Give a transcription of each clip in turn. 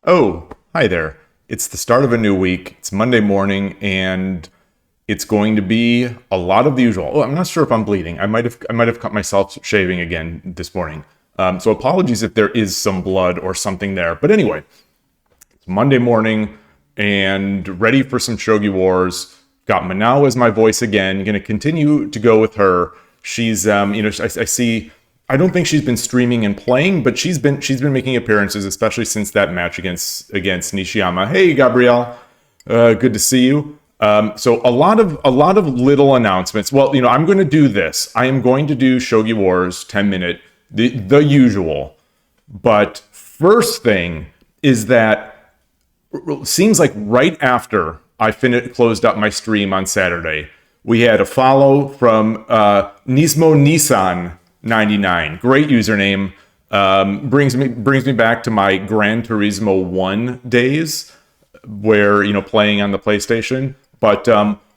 Oh, hi there. It's the start of a new week. It's Monday morning, and it's going to be a lot of the usual. Oh, I'm not sure if I'm bleeding. I might have cut myself shaving again this morning. So apologies if there is some blood or something there. But anyway, it's Monday morning and ready for some Shogi Wars. Got Manao as my voice again. Going to continue to go with her. She's, I see. I don't think she's been streaming and playing, but she's been making appearances, especially since that match against Nishiyama. Hey, Gabrielle, good to see you. So a lot of little announcements. Well, I'm going to do this. I am going to do Shogi Wars 10-minute, the usual. But first thing is that it seems like right after I closed up my stream on Saturday, we had a follow from Nismo Nissan 99, great username. Brings me back to my Gran Turismo 1 days, where playing on the PlayStation. But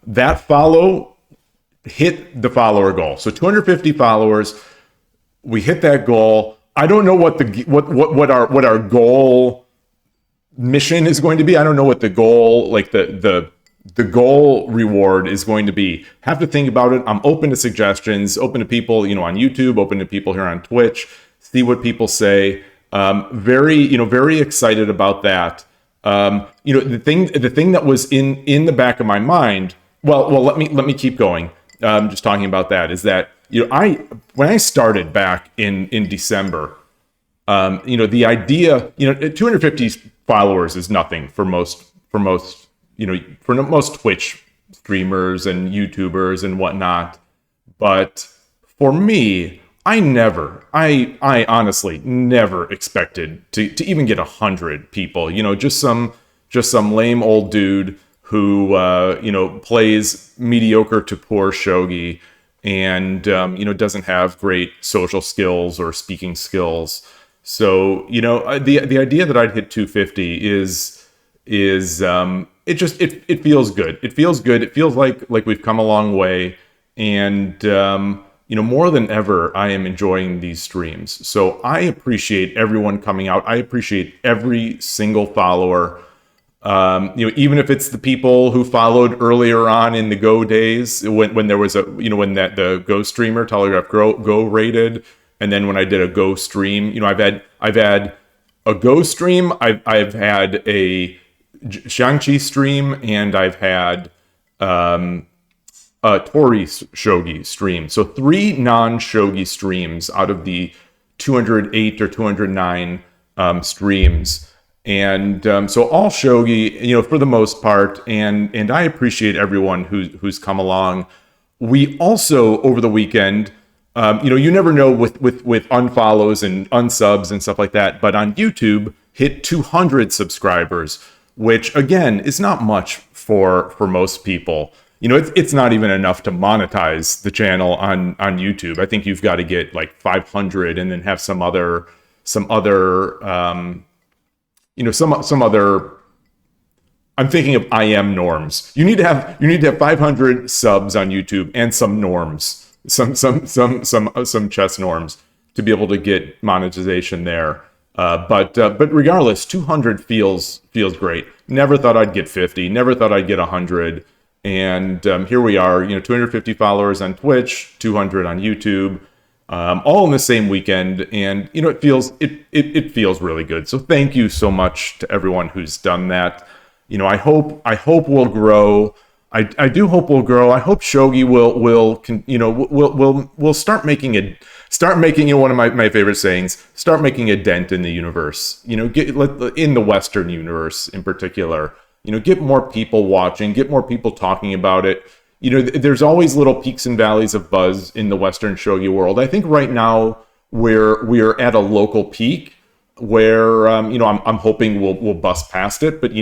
that follow hit the follower goal. So 250 followers, we hit that goal. I don't know what our goal mission is going to be. I don't know what the goal, like the goal reward is going to be. Have to think about it. I'm open to suggestions, open to people, on YouTube, open to people here on Twitch, see what people say. Very excited about that. The thing that was in the back of my mind, well, let me keep going. Just talking about that is that, when I started back in December, the idea, 250 followers is nothing for most Twitch streamers and YouTubers and whatnot. But for me, I honestly never expected to even get 100 people, just some lame old dude who, plays mediocre to poor shogi and, doesn't have great social skills or speaking skills. So, the idea that I'd hit 250 is it feels good. It feels good. It feels like we've come a long way. And, more than ever, I am enjoying these streams. So I appreciate everyone coming out. I appreciate every single follower. Even if it's the people who followed earlier on in the Go days when there was the Go streamer, Telegraph Go rated. And then when I did a Go stream, I've had a Go stream. I've had a Xiangqi stream, and I've had a Tori Shogi stream. So 3 non-Shogi streams out of the 208 or 209 streams. And so all Shogi, for the most part, and I appreciate everyone who's come along. We also, over the weekend, you never know with unfollows and unsubs and stuff like that, but on YouTube, hit 200 subscribers, which again is not much for most people. It's not even enough to monetize the channel on YouTube. I think you've got to get like 500 and then have some other I'm thinking of IM norms. You need to have 500 subs on YouTube and some norms, some chess norms to be able to get monetization there. But regardless, 200 feels great. Never thought I'd get 50. Never thought I'd get 100. And here we are, 250 followers on Twitch, 200 on YouTube, all in the same weekend. And it feels really good. So thank you so much to everyone who's done that. I hope we'll grow. I do hope we'll grow. I hope Shogi will start making one of my favorite sayings, start making a dent in the universe, in the Western universe in particular, get more people watching, get more people talking about it. There's always little peaks and valleys of buzz in the Western shogi world. I think right now we're at a local peak where, I'm hoping we'll bust past it. But,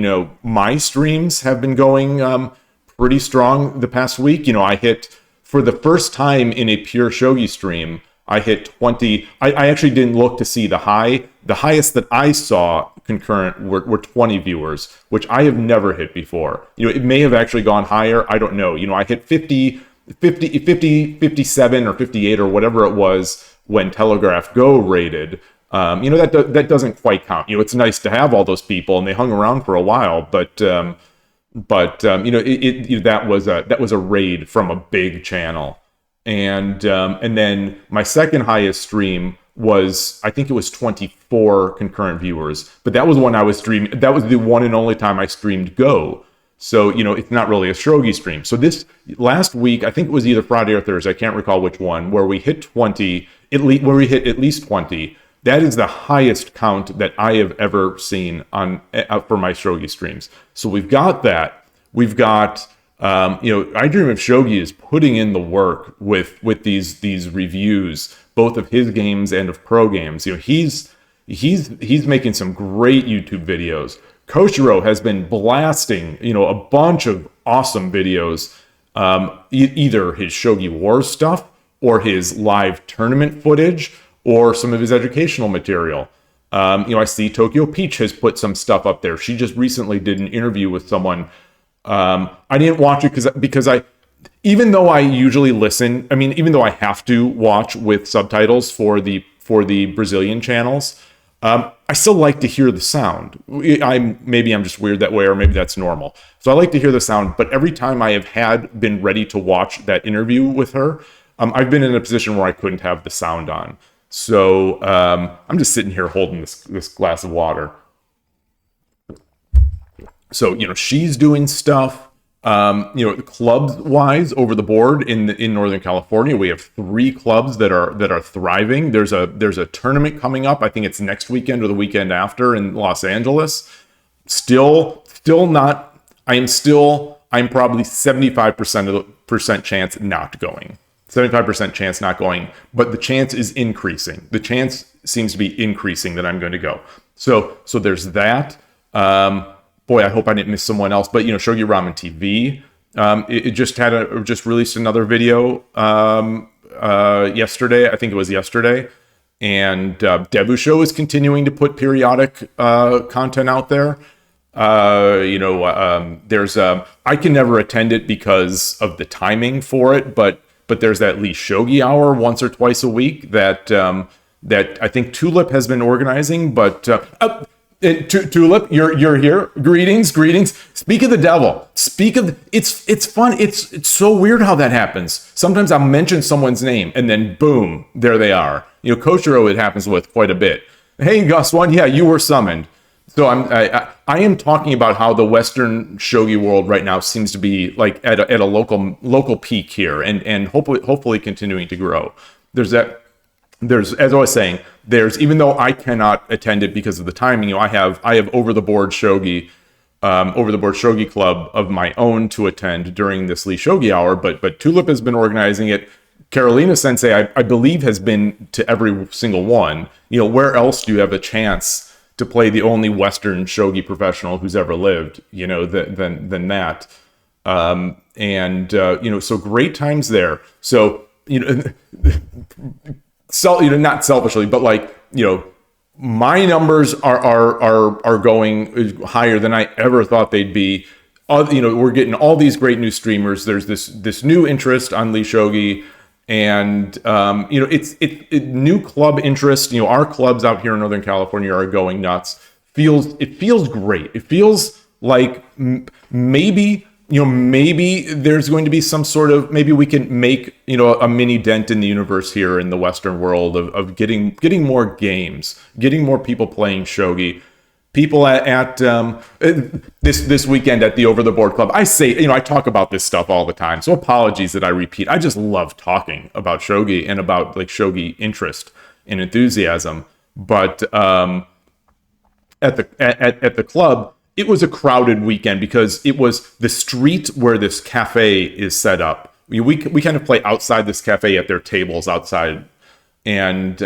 my streams have been going pretty strong the past week. I hit, for the first time in a pure shogi stream, I hit 20. I actually didn't look to see the high. The highest that I saw concurrent were 20 viewers, which I have never hit before. It may have actually gone higher. I don't know. I hit 50, 57 or 58 or whatever it was when Telegraph Go rated. That doesn't quite count. It's nice to have all those people, and they hung around for a while, but that was a raid from a big channel. And then my second highest stream was, I think it was 24 concurrent viewers, but that was when I was streaming. That was the one and only time I streamed Go. So, it's not really a shogi stream. So this last week, I think it was either Friday or Thursday, I can't recall which one, where we hit 20, where we hit at least 20. That is the highest count that I have ever seen on for my shogi streams. So we've got that. We've got, I Dream of Shogi is putting in the work with these reviews, both of his games and of pro games. He's making some great YouTube videos. Koshiro has been blasting, a bunch of awesome videos, either his Shogi Wars stuff or his live tournament footage or some of his educational material. I see Tokyo Peach has put some stuff up there. She just recently did an interview with someone. I didn't watch it because even though I usually listen, even though I have to watch with subtitles for the Brazilian channels, I still like to hear the sound. Maybe I'm just weird that way, or maybe that's normal. So I like to hear the sound, but every time I have been ready to watch that interview with her, I've been in a position where I couldn't have the sound on. So I'm just sitting here holding this glass of water. So, she's doing stuff. Clubs-wise, over the board in Northern California, we have 3 clubs that are thriving. There's a tournament coming up. I think it's next weekend or the weekend after in Los Angeles. Still not. I'm probably 75% chance not going. 75% chance not going, but the chance is increasing. The chance seems to be increasing that I'm going to go. So there's that. Boy, I hope I didn't miss someone else. But Shogi Ramen TV, it just released another video yesterday. I think it was yesterday, and Debu Show is continuing to put periodic content out there. There's I can never attend it because of the timing for it, but there's that Lee Shogi Hour once or twice a week that I think Tulip has been organizing, but. Tulip, you're here. Greetings. Speak of the devil. It's fun. It's so weird how that happens. Sometimes I'll mention someone's name and then boom, there they are. Koshiro it happens with quite a bit. Hey, Gus One, yeah, you were summoned. So I am talking about how the Western shogi world right now seems to be like at a local peak here, and hopefully continuing to grow. There's, as I was saying, even though I cannot attend it because of the timing, I have over the board shogi club of my own to attend during this Lee Shogi Hour, but Tulip has been organizing it. Carolina Sensei, I believe, has been to every single one. Where else do you have a chance to play the only Western shogi professional who's ever lived? Than that. So great times there. So not selfishly, but my numbers are going higher than I ever thought they'd be. We're getting all these great new streamers. There's this new interest on Lee Shogi, and it's new club interest. Our clubs out here in Northern California are going nuts. It feels great. It feels like maybe there's going to be some sort of, maybe we can make, a mini dent in the universe here in the Western world of getting more games, getting more people playing shogi. People at this weekend at the Over the Board Club. I say, I talk about this stuff all the time, so apologies that I repeat. I just love talking about shogi and about shogi interest and enthusiasm. But at the club, it was a crowded weekend because it was the street where this cafe is set up. We kind of play outside this cafe at their tables outside, and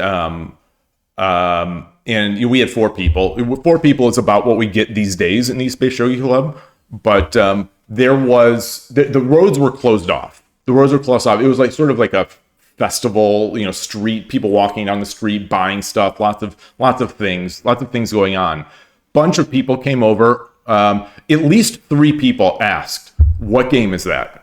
we had 4 people. 4 people is about what we get these days in the East Bay Shogi Club. But there was the roads were closed off. The roads were closed off. It was sort of like a festival, street, people walking down the street, buying stuff, lots of things going on. Bunch of people came over. At least 3 people asked, "What game is that?"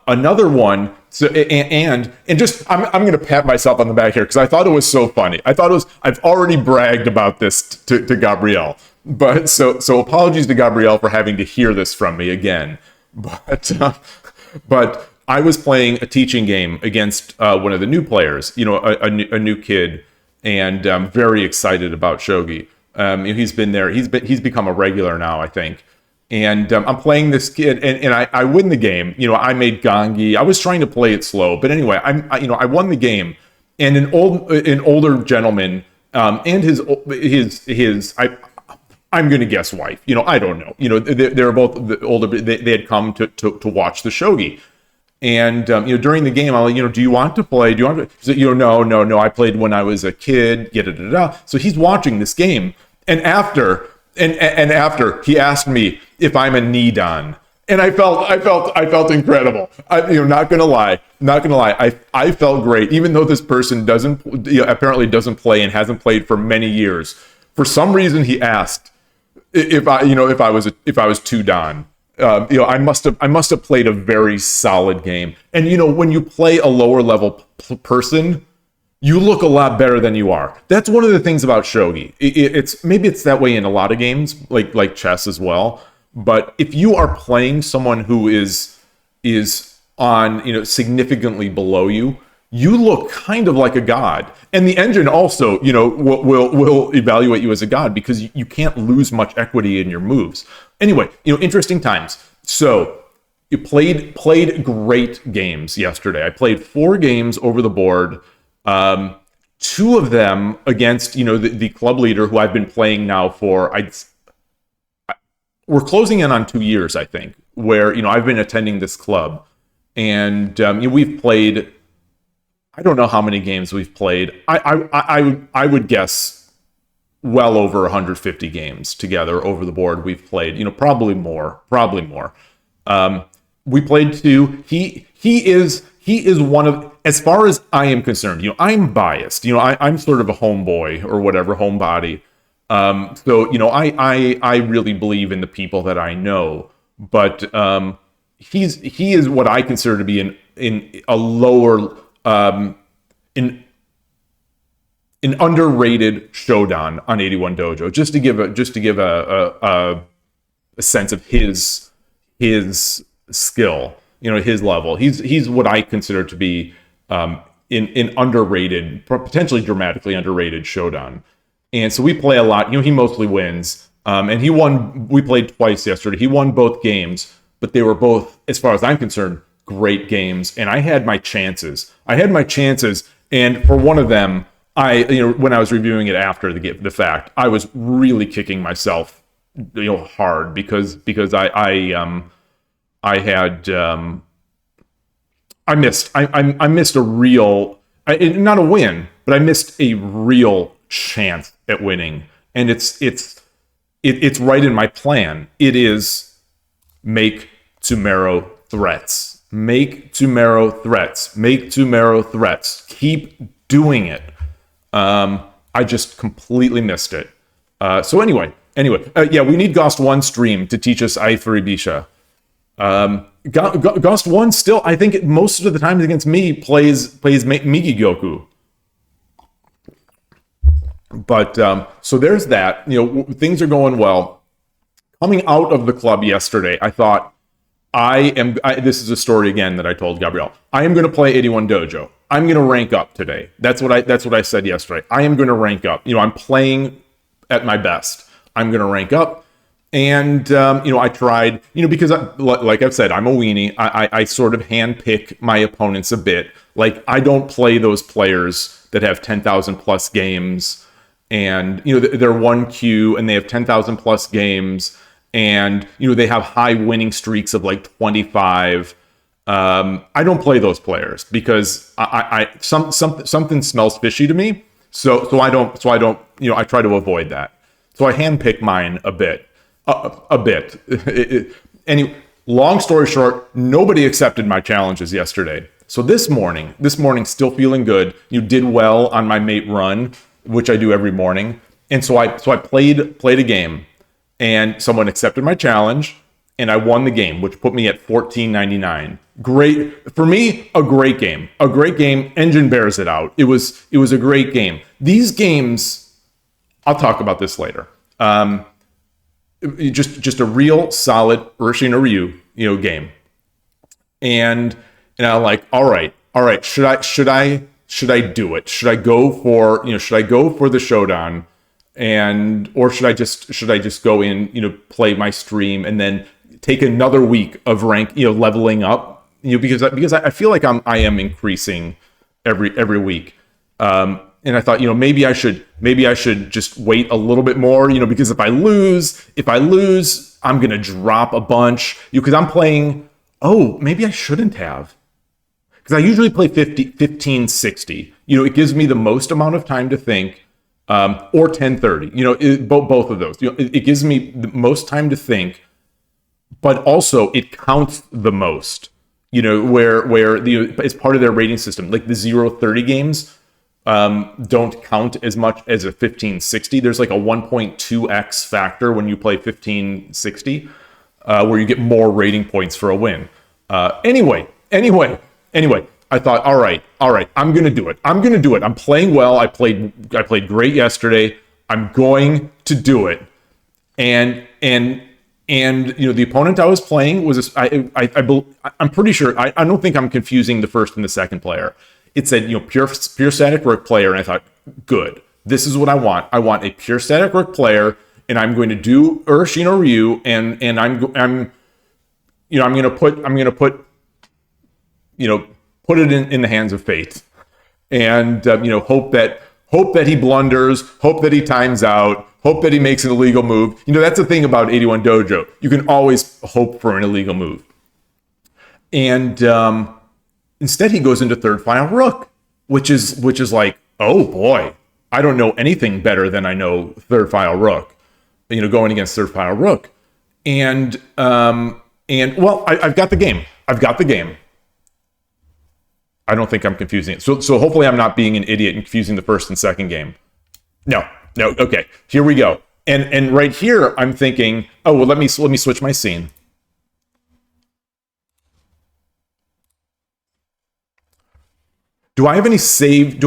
Another one. So and just I'm going to pat myself on the back here because I thought it was so funny. I've already bragged about this to Gabrielle, but so apologies to Gabrielle for having to hear this from me again. But I was playing a teaching game against one of the new players, a new kid, and I'm very excited about Shogi. He's been there. He's become a regular now, I think. And I'm playing this kid, and I win the game. I made Gangi. I was trying to play it slow, but anyway, I won the game. And an older gentleman, and I'm going to guess wife. I don't know. They're both older. They had come to watch the shogi. And during the game, I'm like, do you want to play? Do you want to? So, no. I played when I was a kid. So he's watching this game, and after he asked me if I'm a Nidan, and I felt incredible. Not gonna lie. I felt great, even though this person apparently doesn't play and hasn't played for many years. For some reason, he asked if I was two Dan. I must have played a very solid game. And when you play a lower level person, you look a lot better than you are. That's one of the things about shogi. Maybe it's that way in a lot of games, like chess as well. But if you are playing someone who is on significantly below you, you look kind of like a god. And the engine also will evaluate you as a god because you can't lose much equity in your moves. Anyway, interesting times. So you played great games yesterday. I played 4 games over the board. 2 of them against the club leader who I've been playing now for we're closing in on 2 years, I think, where I've been attending this club, and we've played. I don't know how many games we've played. I would guess well over 150 games together over the board. We've played, probably more. We played 2. He is one of, as far as I am concerned, I'm biased. I'm sort of a homeboy or whatever, homebody. So I really believe in the people that I know, but he is what I consider to be in a lower an underrated Shodan on 81 Dojo, just to give a sense of his skill, his level. He's what I consider to be in underrated, potentially dramatically underrated Shodan. And so we play a lot. He mostly wins. And he won. We played twice yesterday. He won both games, but they were both, as far as I'm concerned, great games. And I had my chances. And for one of them, when I was reviewing it after the fact, I was really kicking myself, hard because I missed a real, not a win, but I missed a real chance at winning. And it's right in my plan. It is make Tsumero threats. Make Tsumero threats. Keep doing it. I just completely missed it. So anyway, we need Ghost 1 stream to teach us Aifuri Bisha. Ghost 1 still, I think most of the times against me plays Migi Gyoku. But so there's that. Things are going well. Coming out of the club yesterday, I thought this is a story again that I told Gabrielle. I am going to play 81 Dojo. I'm going to rank up today. That's what I said yesterday. I am going to rank up. I'm playing at my best. I'm going to rank up. And, I tried, because like I've said, I'm a weenie. I sort of handpick my opponents a bit. Like, I don't play those players that have 10,000 plus games and, they're 1Q and they have 10,000 plus games and, they have high winning streaks of like 25. I don't play those players because something smells fishy to me. So I don't, I try to avoid that. So I handpick mine a bit. Anyway, long story short, nobody accepted my challenges yesterday. So this morning, still feeling good. You did well on my mate run, which I do every morning. And so I played a game and someone accepted my challenge and I won the game, which put me at 14.99. Great for me, a great game. A great game. Engine bears it out. It was a great game. These games, I'll talk about this later. Just a real solid Urshin or Ryu, game. And I'm like, all right, should I do it? Should I go for the Shodan, or should I just go in, play my stream and then take another week of leveling up, because I feel like I am increasing every week. And I thought, maybe I should just wait a little bit more, because if I lose, I'm going to drop a bunch, because I'm playing, maybe I shouldn't have. Because I usually play 15-60. It gives me the most amount of time to think, or 10-30. Both of those. It gives me the most time to think, but also it counts the most. Where it's part of their rating system. Like the 0-30 games don't count as much as a 15-60. There's like a 1.2x factor when you play 15-60, where you get more rating points for a win. Anyway, I thought, all right, I'm gonna do it. I'm playing well. I played great yesterday. I'm going to do it. And the opponent I was playing was I'm pretty sure, I don't think I'm confusing the first and the second player. It said, pure static rook player, and I thought, good. This is what I want. I want a pure static rook player, and I'm going to do Urshin or Ryu, and I'm gonna put it in the hands of fate, and hope that he blunders, hope that he times out, hope that he makes an illegal move. That's the thing about 81 Dojo. You can always hope for an illegal move. And instead he goes into third file rook, which is like, oh boy, I don't know anything better than I know third file rook, going against third file rook. And well, I've got the game. I don't think I'm confusing it. So hopefully I'm not being an idiot and confusing the first and second game. No, okay, here we go. And right here, I'm thinking, oh, well, let me switch my scene. Do I have any saved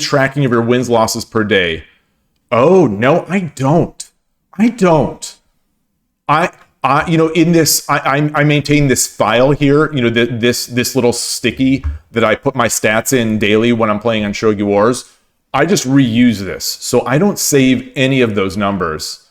tracking of your wins, losses per day? Oh, no, I don't. In this, I maintain this file here, this little sticky that I put my stats in daily when I'm playing on Shogi Wars. I just reuse this, so I don't save any of those numbers.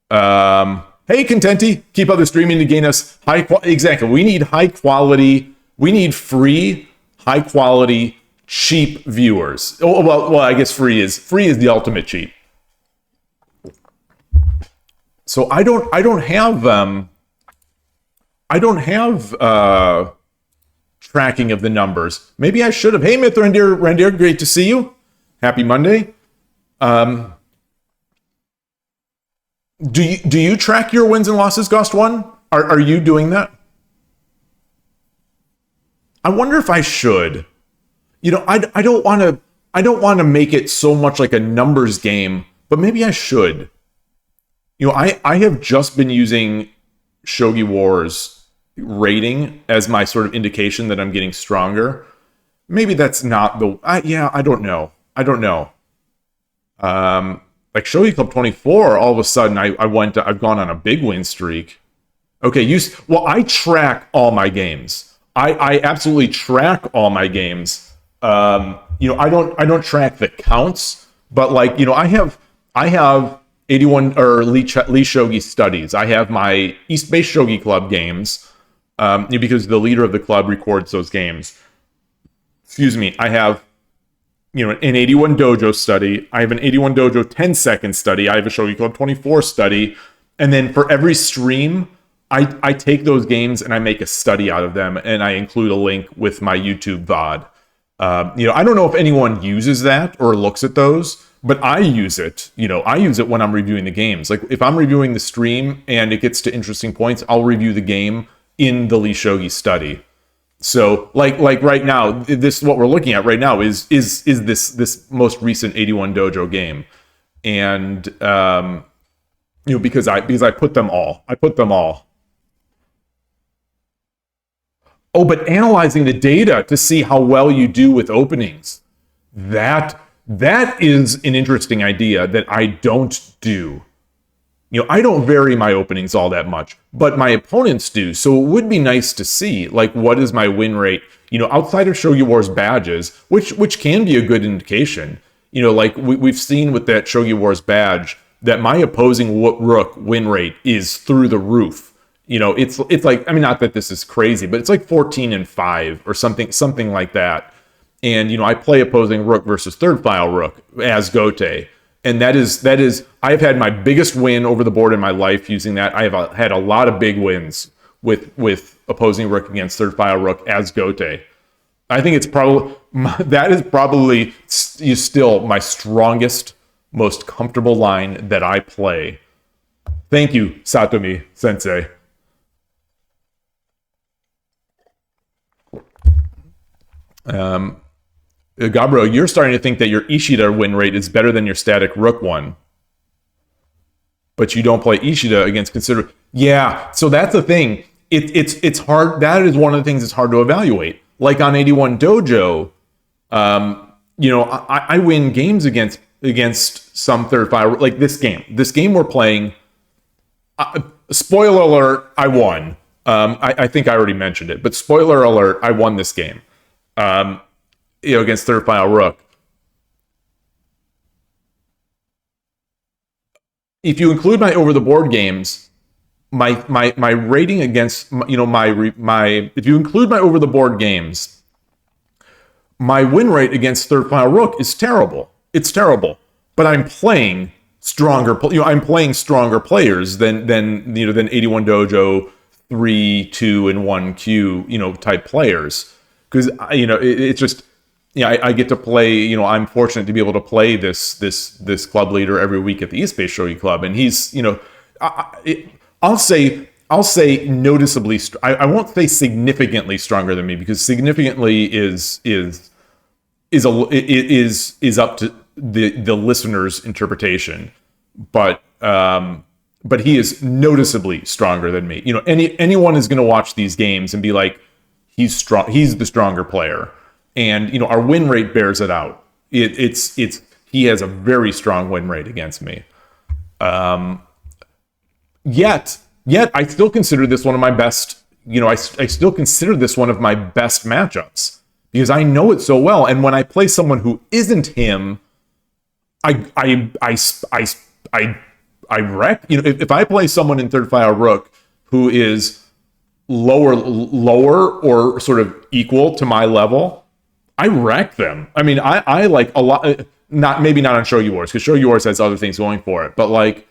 Hey, Contenti, keep up the streaming to gain us high quality. Exactly, we need high quality. We need free, high quality, cheap viewers. Well, I guess free is the ultimate cheap. So I don't have tracking of the numbers. Maybe I should have. Hey, Myth Rendir, great to see you. Happy Monday. Do you track your wins and losses, Ghost One? Are you doing that? I wonder if I should. I don't want to make it so much like a numbers game, but maybe I should. I have just been using Shogi Wars rating as my sort of indication that I'm getting stronger. Maybe that's not the... I don't know. Like Shogi Club 24, all of a sudden I've gone on a big win streak. Okay, I track all my games. I absolutely track all my games. I don't track the counts, but I have 81 or Lee Shogi studies. I have my East Bay Shogi Club games, because the leader of the club records those games. Excuse me. I have, an 81 Dojo study. I have an 81 Dojo 10-second study. I have a Shogi Club 24 study. And then for every stream, I take those games and I make a study out of them, and I include a link with my YouTube VOD. I don't know if anyone uses that or looks at those, but I use it. I use it when I'm reviewing the games. Like if I'm reviewing the stream and it gets to interesting points, I'll review the game in the Lee Shogi study. So like right now, this what we're looking at right now is this most recent 81 Dojo game, and because I put them all. Oh, but analyzing the data to see how well you do with openings, that is an interesting idea that I don't do. I don't vary my openings all that much, but my opponents do. So it would be nice to see, like, what is my win rate, outside of Shogi Wars badges, which can be a good indication. Like we've seen with that Shogi Wars badge that my opposing rook win rate is through the roof. It's like, I mean, not that this is crazy, but it's like 14-5 or something like that. And, I play opposing rook versus third file rook as Gote. And that is, I've had my biggest win over the board in my life using that. I have had a lot of big wins with opposing rook against third file rook as Gote. I think that is probably still my strongest, most comfortable line that I play. Thank you, Satomi Sensei. Gabriel, you're starting to think that your Ishida win rate is better than your static rook one. But you don't play Ishida against consider. Yeah, so that's the thing. It's hard. That is one of the things that's hard to evaluate. Like on 81 Dojo, I win games against some third file. Like this game we're playing. Spoiler alert, I won. I think I already mentioned it, but spoiler alert, I won this game. Against third file rook. If you include my over the board games, my rating against if you include my over the board games, my win rate against third file rook is terrible. It's terrible. But I'm playing stronger. I'm playing stronger players than 81 Dojo 3, 2, and 1Q type players, because it's just. I get to play, I'm fortunate to be able to play this club leader every week at the East Bay Shogi Club. And he's, I'll say noticeably, I won't say significantly stronger than me, because significantly is up to the listener's interpretation. But he is noticeably stronger than me. Anyone is going to watch these games and be like, he's strong. He's the stronger player. And our win rate bears it out. He has a very strong win rate against me. Yet I still consider this one of my best. I still consider this one of my best matchups, because I know it so well. And when I play someone who isn't him, I wreck. If I play someone in third file rook who is lower or sort of equal to my level, I wreck them. I mean, I like a lot. Maybe not on Shogi Wars, because Shogi Wars has other things going for it. But like,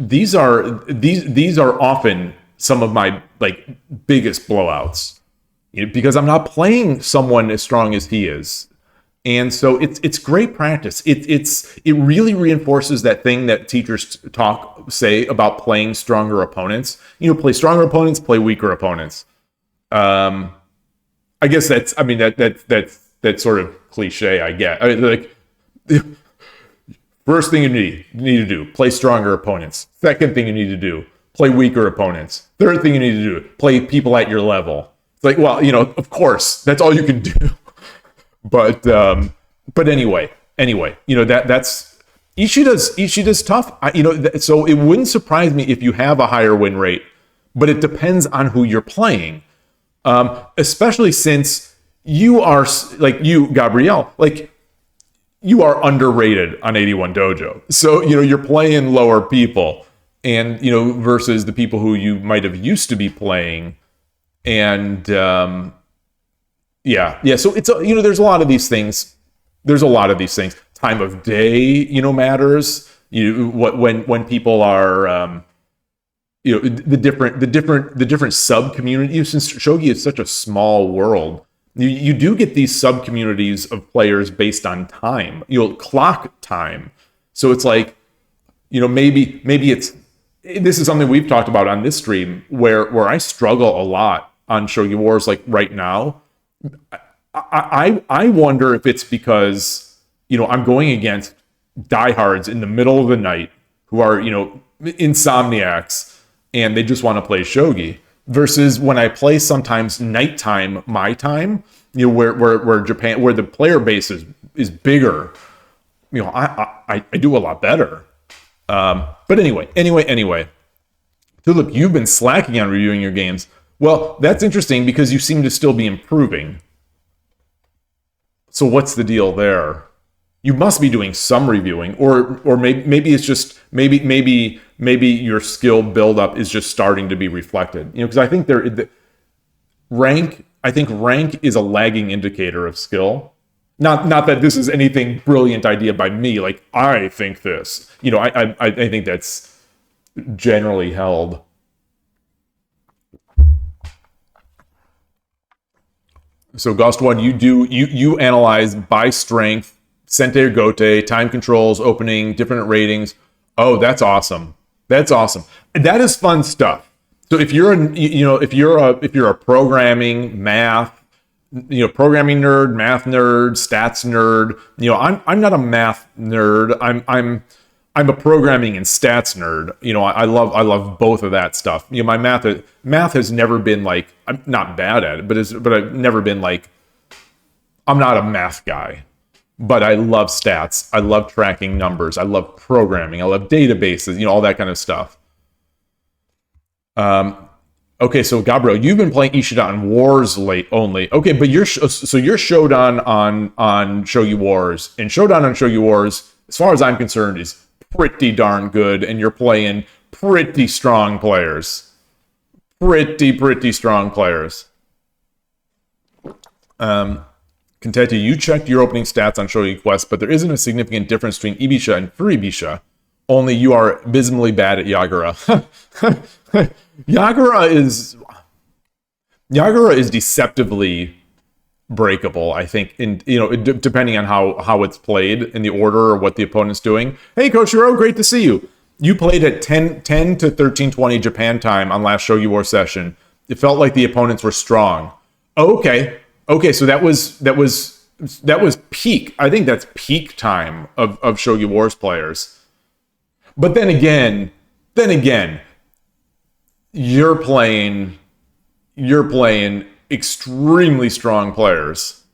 these are often some of my like biggest blowouts, because I'm not playing someone as strong as he is, and so it's great practice. It really reinforces that thing that teachers say about playing stronger opponents. Play stronger opponents, play weaker opponents. I guess that's sort of cliche, I get. I mean, like, first thing you need to do, play stronger opponents. Second thing you need to do, play weaker opponents. Third thing you need to do, play people at your level. It's like, well, of course, that's all you can do. But anyway, that's Ishida's tough. So it wouldn't surprise me if you have a higher win rate, but it depends on who you're playing. Especially since you are, like you, Gabrielle, like you are underrated on 81 Dojo. So, you're playing lower people, and, versus the people who you might have used to be playing. And, So it's, there's a lot of these things. Time of day, matters. When people are, the different sub communities. Since shogi is such a small world, you do get these sub communities of players based on time. Clock time. So it's like, maybe this is something we've talked about on this stream, where I struggle a lot on Shogi Wars, like right now. I wonder if it's because I'm going against diehards in the middle of the night who are insomniacs, and they just want to play shogi. versus when I play sometimes nighttime, my time, where Japan, where the player base is bigger, I do a lot better. But anyway, Tulip, you've been slacking on reviewing your games. Well, that's interesting because you seem to still be improving. So what's the deal there? You must be doing some reviewing, or maybe it's just maybe your skill buildup is just starting to be reflected. Because I think rank is a lagging indicator of skill. Not that this is anything brilliant idea by me. Like I think this. I think that's generally held. So Ghost One, you analyze by strength, Sente or Gote, time controls, opening, different ratings. Oh, that's awesome. That's awesome. That is fun stuff. So if you're a programming, math, programming nerd, math nerd, stats nerd, I'm not a math nerd. I'm a programming and stats nerd. I love both of that stuff. My math has never been like, I'm not bad at it, but I've never been like, I'm not a math guy, but I love stats. I love tracking numbers. I love programming. I love databases, all that kind of stuff. Okay, so Gabriel, you've been playing Ishidan Wars late only. Okay, but you're Shodan on Shogi Wars, and Shodan on Shogi Wars, as far as I'm concerned, is pretty darn good, and you're playing pretty strong players. Pretty strong players. Contenti, you checked your opening stats on Shogi Quest, but there isn't a significant difference between Ibisha and Furibisha. Only you are abysmally bad at Yagura. Yagura is deceptively breakable, I think, depending on how it's played in the order or what the opponent's doing. Hey, Coach Hiro, great to see you. You played at 10 to 13:20 Japan time on last Shogi War session. It felt like the opponents were strong. Okay, so that was peak. I think that's peak time of Shogi Wars players. But then again, you're playing extremely strong players.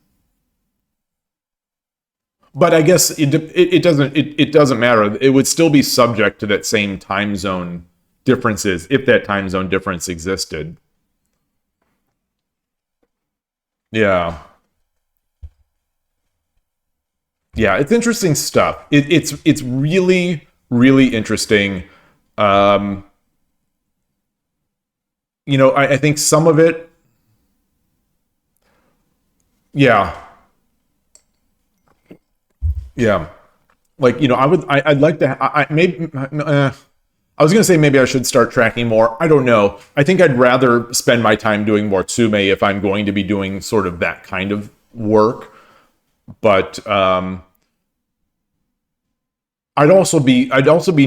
But I guess it doesn't matter. It would still be subject to that same time zone differences if that time zone difference existed. Yeah, it's interesting stuff. It's really interesting. I think some of it, yeah. Like, I'd like to, I was going to say maybe I should start tracking more. I don't know. I think I'd rather spend my time doing more Tsume if I'm going to be doing sort of that kind of work. But I'd also be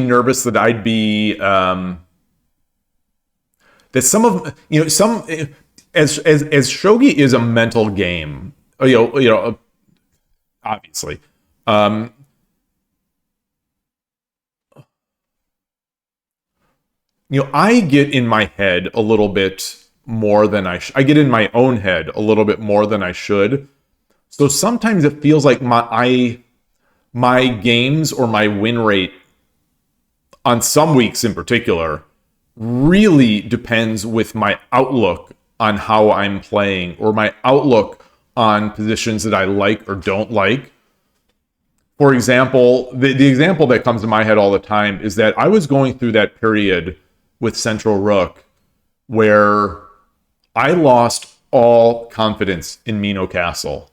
nervous that I'd be that some of as shogi is a mental game, obviously. I get in my head a little bit more than I get in my own head a little bit more than I should. So sometimes it feels like my games or my win rate on some weeks in particular really depends with my outlook on how I'm playing or my outlook on positions that I like or don't like. For example, the example that comes to my head all the time is that I was going through that period with Central Rook where I lost all confidence in Mino Castle.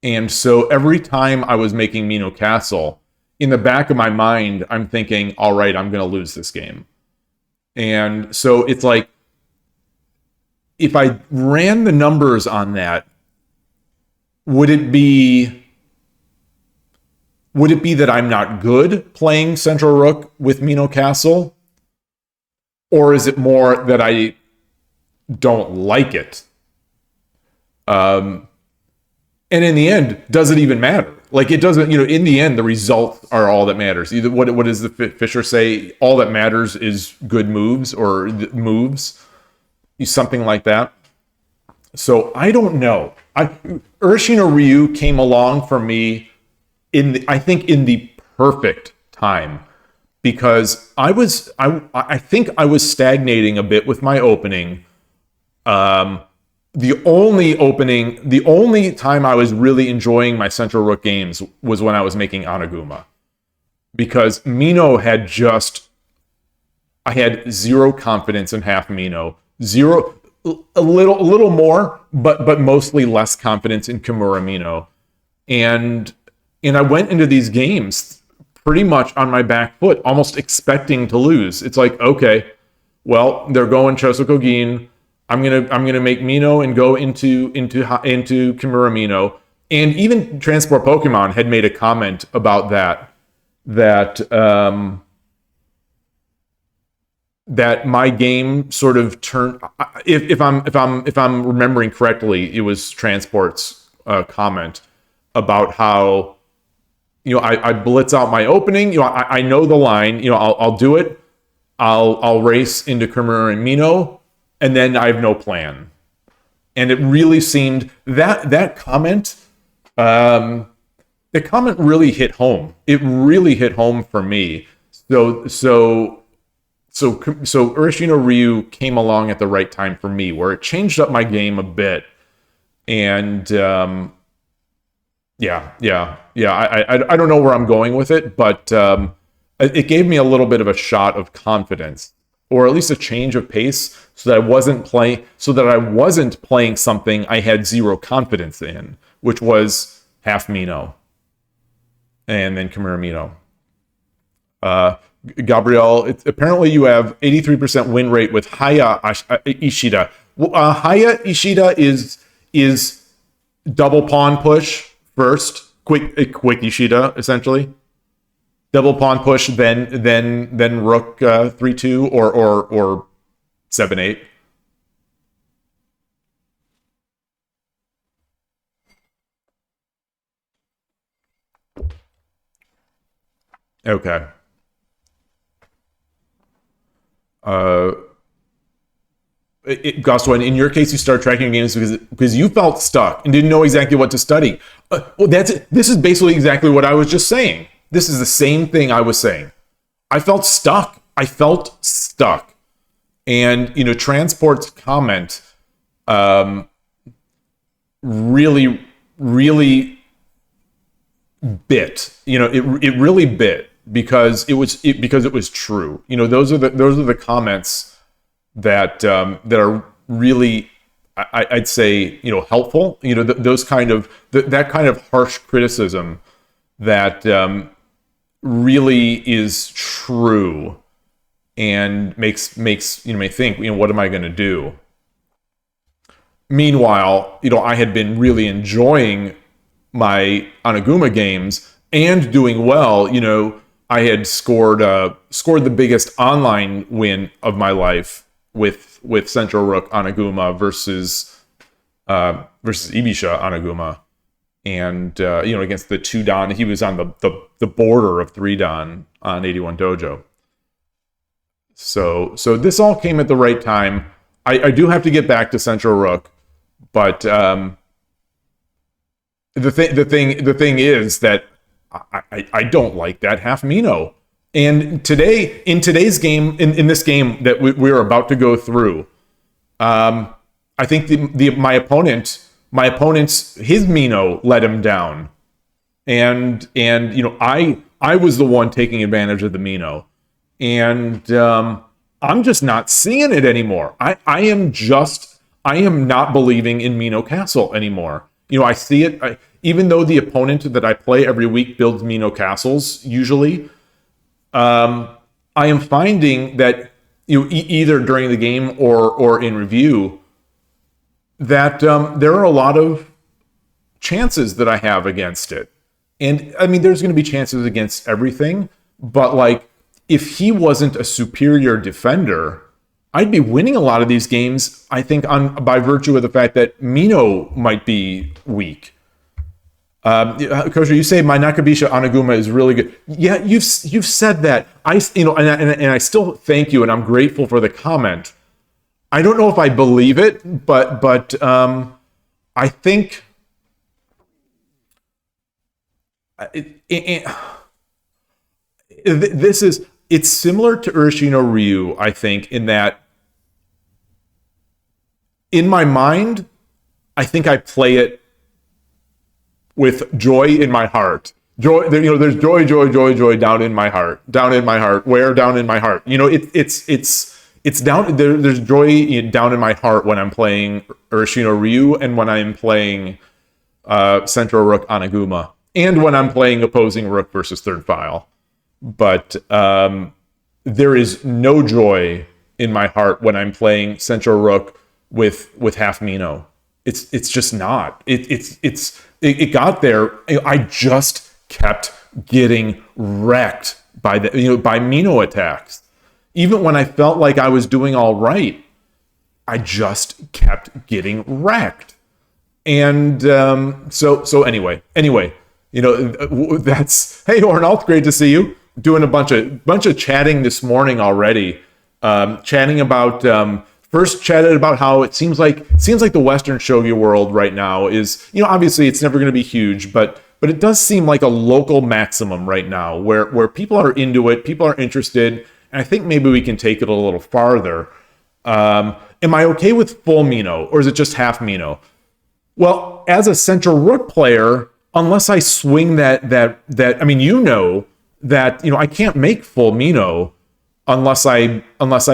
And so every time I was making Mino Castle, in the back of my mind, I'm thinking, all right, I'm going to lose this game. And so it's like, if I ran the numbers on that, would it be that I'm not good playing Central Rook with Mino Castle? Or is it more that I don't like it? And in the end, does it even matter? Like, it doesn't, in the end, the results are all that matters. Either what does the Fisher say? All that matters is good moves or moves. something like that. So I don't know. Urashino Ryu came along for me I think in the perfect time, because I think I was stagnating a bit with my opening. The only time I was really enjoying my Central Rook games was when I was making Anaguma, because Mino I had zero confidence in half Mino, a little more, but mostly less confidence in Kimura Mino, and I went into these games pretty much on my back foot, almost expecting to lose. It's like, okay, well, they're going Chosoku-gin. I'm gonna make Mino and go into Kimura Mino. And even Transport Pokemon had made a comment about that my game sort of turned. If I'm remembering correctly, it was Transport's comment about how, I blitz out my opening. I know the line. I'll do it. I'll race into Kimura and Mino, and then I have no plan. And it really seemed that comment, the comment really hit home. It really hit home for me. So Urashino Ryu came along at the right time for me, where it changed up my game a bit. And I don't know where I'm going with it, but it gave me a little bit of a shot of confidence, or at least a change of pace, so that I wasn't playing something I had zero confidence in, which was half Mino and then Kimura Mino. Gabrielle, apparently you have 83% win rate with Haya Ishida. Haya Ishida is double pawn push first, quick Ishida essentially. Double pawn push, then rook 3-2 or 7-8. Okay. Goswin, in your case, you started tracking games because you felt stuck and didn't know exactly what to study. This is basically exactly what I was just saying. This is the same thing I was saying. I felt stuck. And, Transport's comment really, really bit. It really bit, because it was true. Those are the comments that are really, I'd say, helpful. Those kind of that kind of harsh criticism that really is true and makes me think, what am I going to do? Meanwhile, I had been really enjoying my Anaguma games and doing well. I had scored the biggest online win of my life with Central Rook Anaguma versus Ibisha Anaguma, and against the 2-dan. He was on the border of 3-dan on 81 Dojo. So this all came at the right time. I do have to get back to Central Rook, but the thing is that I don't like that half Mino. And in today's game, in this game that we're about to go through, I think my opponent's his Mino let him down, and I was the one taking advantage of the Mino, and I'm just not seeing it anymore. I am not believing in Mino Castle anymore. I see it, even though the opponent that I play every week builds Mino Castles usually. I am finding that either during the game or in review, that there are a lot of chances that I have against it. And I mean, there's going to be chances against everything, but if he wasn't a superior defender, I'd be winning a lot of these games, I think, by virtue of the fact that Mino might be weak. Kosher, you say my Nakabisha Anaguma is really good. Yeah, you've said that. And I still thank you, and I'm grateful for the comment. I don't know if I believe it, but I think it's similar to Urashino Ryu, I think, in that in my mind, I think I play it with joy in my heart. Joy, there's joy down in my heart. Where down in my heart? It's down there. There's joy down in my heart when I'm playing Urashino Ryu and when I'm playing Central Rook Anaguma, and when I'm playing opposing Rook versus third file. But there is no joy in my heart when I'm playing Central Rook with half Mino. It's just not. It got there. I just kept getting wrecked by by Mino attacks. Even when I felt like I was doing all right, I just kept getting wrecked. And so anyway, that's, hey Ornalt, great to see you. Doing a bunch of chatting this morning already. Chatting about first chatted about how it seems like the Western shogi world right now is, obviously it's never going to be huge, but it does seem like a local maximum right now where people are into it, people are interested, and I think maybe we can take it a little farther. Am I okay with full Mino, or is it just half Mino? Well, as a Central Rook player, unless I swing that I mean, that I can't make full Mino unless I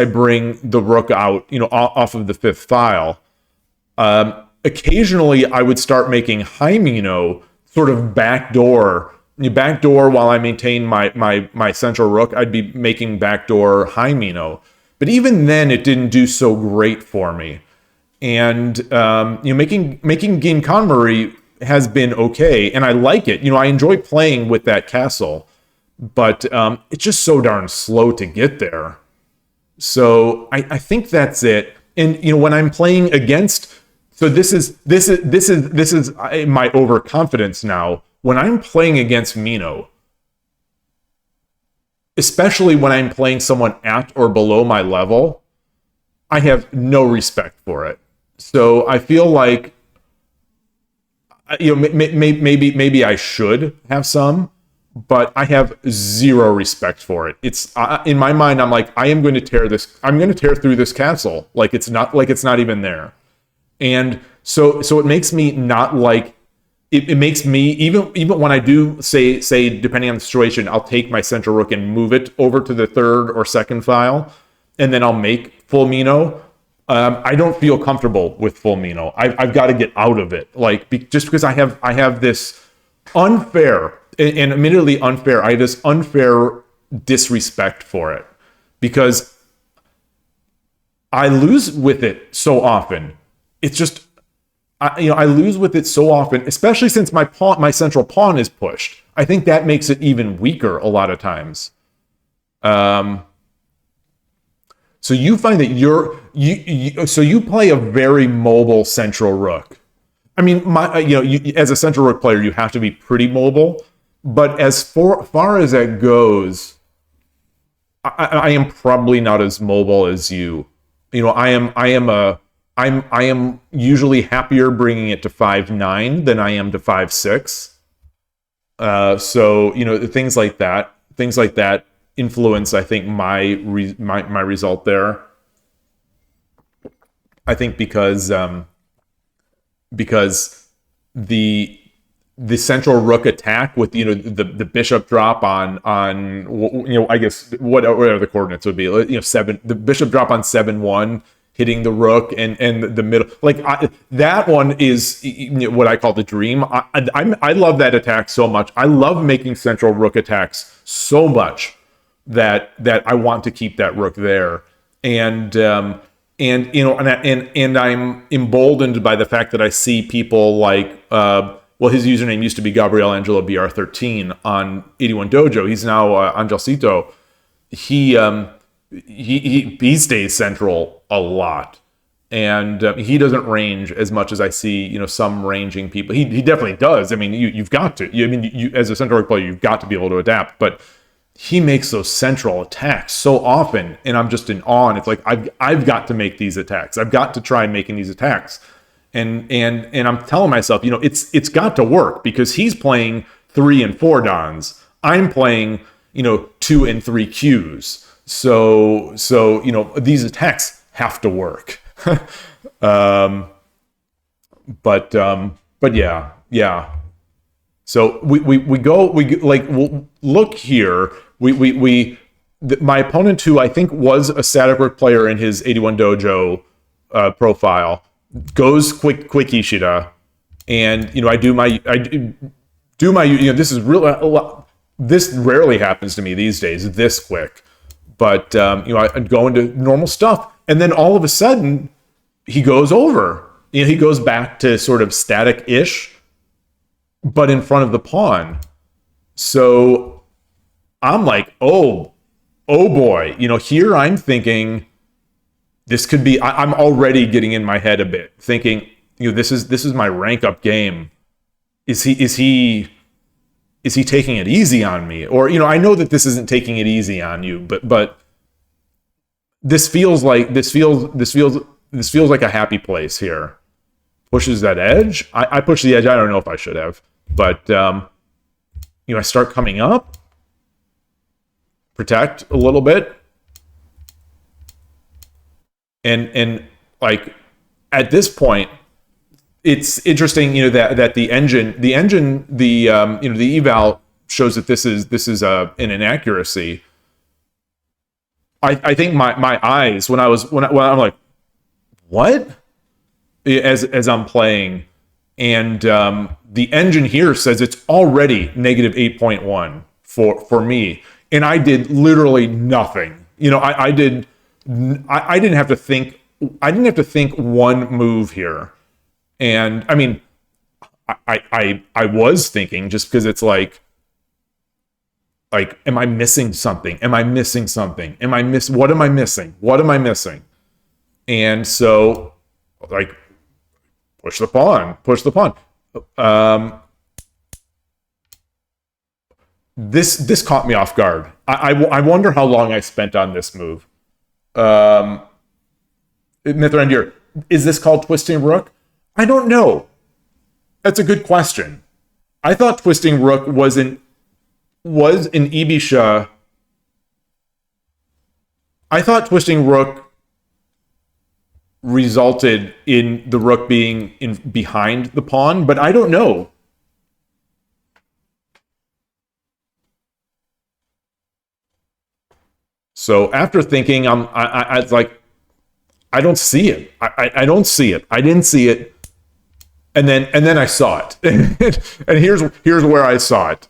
bring the Rook out, off of the fifth file. Occasionally, I would start making high Mino, sort of backdoor while I maintain my Central Rook. I'd be making backdoor high Mino, but even then, it didn't do so great for me. And making Ginkanmari has been okay, and I like it. I enjoy playing with that castle. But it's just so darn slow to get there. So I think that's it. And when I'm playing against, so this is my overconfidence now. When I'm playing against Mino, especially when I'm playing someone at or below my level, I have no respect for it. So I feel like maybe I should have some. But I have zero respect for it. It's in my mind, I'm like, I'm going to tear through this castle. Like it's not even there. And so it makes me not like, it makes me, even when I do say, depending on the situation, I'll take my Central Rook and move it over to the third or second file, and then I'll make full Mino. I don't feel comfortable with full Mino. I've got to get out of it. Just because I have this unfair, and admittedly unfair, I have this unfair disrespect for it because I lose with it so often. It's just, I lose with it so often, especially since my central pawn is pushed. I think that makes it even weaker a lot of times. So you find that so you play a very mobile Central Rook. I mean, as a Central Rook player, you have to be pretty mobile. But as far as that goes, I am probably not as mobile as you. I am usually happier bringing it to 5'9" than I am to 5'6". So things like that influence, I think, my result there. I think because the Central Rook attack with the bishop drop on I guess whatever the coordinates would be, 7, the bishop drop on 7-1 hitting the Rook and the middle, that one is what I call the dream. I love that attack so much. I love making Central Rook attacks so much that I want to keep that Rook there, and I'm emboldened by the fact that I see people like his username used to be Gabriel Angelo BR13 on 81 Dojo. He's now Angelcito. He stays central a lot, and he doesn't range as much as I see some ranging people. He definitely does. I mean, you've got to. You as a Central Rook player, you've got to be able to adapt. But he makes those central attacks so often, and I'm just in awe. And it's like I've got to make these attacks. I've got to try making these attacks. And I'm telling myself, it's got to work, because he's playing 3 and 4 Dons. I'm playing, 2 and 3 Qs. So these attacks have to work. But yeah. So we'll look here. My opponent, who I think was a static rook player in his 81 dojo profile, goes quick Ishida, and I do my this is real. This rarely happens to me these days, this quick, but I go into normal stuff, and then all of a sudden he goes over. He goes back to sort of static-ish, but in front of the pawn. So I'm like, oh boy, here I'm thinking this could be. I'm already getting in my head a bit, thinking, this is my rank up game. Is he taking it easy on me? Or I know that this isn't taking it easy on you, but this feels like a happy place here. Pushes that edge. I push the edge. I don't know if I should have, but I start coming up, protect a little bit, and like at this point, it's interesting, that the eval shows that this is an inaccuracy. I think my eyes when I'm like, what? As I'm playing, and the engine here says it's already negative 8.1 for me, and I did literally nothing. I didn't have to think. I didn't have to think one move here, and I mean, I was thinking, just because it's like, am I missing something? What am I missing? What am I missing? And so, like, push the pawn. This caught me off guard. I wonder how long I spent on this move. Mithrandir, is this called twisting rook? I don't know. That's a good question. I thought twisting rook was in Ibisha. I thought twisting rook resulted in the rook being behind the pawn, but I don't know. So after thinking, I like, I don't see it. I don't see it. I didn't see it, and then I saw it, and here's where I saw it.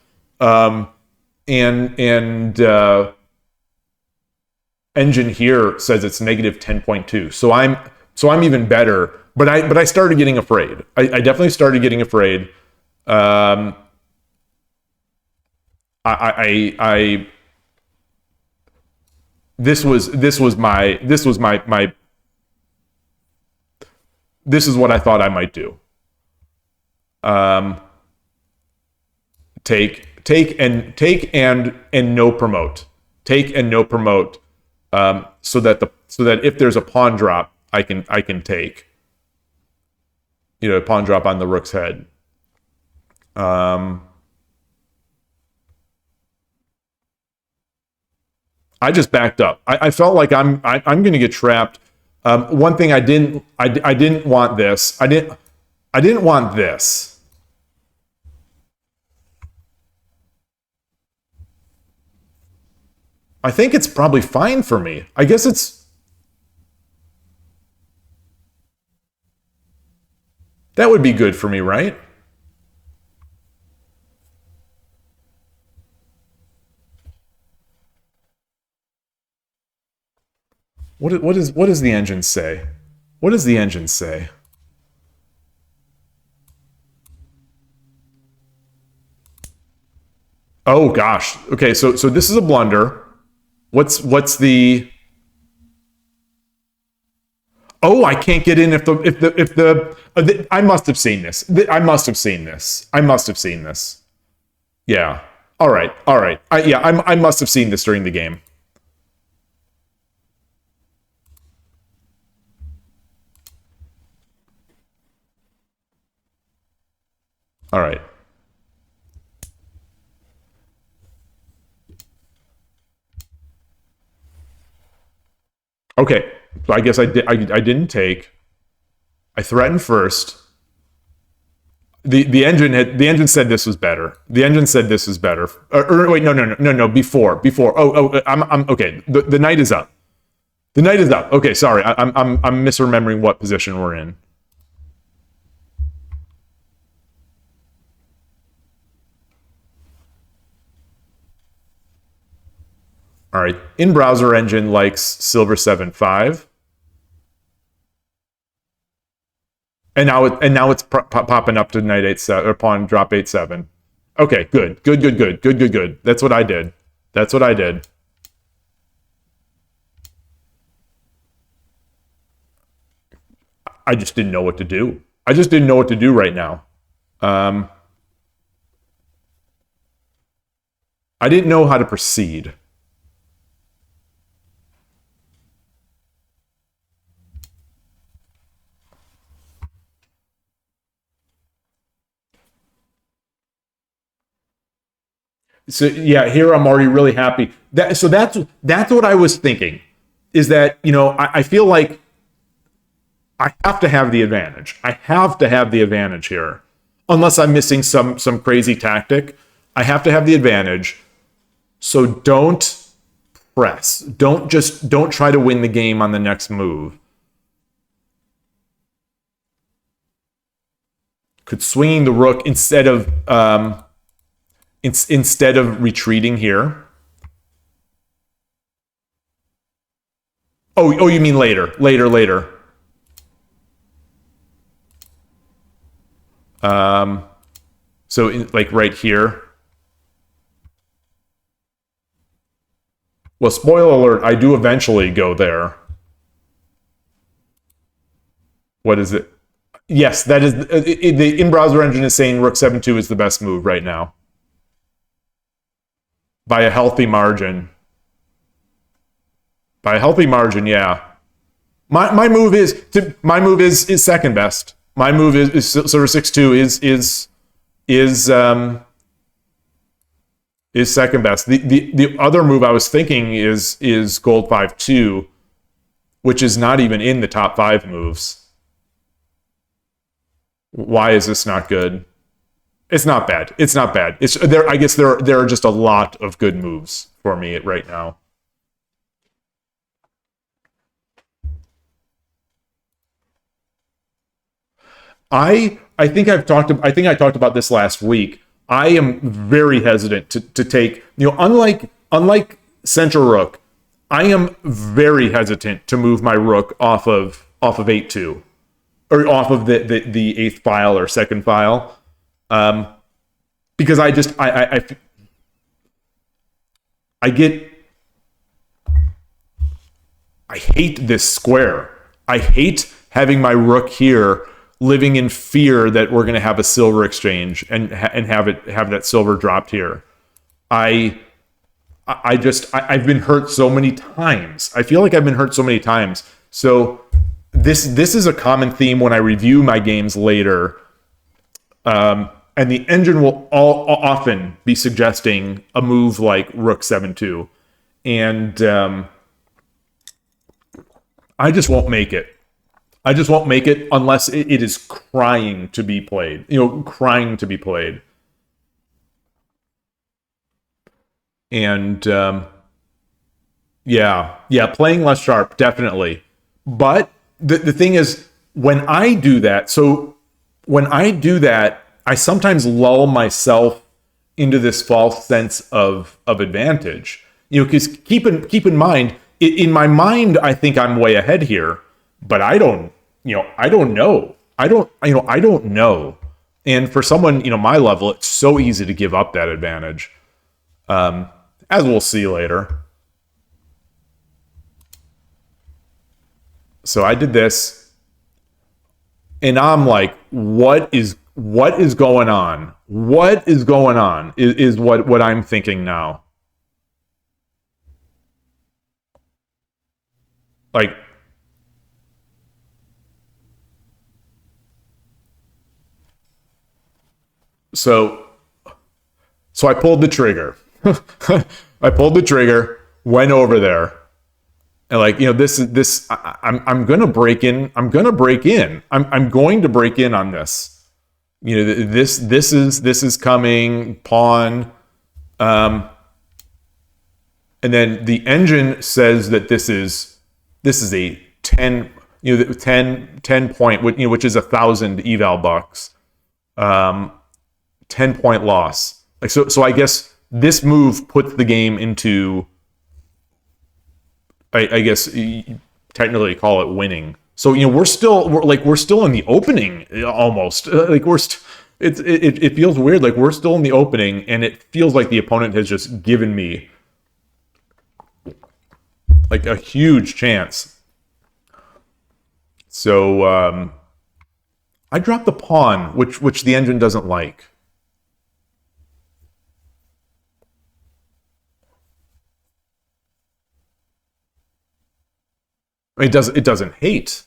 Engine here says it's negative 10.2. So I'm even better, but I started getting afraid. I definitely started getting afraid. This is what I thought I might do. Take and no promote. Take and no promote. So that if there's a pawn drop, I can take. A pawn drop on the rook's head. I just backed up. I felt like I'm going to get trapped. One thing I didn't want this. I didn't want this. I think it's probably fine for me. I guess it's... That would be good for me, right? What does the engine say? What does the engine say? Oh gosh. Okay, so this is a blunder. What's the... Oh, I can't get in if I must have seen this. I must have seen this. Yeah. All right, all right. I must have seen this during the game. All right. Okay, so I guess I didn't take. I threatened first. The engine said this was better. The engine said this was better. Wait, no. Before. I'm okay. The knight is up. The knight is up. Okay, sorry. I'm misremembering what position we're in. All right. In browser engine likes silver 7-5. And now it's popping up to knight 8-7 or pawn drop 8-7. Okay, good. That's what I did. I just didn't know what to do. I just didn't know what to do right now. I didn't know how to proceed. So yeah, here I'm already really happy. That's what I was thinking. Is that, I feel like I have to have the advantage. I have to have the advantage here, unless I'm missing some crazy tactic. I have to have the advantage. So don't press. Don't try to win the game on the next move. Could swinging the rook instead of retreating here. Oh, you mean later. So like right here. Well, spoiler alert, I do eventually go there. What is it? Yes, that is the in-browser engine is saying rook 7-2 is the best move right now. By a healthy margin. Yeah. My move is second best. My move is silver 6-2 is second best. The other move I was thinking is gold 5-2, which is not even in the top 5 moves. Why is this not good? It's not bad. It's there. I guess there are just a lot of good moves for me right now. I think I talked about this last week. I am very hesitant to take, unlike central rook, I am very hesitant to move my rook off of 8-2 or off of the eighth file or second file. Because I hate this square. I hate having my rook here living in fear that we're going to have a silver exchange and have that silver dropped here. I've been hurt so many times. I feel like I've been hurt so many times. So this is a common theme when I review my games later. And the engine will often be suggesting a move like rook 7-2. And I just won't make it. Unless it is crying to be played. And playing less sharp, definitely. But the thing is, when I do that, I sometimes lull myself into this false sense of advantage. Because keep in mind, in my mind, I think I'm way ahead here, but I don't know. I don't know. And for someone, my level, it's so easy to give up that advantage. As we'll see later. So I did this. And I'm like, what is what is going on? What is going on is what I'm thinking now. Like, so I pulled the trigger. I pulled the trigger, went over there, and like, this. I'm gonna break in. I'm going to break in on this. This is coming, pawn. And then the engine says that this is a 10, 10 point, which is 1,000 eval bucks. 10-point loss. Like, so I guess this move puts the game into, I guess technically call it winning. So we're still in the opening almost. Like it feels weird. Like we're still in the opening, and it feels like the opponent has just given me like a huge chance. So I dropped the pawn, which the engine doesn't like. It doesn't hate.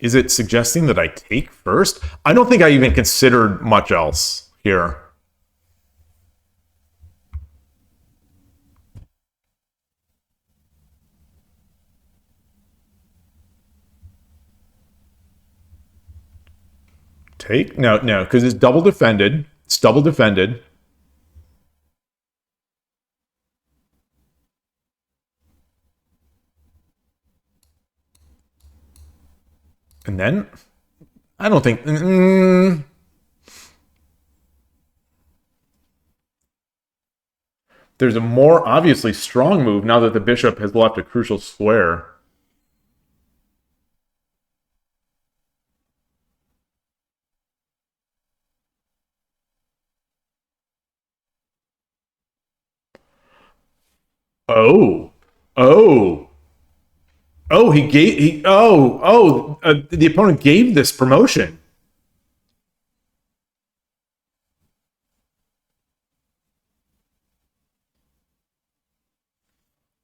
Is it suggesting that I take first? I don't think I even considered much else here. Take? No, because it's double defended. It's double defended. And then, I don't think... There's a more obviously strong move now that the bishop has left a crucial square. Oh. The opponent gave this promotion.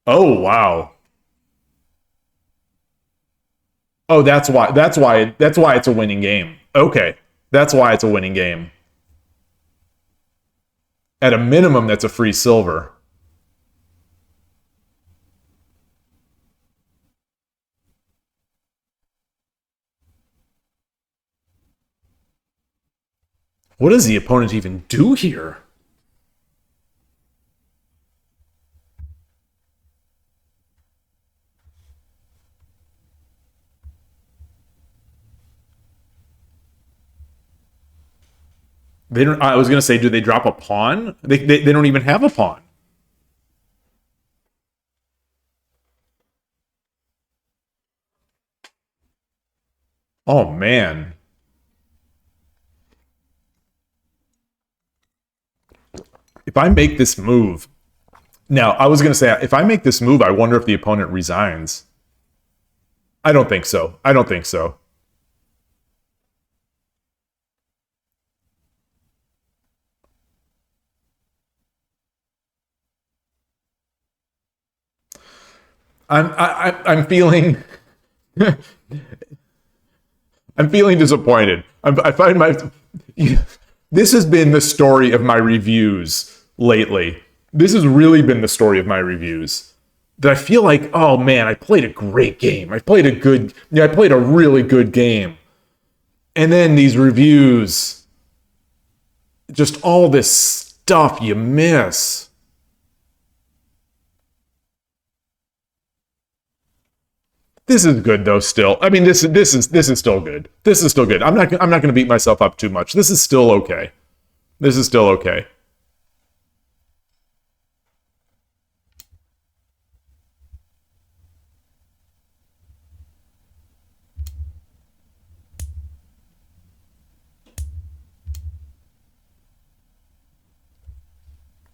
Oh, wow. Oh, that's why it's a winning game. Okay. That's why it's a winning game. At a minimum, that's a free silver. What does the opponent even do here? They don't. I was going to say, do they drop a pawn? They don't even have a pawn. Oh, man. If I make this move... Now, I was going to say, if I make this move, I wonder if the opponent resigns. I don't think so. I don't think so. I'm feeling... I'm feeling disappointed. I find my... This has been the story of my reviews lately. This has really been the story of my reviews. That I feel like, oh man, I played a great game. I played a really good game. And then these reviews, just all this stuff you miss. This is good though. Still, I mean, this is still good. This is still good. I'm not going to beat myself up too much. This is still okay. This is still okay.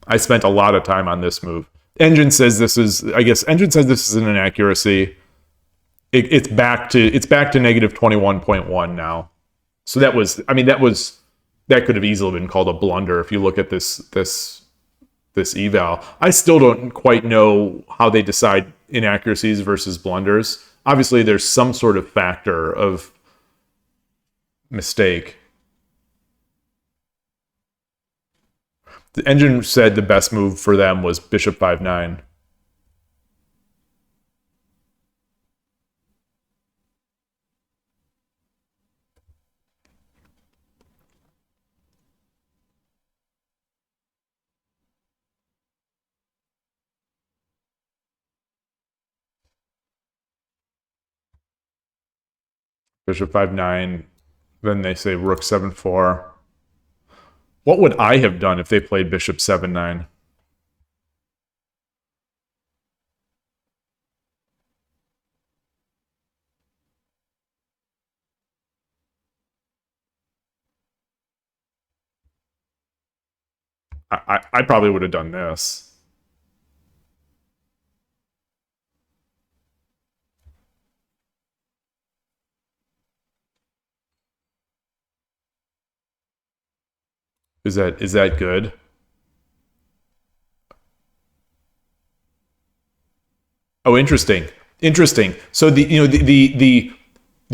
I spent a lot of time on this move. Engine says this is. I guess Engine says this is an inaccuracy. It's back to negative 21.1 now. So that was, I mean, that could have easily been called a blunder if you look at this eval. I still don't quite know how they decide inaccuracies versus blunders. Obviously, there's some sort of factor of mistake. The engine said the best move for them was bishop 5-9. Bishop 5-9. Then they say rook 7-4. What would I have done if they played bishop 7-9? I probably would have done this. Is that good? Oh, interesting. Interesting. So the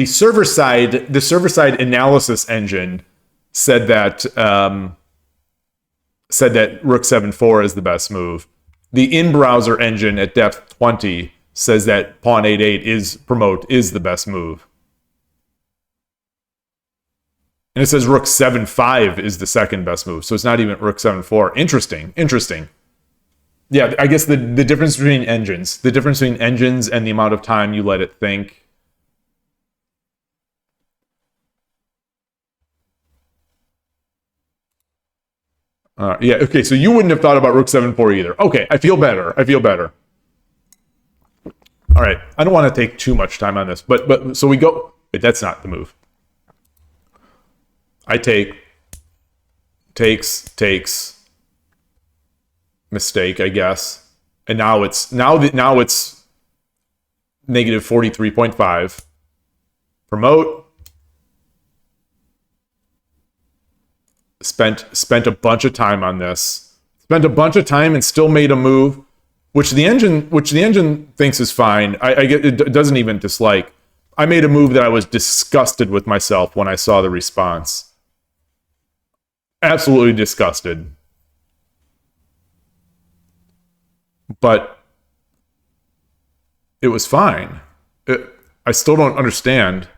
server side analysis engine said that rook 7-4 is the best move. The in-browser engine at depth 20 says that pawn 8-8 is the best move. And it says rook 7-5 is the second best move. So it's not even rook 7-4. Interesting. Yeah, I guess the difference between engines. The difference between engines and the amount of time you let it think. Yeah, okay, so you wouldn't have thought about rook 7-4 either. Okay, I feel better. All right, I don't want to take too much time on this, but so we go. Wait, that's not the move. I takes, mistake, I guess, and now it's negative 43.5. Promote. Spent a bunch of time on this. Spent a bunch of time and still made a move, which the engine thinks is fine. I get it doesn't even dislike. I made a move that I was disgusted with myself when I saw the response. Absolutely disgusted. But it was fine. I still don't understand.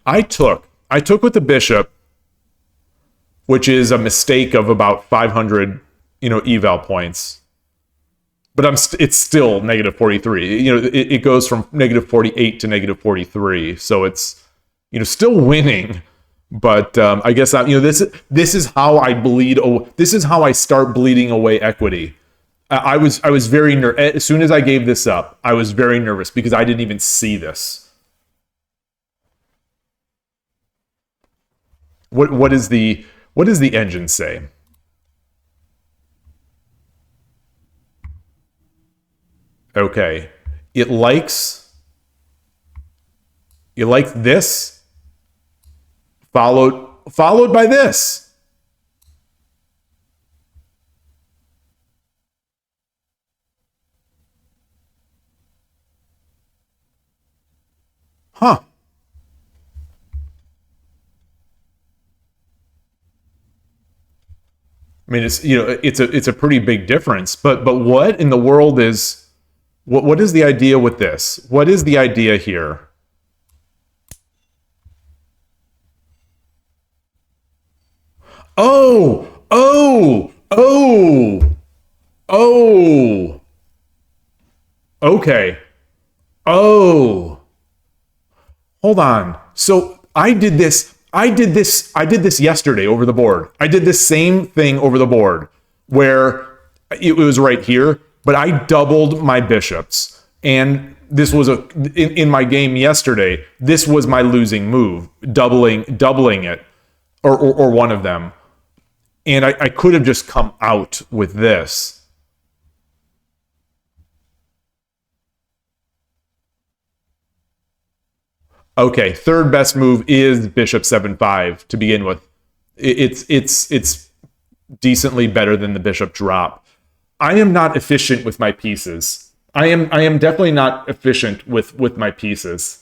I took with the bishop, which is a mistake of about 500, eval points. But it's still negative 43. It goes from negative 48 to negative 43. So it's, still winning. But I guess this is how I bleed. This is how I start bleeding away equity. I was very nervous. As soon as I gave this up, I was very nervous because I didn't even see this. What does the engine say? Okay, it likes this, followed by this. Huh. I mean, it's a pretty big difference. But what in the world is what is the idea with this? What is the idea here? Oh. Okay. Oh. Hold on. So I did this yesterday over the board. I did this same thing over the board where it was right here, but I doubled my bishops. And this was in my game yesterday, this was my losing move, doubling it, or one of them. And I could have just come out with this. Okay, third best move is bishop 7-5 to begin with. It's decently better than the bishop drop. I am not efficient with my pieces. I am definitely not efficient with my pieces.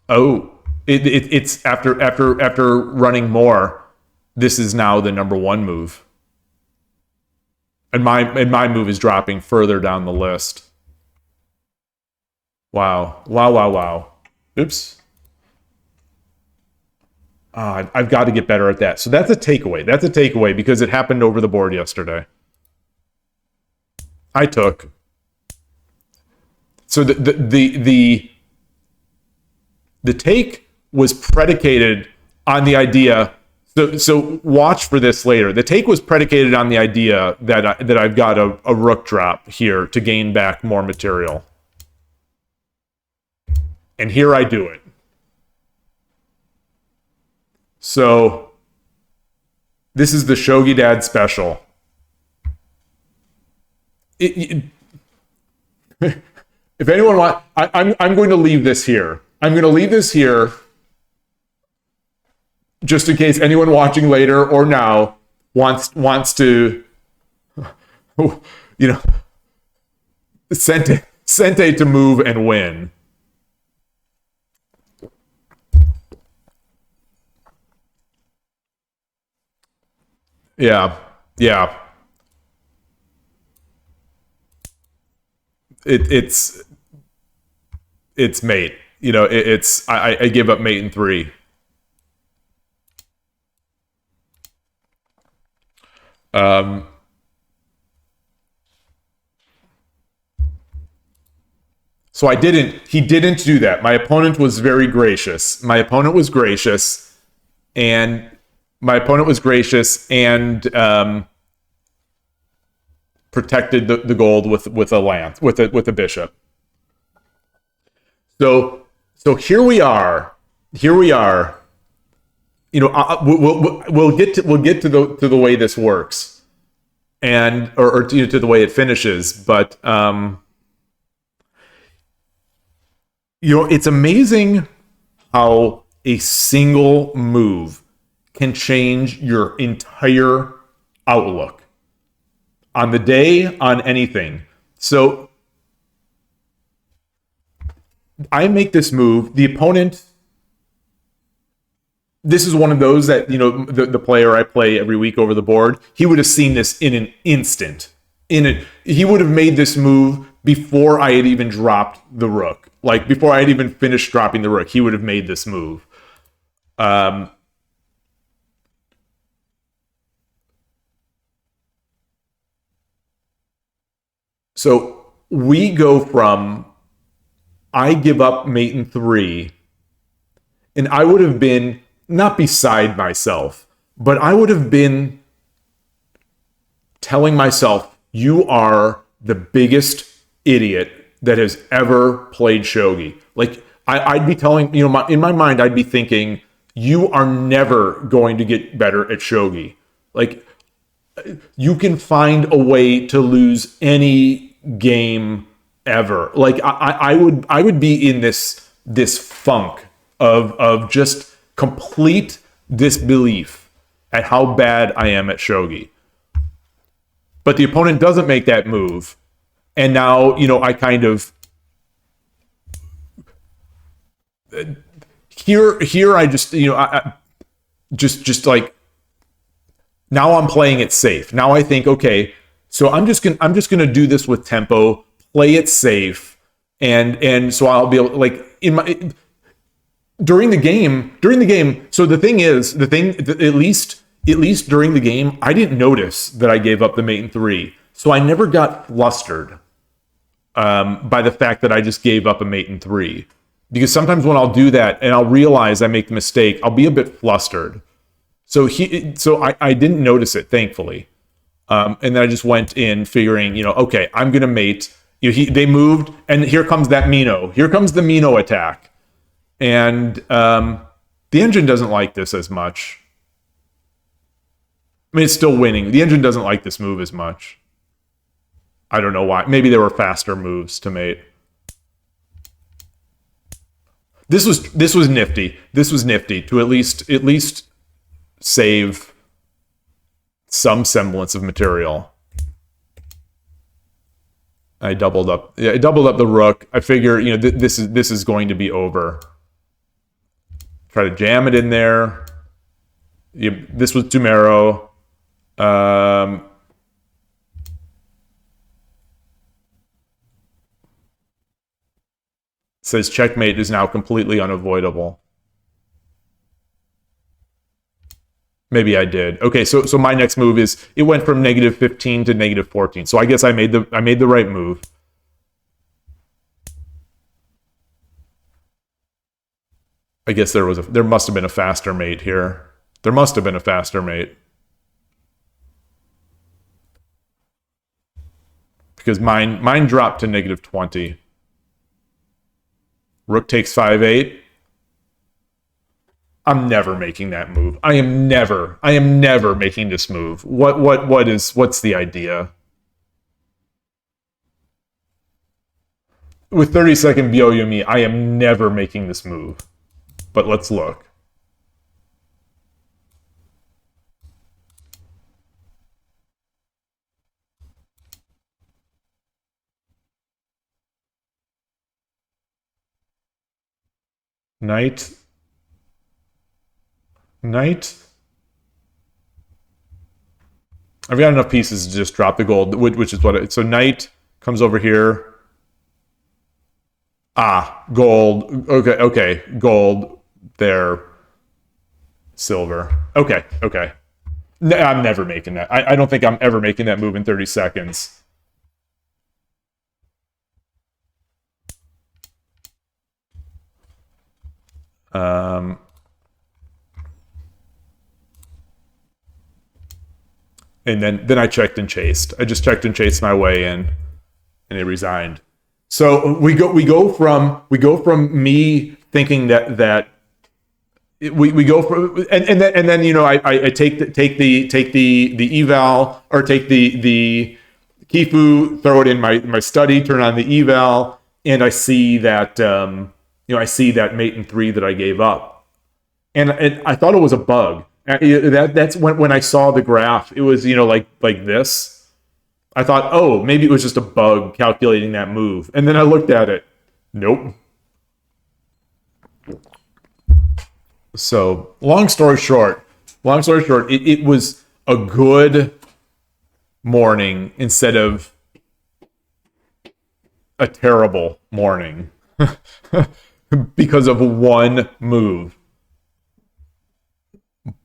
Oh, it's after running more. This is now the number one move, and my move is dropping further down the list. Wow. Oops. I've got to get better at that. So that's a takeaway. That's a takeaway because it happened over the board yesterday. I took. So the take was predicated on the idea. So watch for this later. The take was predicated on the idea that I've got a rook drop here to gain back more material. And here I do it. So this is the Shogi Dad special. If anyone wants, I'm going to leave this here. I'm going to leave this here just in case anyone watching later or now wants to, Sente to move and win. Yeah. It's mate. I give up mate in 3. So he didn't do that. My opponent was very gracious. And protected the gold with a lance, with a bishop. So here we are. We'll get to the way this works, and or to the way it finishes. But it's amazing how a single move can change your entire outlook on the day, on anything. So I make this move. The opponent, this is one of those that, the player I play every week over the board, he would have seen this in an instant. He would have made this move before I had even dropped the rook. Like, before I had even finished dropping the rook, he would have made this move. So we go from, I give up mate in 3, and I would have been, not beside myself, but I would have been telling myself, you are the biggest idiot that has ever played shogi. Like, I'd be telling, in my mind, I'd be thinking, you are never going to get better at shogi. Like, you can find a way to lose any game ever. Like, I would be in this funk of just complete disbelief at how bad I am at shogi. But the opponent doesn't make that move, and now I kind of here I just I just like, now I'm playing it safe. Now I think, okay, so I'm just gonna do this with tempo, play it safe, and so I'll be able, like, during the game. So the thing is, at least during the game, I didn't notice that I gave up the mate in 3, so I never got flustered by the fact that I just gave up a mate in 3. Because sometimes when I'll do that and I'll realize I make the mistake, I'll be a bit flustered. So I didn't notice it, thankfully. And then I just went in figuring, okay, I'm going to mate. They moved, and here comes that Mino. Here comes the Mino attack. And the engine doesn't like this as much. I mean, it's still winning. The engine doesn't like this move as much. I don't know why. Maybe there were faster moves to mate. This was nifty. This was nifty to at least save some semblance of material. I doubled up the rook. I figure, this is going to be over. Try to jam it in there. This was Tumero. Says checkmate is now completely unavoidable. Maybe I did. Okay, so my next move is it went from -15 to -14. So I guess I made the right move. I guess there must have been a faster mate here. There must have been a faster mate. Because mine dropped to -20. Rook takes 5-8. I'm never making that move. I am never making this move. What's the idea? With 30-second Byo-Yomi, I am never making this move. But let's look. Knight. I've got enough pieces to just drop the gold, which is so knight comes over here. Gold. Okay, gold. There. Silver. Okay. No, I'm never making that. I don't think I'm ever making that move in 30 seconds. And then I checked and chased. I just checked and chased my way in, and it resigned. So we go from me thinking that we go from and then I take the eval, or take the kifu, throw it in my study, turn on the eval, and I see that I see that mate in 3 that I gave up, and I thought it was a bug. That's when I saw the graph. It was like this. I thought, oh, maybe it was just a bug calculating that move, and then I looked at it. Nope. So long story short, it was a good morning instead of a terrible morning because of one move.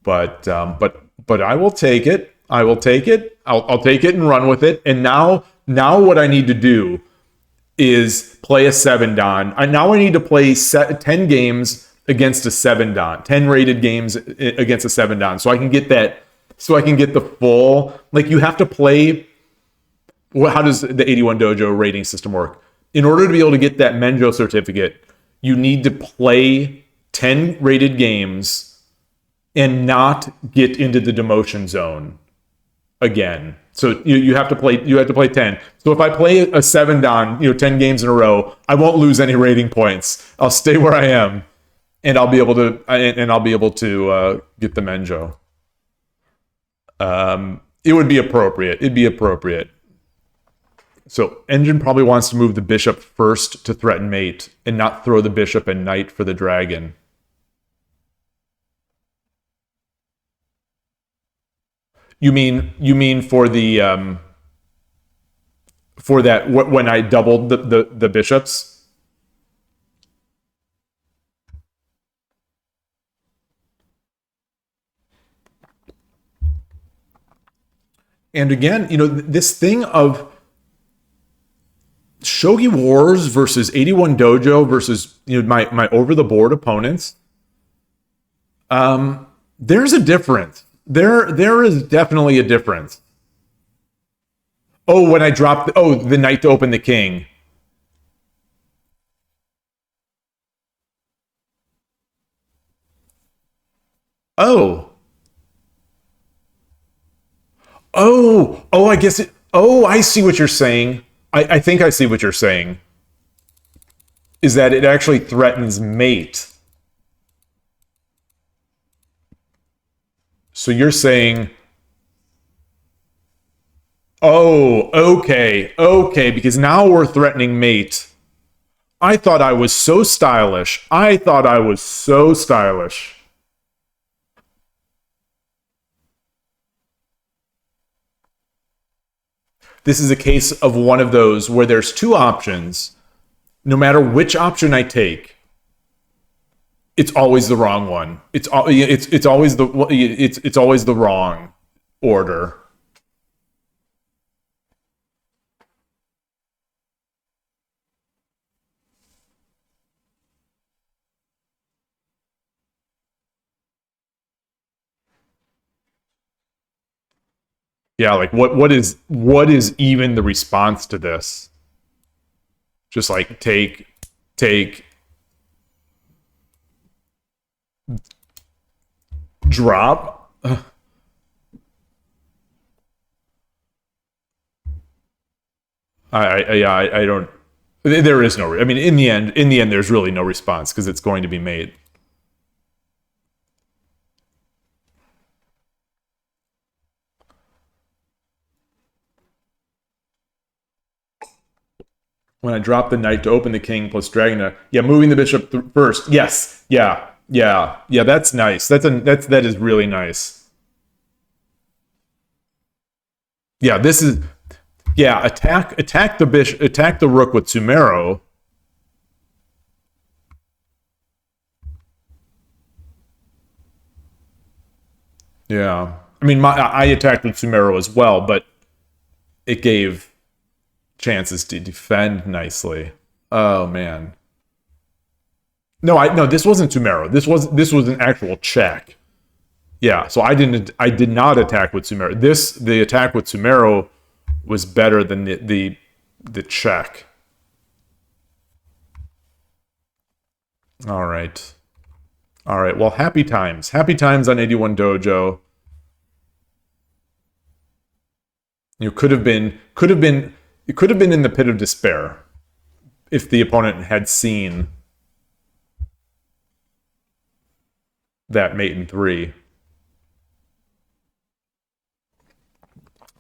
But I will take it. I'll take it and run with it. And now what I need to do is play a 7-dan. Now I need to play 10 games against a 7-dan, 10 rated games against a 7-dan, so I can get that. So I can get the full. You have to play. How does the 81 Dojo rating system work? In order to be able to get that Menjo certificate, you need to play 10 rated games and not get into the demotion zone again. So you have to play 10. So if I play a 7-dan, 10 games in a row, I won't lose any rating points. I'll stay where I am, and I'll be able to get the Menjo. It would be appropriate. It'd be appropriate. So engine probably wants to move the bishop first to threaten mate, and not throw the bishop and knight for the dragon. You mean for the for that when I doubled the bishops? And again, this thing of Shogi Wars versus 81 Dojo versus my over the board opponents. There's a difference. There is definitely a difference. Oh, when I dropped, the knight to open the king. Oh, I guess it. Oh, I see what you're saying. I think I see what you're saying. Is that it actually threatens mate. So you're saying, oh, okay, because now we're threatening mate. I thought I was so stylish. I thought I was so stylish. This is a case of one of those where there's two options. No matter which option I take, it's always the wrong one. It's always it's always the wrong order. Yeah, like what is even the response to this? Just like take drop. I don't. There is no. I mean, in the end, there's really no response because it's going to be made. When I drop the knight to open the king plus dragon. Yeah, moving the bishop first. Yes. Yeah. That's nice. That is really nice. Yeah, this is. Yeah, attack the bishop, attack the rook with Sumero. Yeah, I mean, I attacked with Sumero as well, but it gave chances to defend nicely. Oh man. No, this wasn't Sumero. This was an actual check. Yeah, so I did not attack with Sumero. The attack with Sumero was better than the check. All right. All right. Well, happy times. Happy times on 81 Dojo. You it could have been in the pit of despair if the opponent had seen that mate in 3.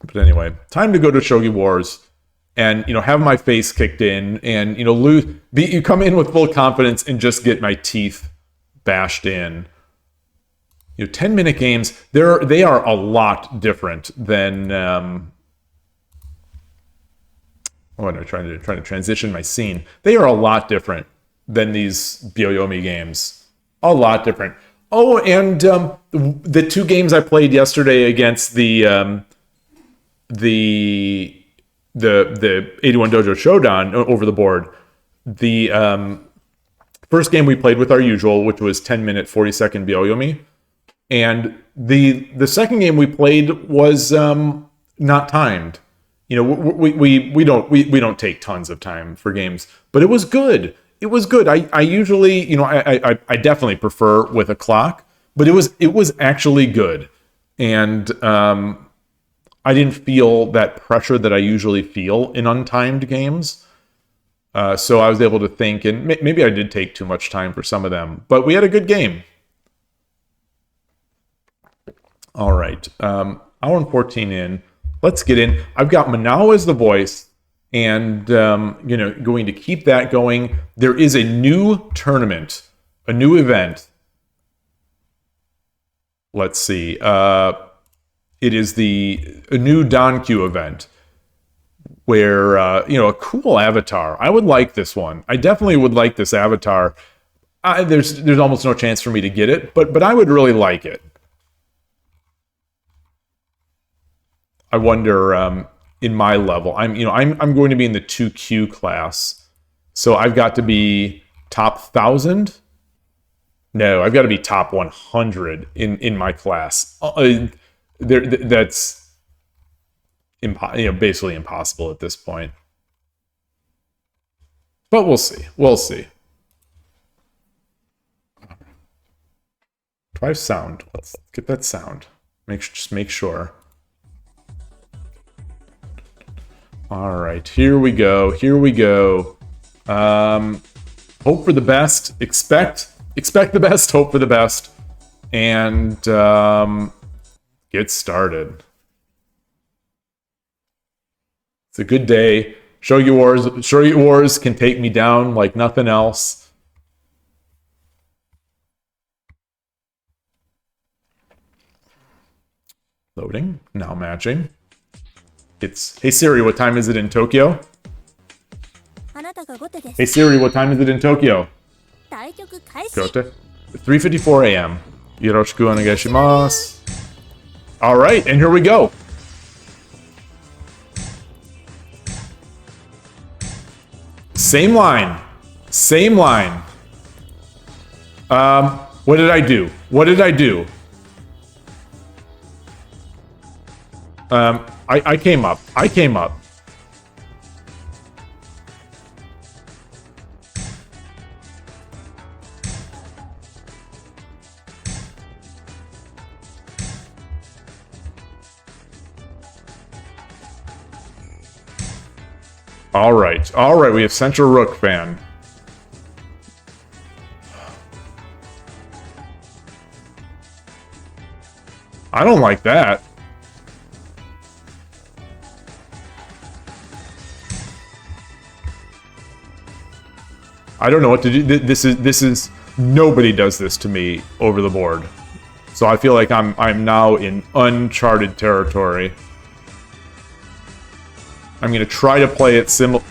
But anyway, time to go to Shogi Wars and have my face kicked in and you come in with full confidence and just get my teeth bashed in. 10-minute games, they are a lot different than I'm trying to transition my scene. They are a lot different than these Byoyomi games. A lot different. Oh, and the 2 games I played yesterday against the 81 Dojo Showdown over the board. The first game we played with our usual, which was 10-minute, 40-second Byoyomi. And the second game we played was not timed. We don't take tons of time for games, but it was good. It was good. I usually, I definitely prefer with a clock, but it was actually good. And I didn't feel that pressure that I usually feel in untimed games. So I was able to think, and maybe I did take too much time for some of them, but we had a good game. All right. Hour and 14 in. Let's get in. I've got Manao as the voice, and going to keep that going. There is a new tournament, a new event. Let's see. It is a new Donkyu event where a cool avatar. I would like this one. I definitely would like this avatar. There's almost no chance for me to get it, but I would really like it. I wonder in my level. I'm going to be in the 2Q class, so I've got to be top 1,000. No, I've got to be top 100 in my class. That's basically impossible at this point. But we'll see. We'll see. Do I have sound? Let's get that sound. Just make sure. All right, here we go. Here we go. Hope for the best. Expect the best. Hope for the best. And get started. It's a good day. Shogi Wars can take me down like nothing else. Loading. Now matching. It's, hey Siri, what time is it in Tokyo? Hey Siri, what time is it in Tokyo? Gote. 3:54 a.m. Yoroshiku onegaishimasu. All right, and here we go. Same line. Same line. What did I do? What did I do? I came up. I came up. All right. All right. We have Central Rook fan. I don't like that. I don't know what to do. This is nobody does this to me over the board. So I feel like I'm now in uncharted territory. I'm going to try to play it similar.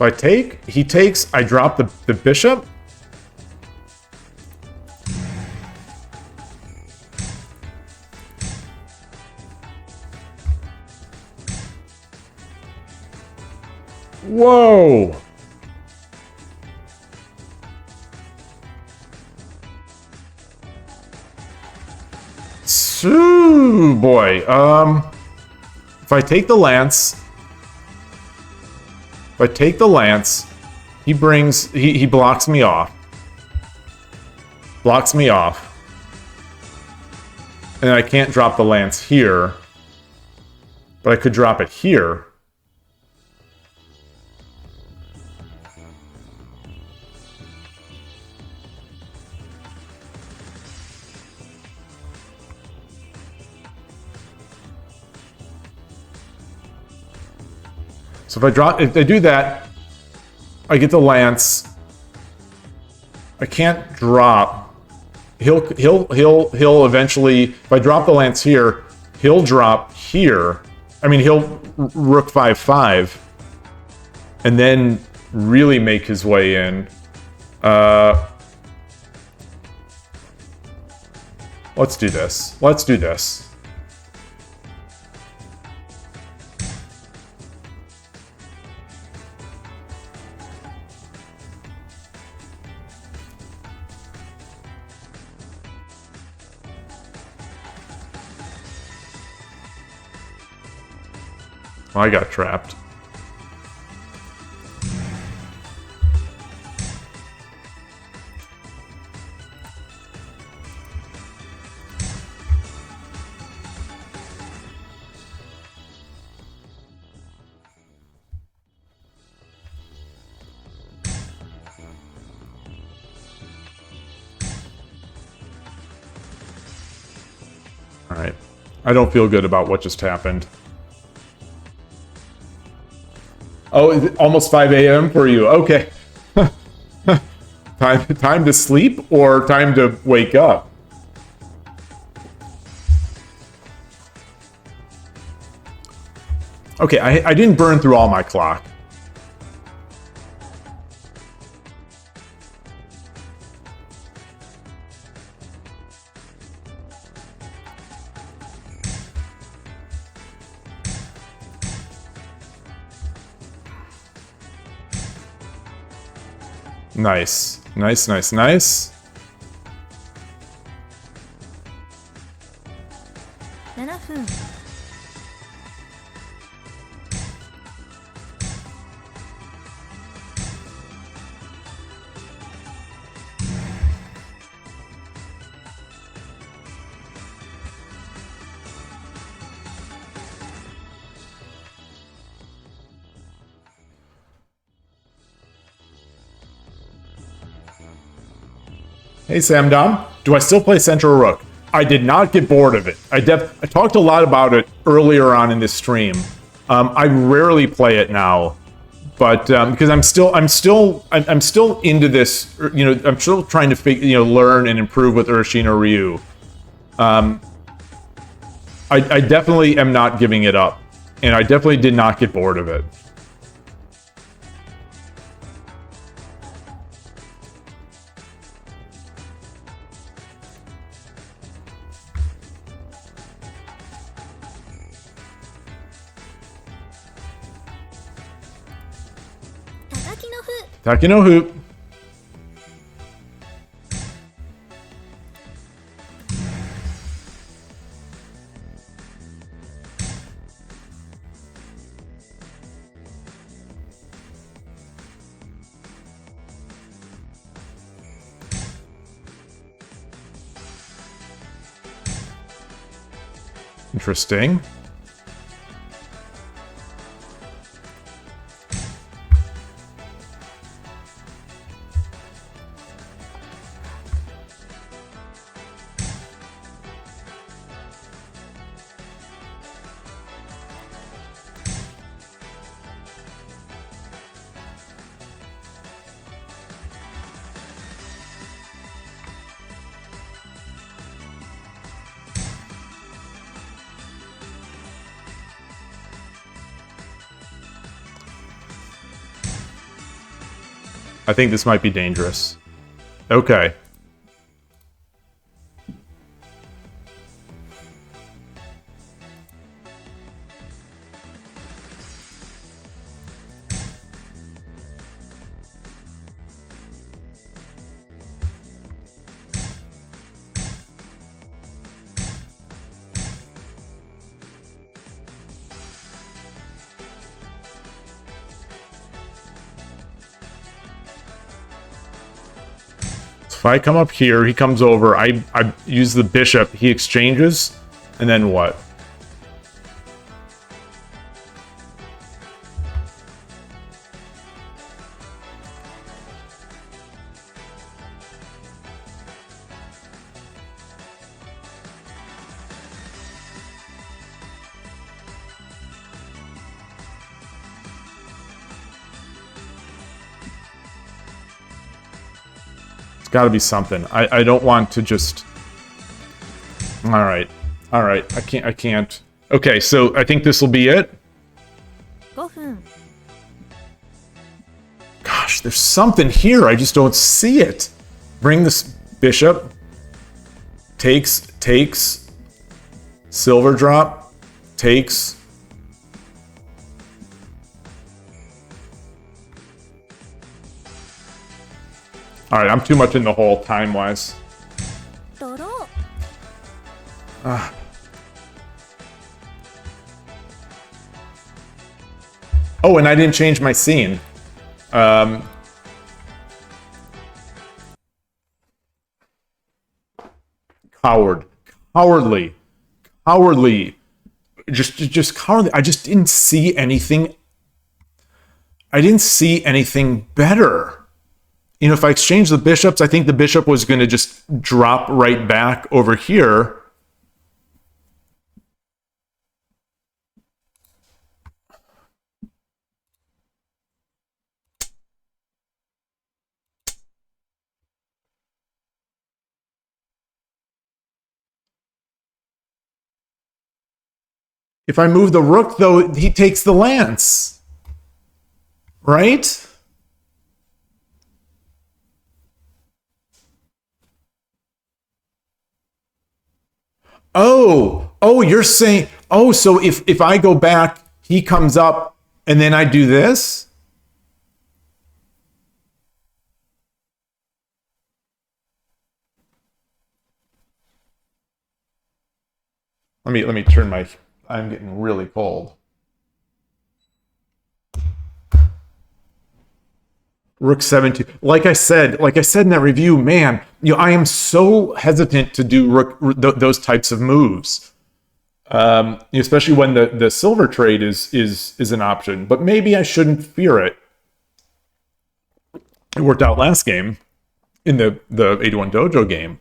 I take, he takes, I drop the bishop. Whoa. So, boy. If I take the lance, he brings, he blocks me off. Blocks me off. And I can't drop the lance here. But I could drop it here. So if I do that, I get the lance. I can't drop. He'll eventually, if I drop the lance here, he'll drop here. I mean, he'll rook 5/5 and then really make his way in. Let's do this. Let's do this. I got trapped. All right. I don't feel good about what just happened. Oh, is it almost 5 a.m. for you? Okay. 5 Time to sleep or time to wake up? Okay, I didn't burn through all my clock. Nice. Nice, nice, nice. 7分 Hey Sam Dom, do I still play Central Rook? I did not get bored of it. I talked a lot about it earlier on in this stream. I rarely play it now, but because I'm still into this. You know, I'm still trying to learn and improve with Urashino Ryu. I definitely am not giving it up, and I definitely did not get bored of it. Taki no Hoop. Interesting. I think this might be dangerous. Okay. If I come up here, he comes over, I use the bishop, he exchanges, and then what? Got to be something. I don't want to just. All right. I can't. Okay, so I think this will be it. 5分 Gosh, there's something here. I just don't see it. Bring this bishop. Takes. Silver drop. Takes. All right, I'm too much in the hole time-wise. ドロー Oh, and I didn't change my scene. Cowardly. Just cowardly. I just didn't see anything. I didn't see anything better. You know, if I exchange the bishops, I think the bishop was going to just drop right back over here. If I move the rook, though, he takes the lance. Right? Oh, you're saying, oh, so if I go back, he comes up, and then I do this? Let me turn my, I'm getting really cold. Rook 7-2. Like I said in that review, man, I am so hesitant to do those types of moves, especially when the silver trade is an option. But maybe I shouldn't fear it. It worked out last game in the 81 Dojo game.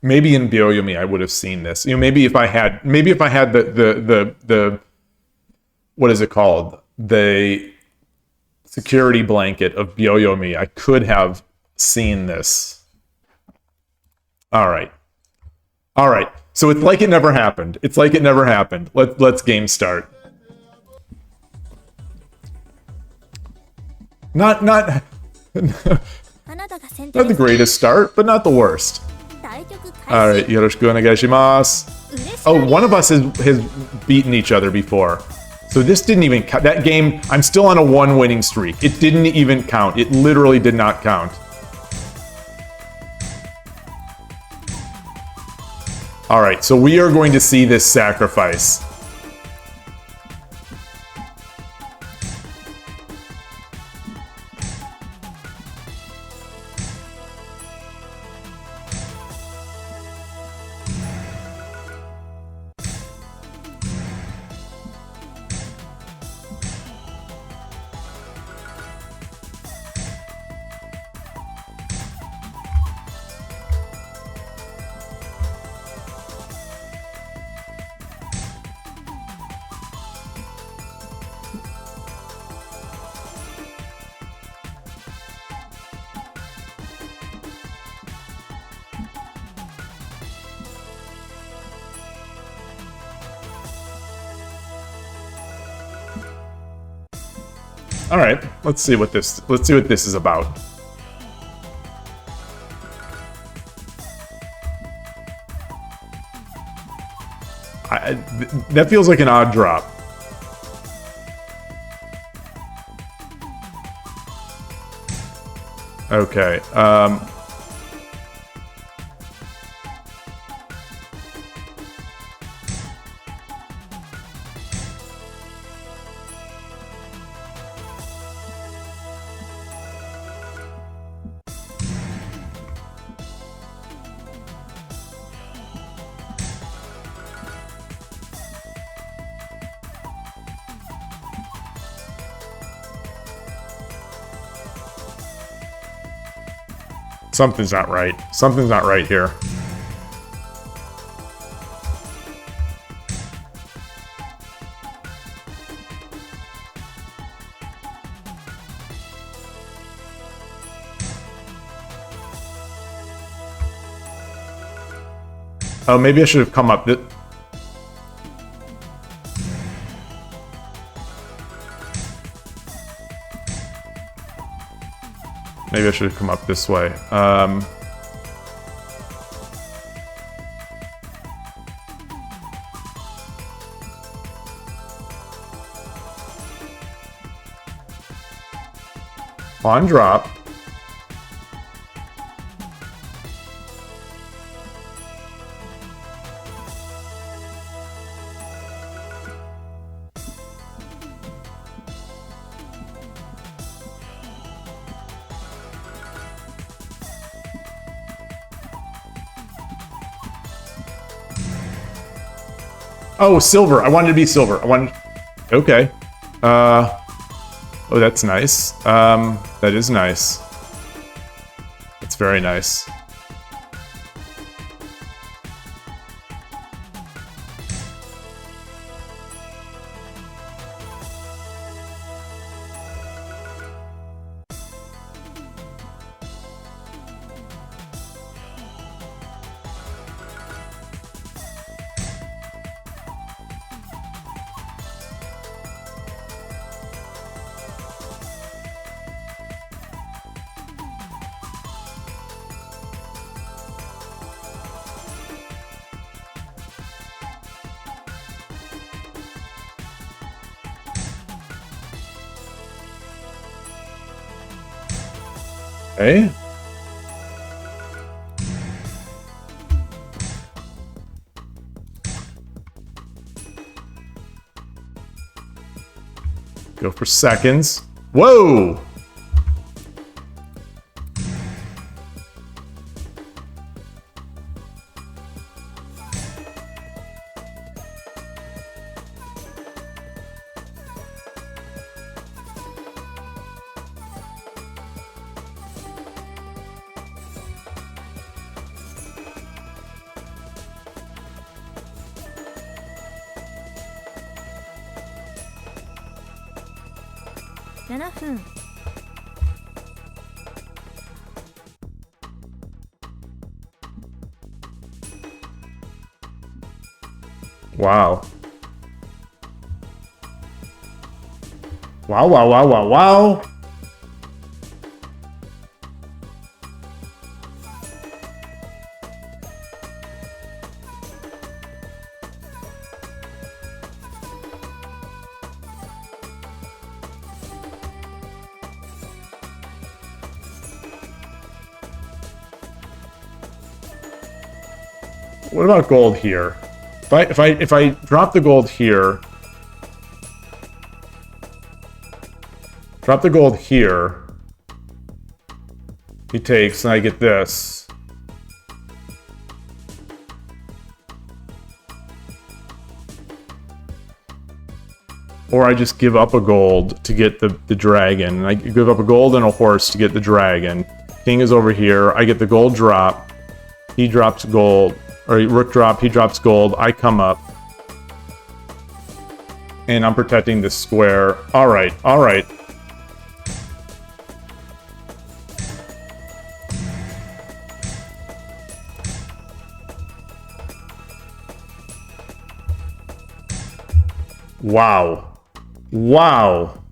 Maybe in Byoyomi I would have seen this. Maybe if I had the what is it called? The security blanket of Byoyomi, I could have seen this. All right. So it's like it never happened. Let's game start. Not the greatest start, but not the worst. All right, yoroshiku onegaishimasu. Oh, one of us has beaten each other before. So this didn't even count. That game, I'm still on a 1 winning streak. It didn't even count. It literally did not count. All right, so we are going to see this sacrifice. All right, let's see what this is about. That feels like an odd drop. Okay. Something's not right. Something's not right here. Oh, maybe I should have come up. Maybe I should have come up this way. Pawn drop. Oh, silver. I wanted to be silver. Okay. Oh, that's nice. That is nice. That's very nice. Okay. Go for seconds. Whoa! $7 Wow. Wow, wow, wow, wow, wow. What about gold here? If I drop the gold here, drop the gold here, he takes, and I get this. Or I just give up a gold to get the dragon. And I give up a gold and a horse to get the dragon. King is over here. I get the gold drop. He drops gold. Or rook drop, he drops gold. I come up. And I'm protecting this square. Alright, alright. Wow. Wow.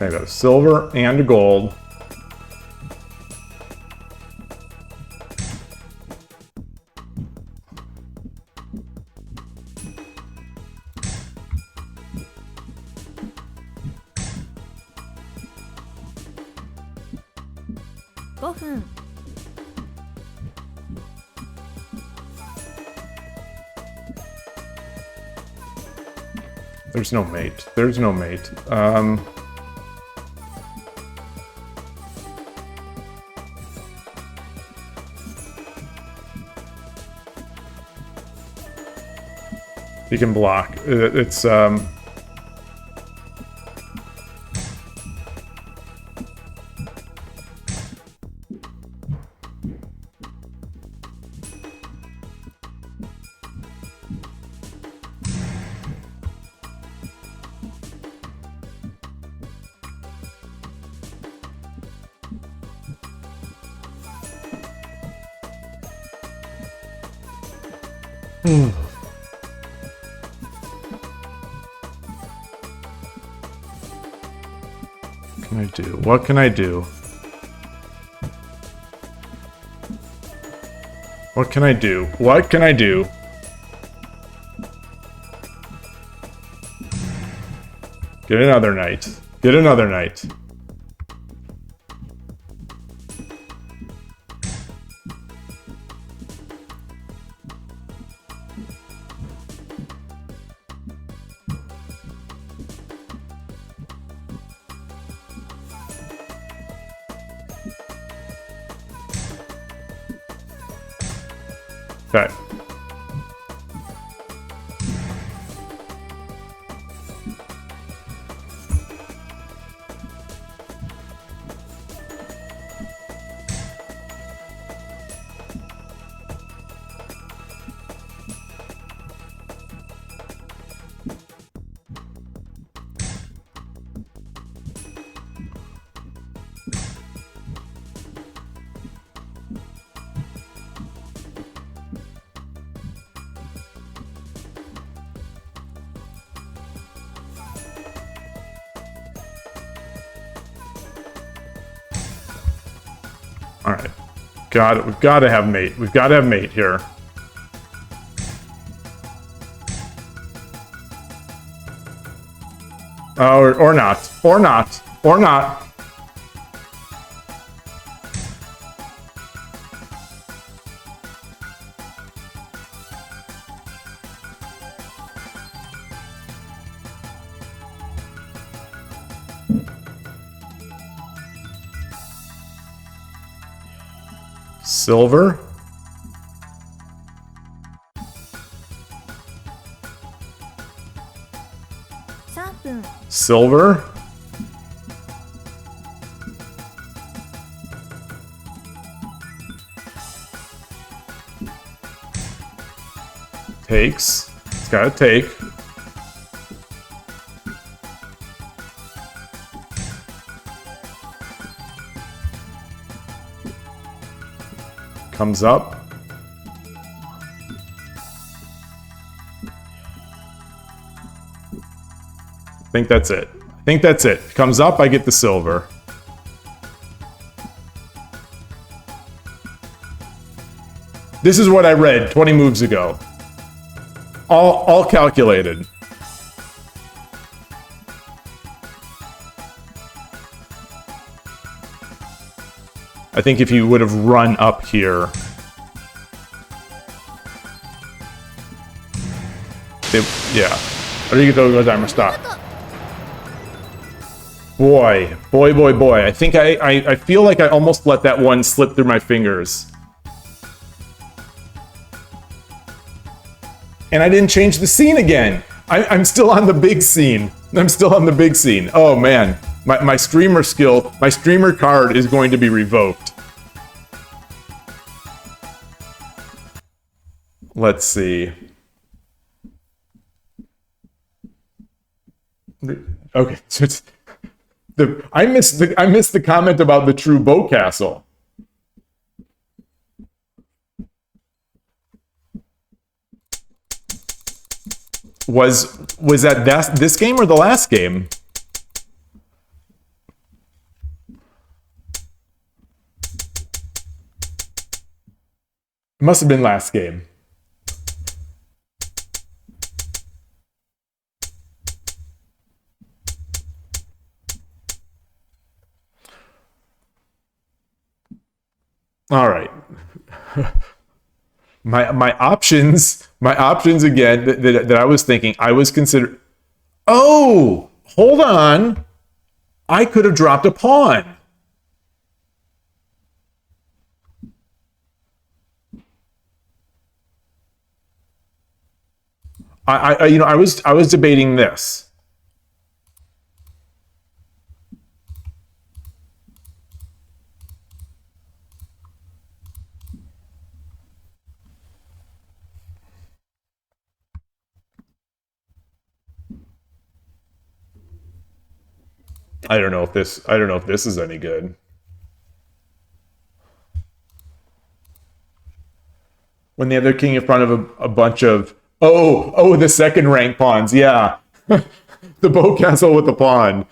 I got a silver and a gold. $5 分 There's no mate. There's no mate. You can block. It's What can I do? What can I do? What can I do? What can I do? Get another knight. Get another knight. Okay. All right. Got it. We've got to have mate. We've got to have mate here. Or not. Or not. Or not. Silver. Silver. Takes. It's gotta take. Comes up. I think that's it. I think that's it. Comes up, I get the silver. This is what I read 20 moves ago. All calculated. I think if you would have run up here, yeah. Arigatou gozaimashita. Boy. I think I feel like I almost let that one slip through my fingers. And I didn't change the scene again. I'm still on the big scene. Oh man. My streamer skill, my streamer card is going to be revoked. Let's see. Okay, so it's I missed the comment about the true bow castle. Was that this game or the last game? It must have been last game. All right. My options again that I was thinking, I was considering. Oh, hold on. I could have dropped a pawn. I was debating this. I don't know if this is any good. When they have their king in front of a bunch of the second rank pawns, yeah. The bow castle with the pawn.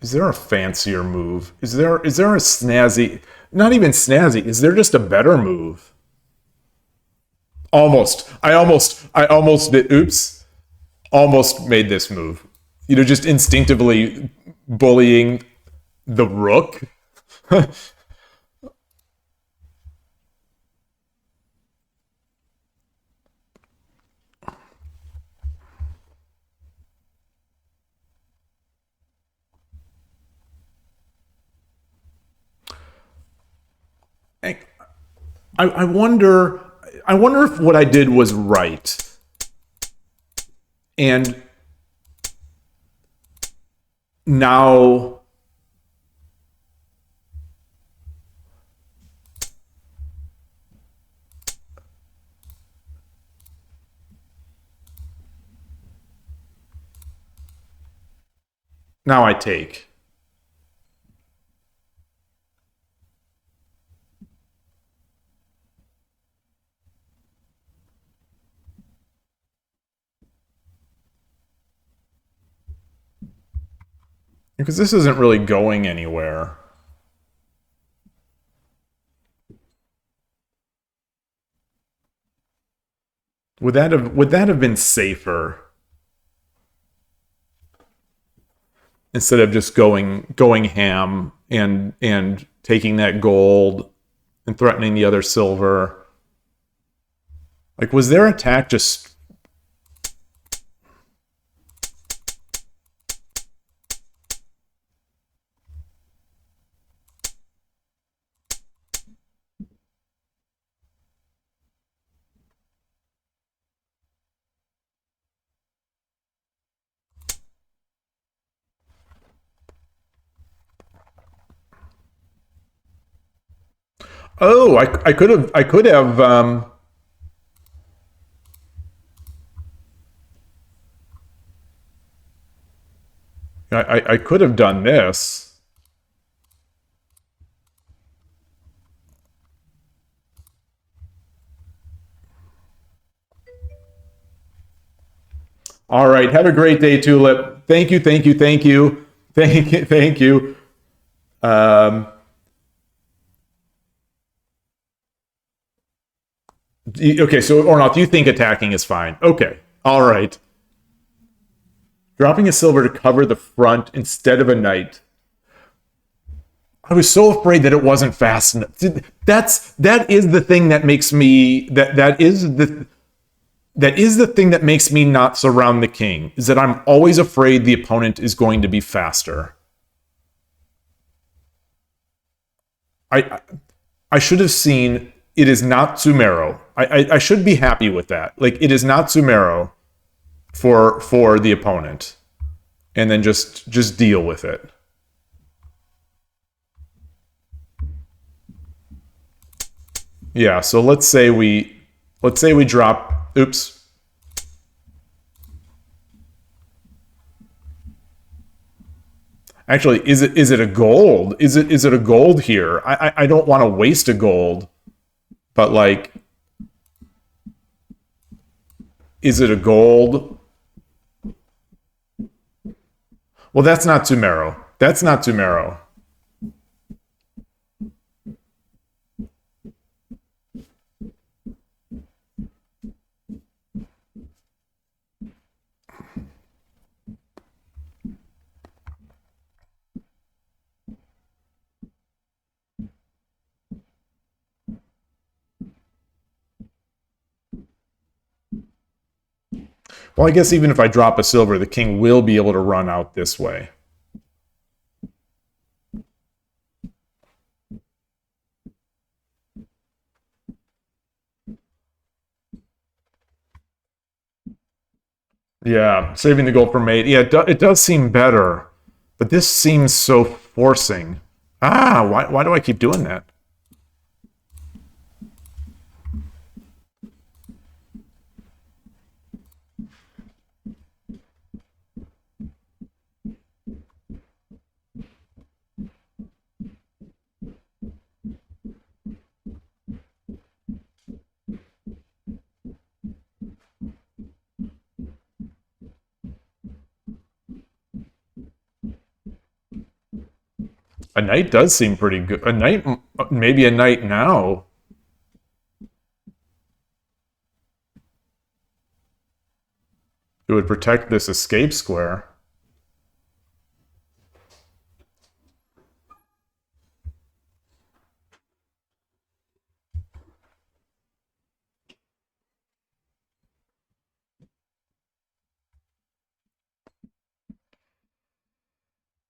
Is there a fancier move? Is there a snazzy, not even snazzy, is there just a better move? Almost. I almost did, oops. Almost made this move. Just instinctively bullying the rook. I wonder. I wonder if what I did was right. And now I take. Because this isn't really going anywhere. Would that have been safer instead of just going ham and taking that gold and threatening the other silver? Like, was their attack just? Oh, I could have. I could have. I could have done this. All right. Have a great day, Tulip. Thank you. Thank you. Thank you. Thank you. Thank you. Um, okay. So, Ornoth, you think attacking is fine? Okay. All right. Dropping a silver to cover the front instead of a knight. I was so afraid that it wasn't fast enough. That is the thing that makes me that is the thing that makes me not surround the king, is that I'm always afraid the opponent is going to be faster. I I should have seen it is not Sumero. I should be happy with that. Like, it is not Sumero for the opponent, and then just deal with it. Yeah. So let's say we drop. Oops. Actually, is it a gold? Is it a gold here? I don't want to waste a gold, but like, is it a gold? Well, that's not Sumero. That's not Sumero. Well, I guess even if I drop a silver, the king will be able to run out this way. Yeah, saving the gold for mate. Yeah, it does seem better, but this seems so forcing. Ah, why do I keep doing that? A knight does seem pretty good. A knight, maybe a knight now. It would protect this escape square.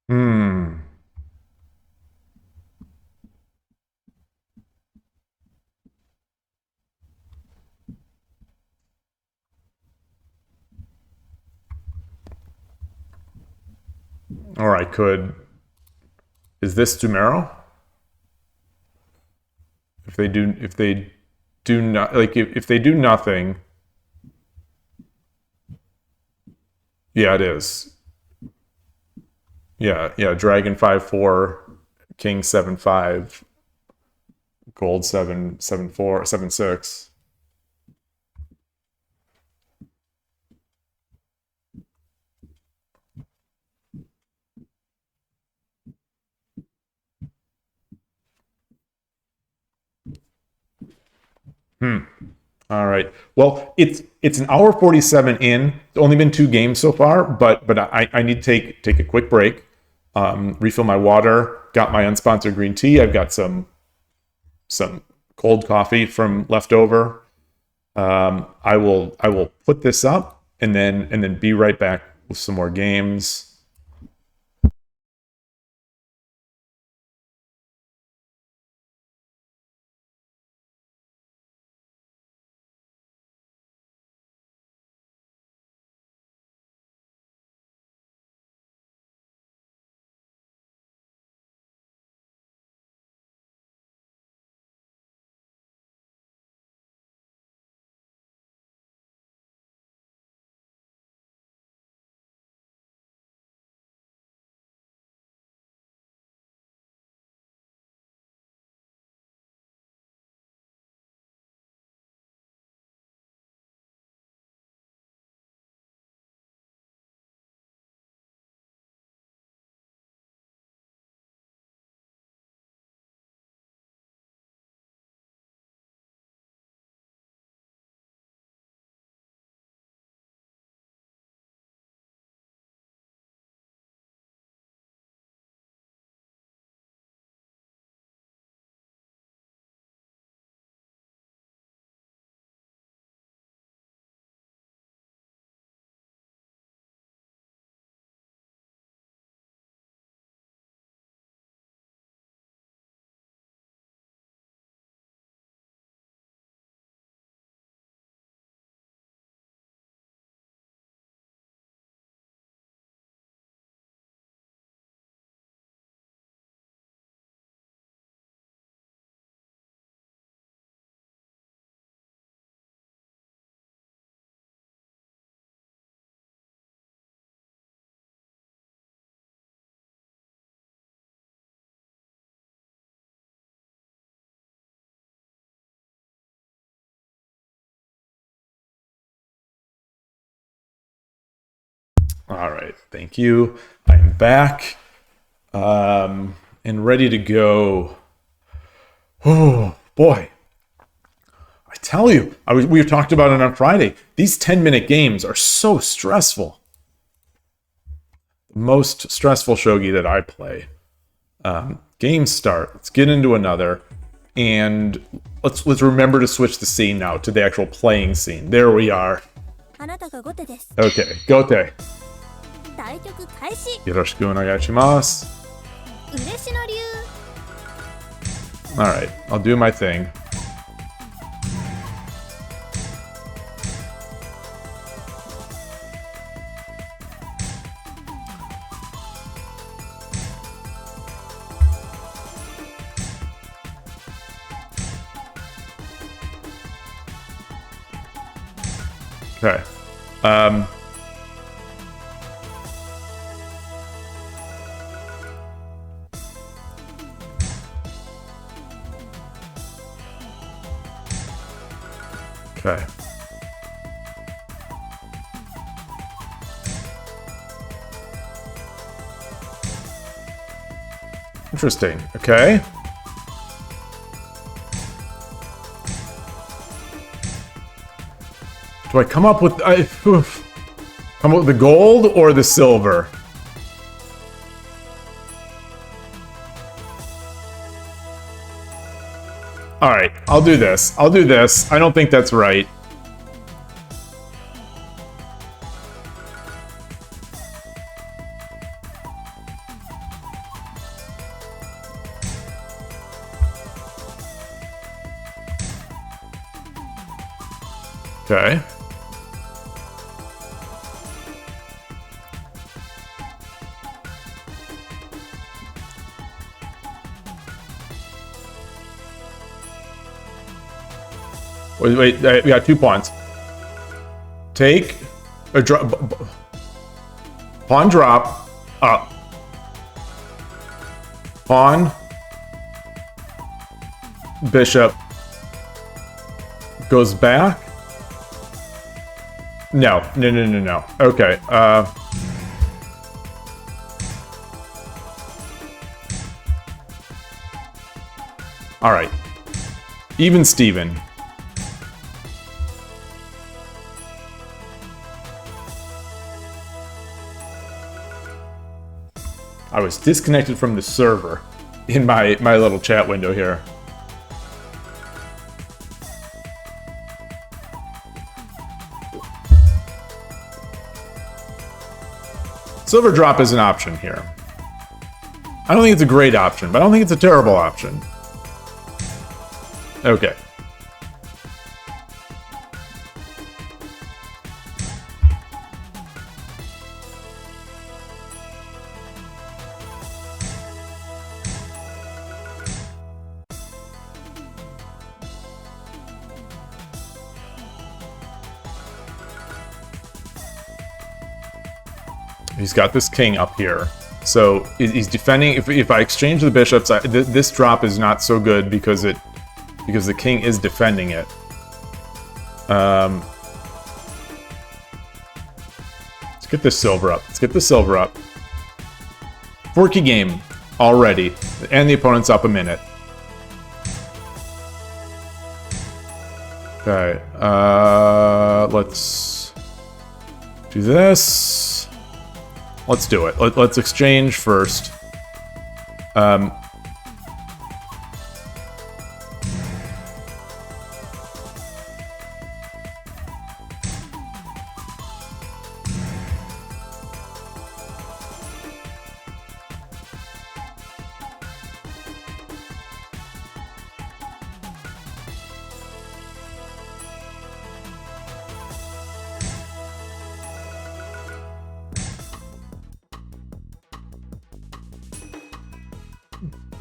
Hmm. Or I could... Is this Dumero? If they do not, like, if they do nothing... Yeah, it is. Yeah, Dragon 5-4, King 7-5, Gold 7-4, 7-6. All right. Well, it's an hour 47 in. It's only been 2 games so far, but I need to take a quick break, refill my water. Got my unsponsored green tea. I've got some cold coffee from leftover. I will put this up and then be right back with some more games. All right, thank you. I'm back and ready to go. Oh boy, I tell you, we talked about it on Friday. These 10-minute games are so stressful. The most stressful shogi that I play. Game start. Let's get into another, and let's remember to switch the scene now to the actual playing scene. There we are. あなたが後手です。 Okay, gote. 対局開始。Yoroshiku onegaishimasu. 嬉野流。 All right, I'll do my thing. Okay. Okay. Interesting. Okay. Do I come up with the gold or the silver? All right, I'll do this. I don't think that's right. Okay. Wait, we got 2 pawns. Take a drop. Pawn drop. Up. Pawn. Bishop. Goes back. No. Okay. All right. Even Steven. I was disconnected from the server in my little chat window here. Silver drop is an option here. I don't think it's a great option, but I don't think it's a terrible option. Okay. He's got this king up here. So he's defending. If I exchange the bishops, this drop is not so good because the king is defending it. Let's get this silver up. Let's get the silver up. Forky game already, and the opponent's up a minute. Okay, let's do this. Let's do it. Let's exchange first.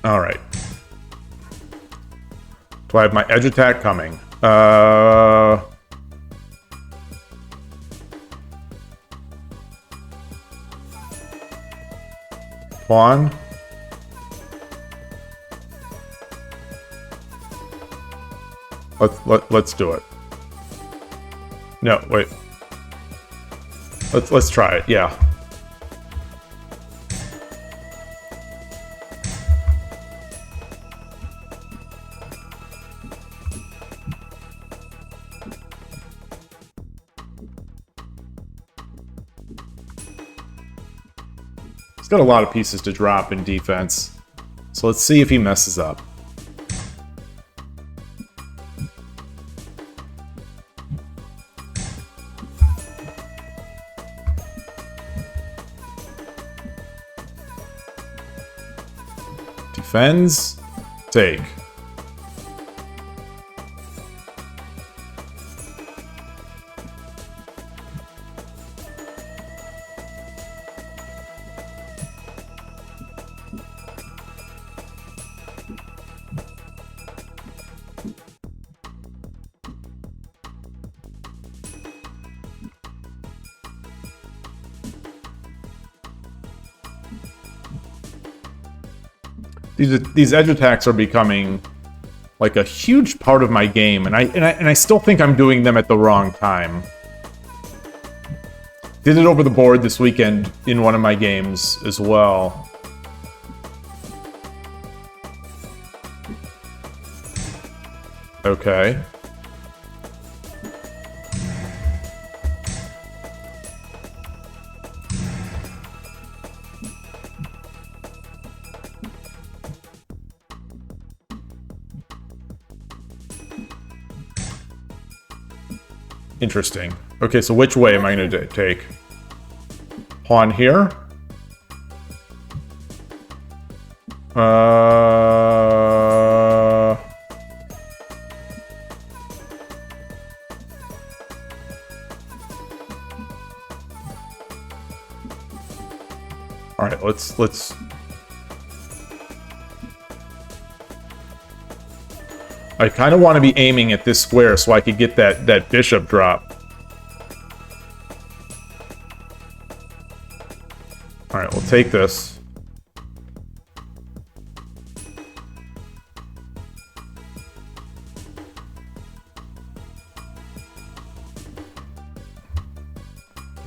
All right. Do I have my edge attack coming? Pawn. Let's do it. No, wait. Let's try it. Yeah. Got a lot of pieces to drop in defense, so let's see if he messes up. Defends, take. These edge attacks are becoming like a huge part of my game, and I still think I'm doing them at the wrong time. Did it over the board this weekend in one of my games as well. Okay. Interesting. Okay, so which way am I going to take? Pawn here? All right, let's I kind of want to be aiming at this square so I could get that bishop drop. Alright, we'll take this.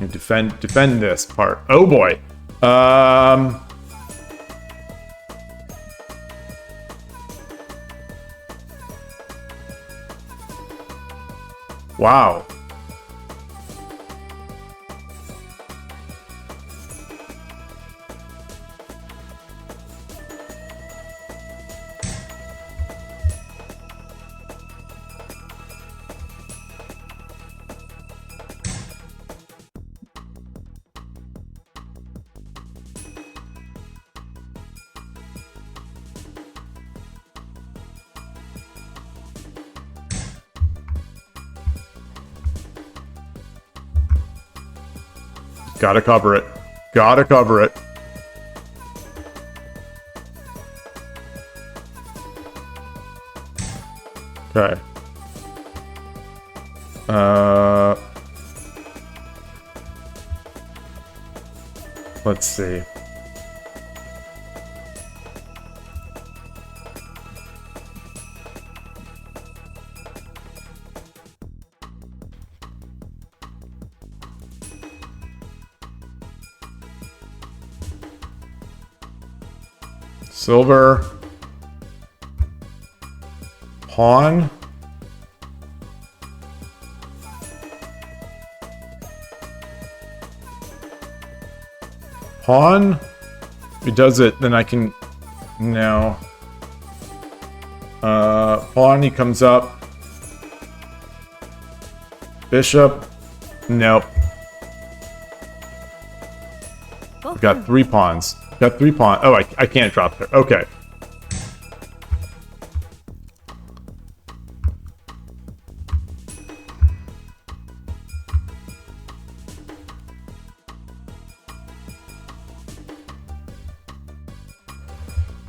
And defend this part. Oh boy. Wow. Gotta cover it. Gotta cover it. Okay. Let's see. Silver. Pawn. Pawn. If he does it, then I can... No. Pawn, he comes up. Bishop. Nope. We've got 3 pawns. Got 3 pawns. Oh, I can't drop there. Okay.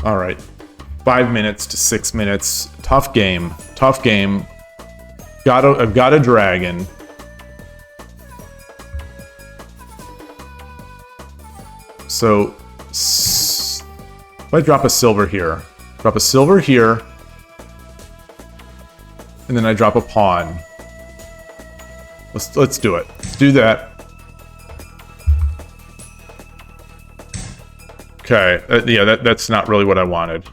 All right. 5 minutes to 6 minutes. Tough game. Tough game. I've got a dragon. So, if I drop a silver here, and then I drop a pawn. Let's do it. Let's do that. Okay, yeah, that's not really what I wanted.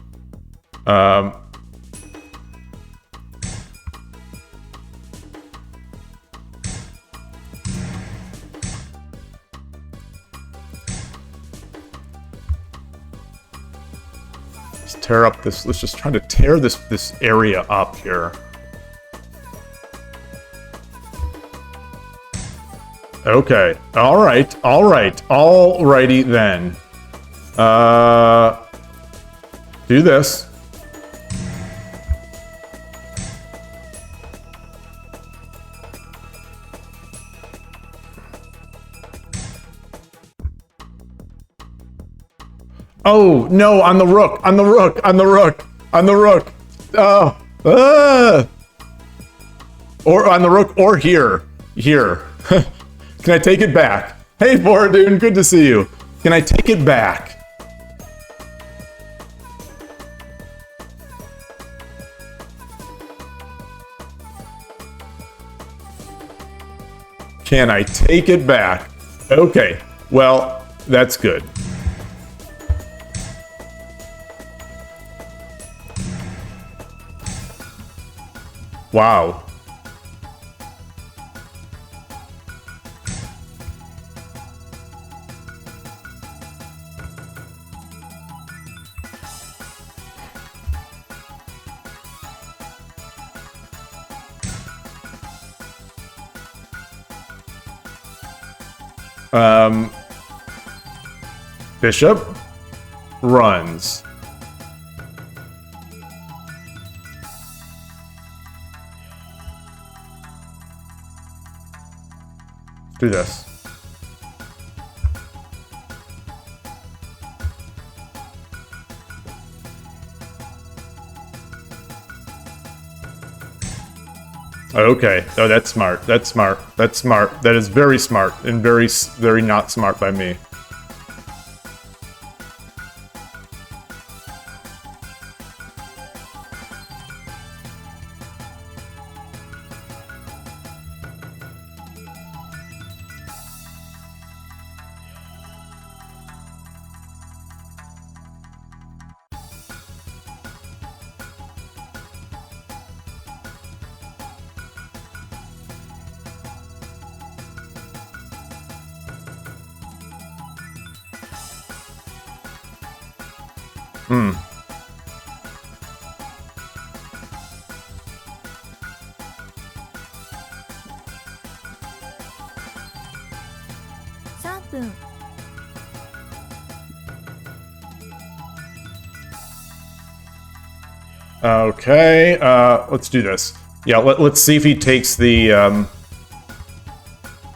Let's tear up this. Let's just try to tear this area up here. Okay. All right. Alrighty then. Do this. Oh, no, on the rook. Oh, or on the rook, or here. Can I take it back? Hey, Boradun, good to see you. Can I take it back? Can I take it back? Okay, well, that's good. Wow. Bishop runs. Do this. Okay. Oh, that's smart. That's smart. That's smart. That is very smart and very, very not smart by me. Okay, let's do this. Yeah, let's see if he takes the.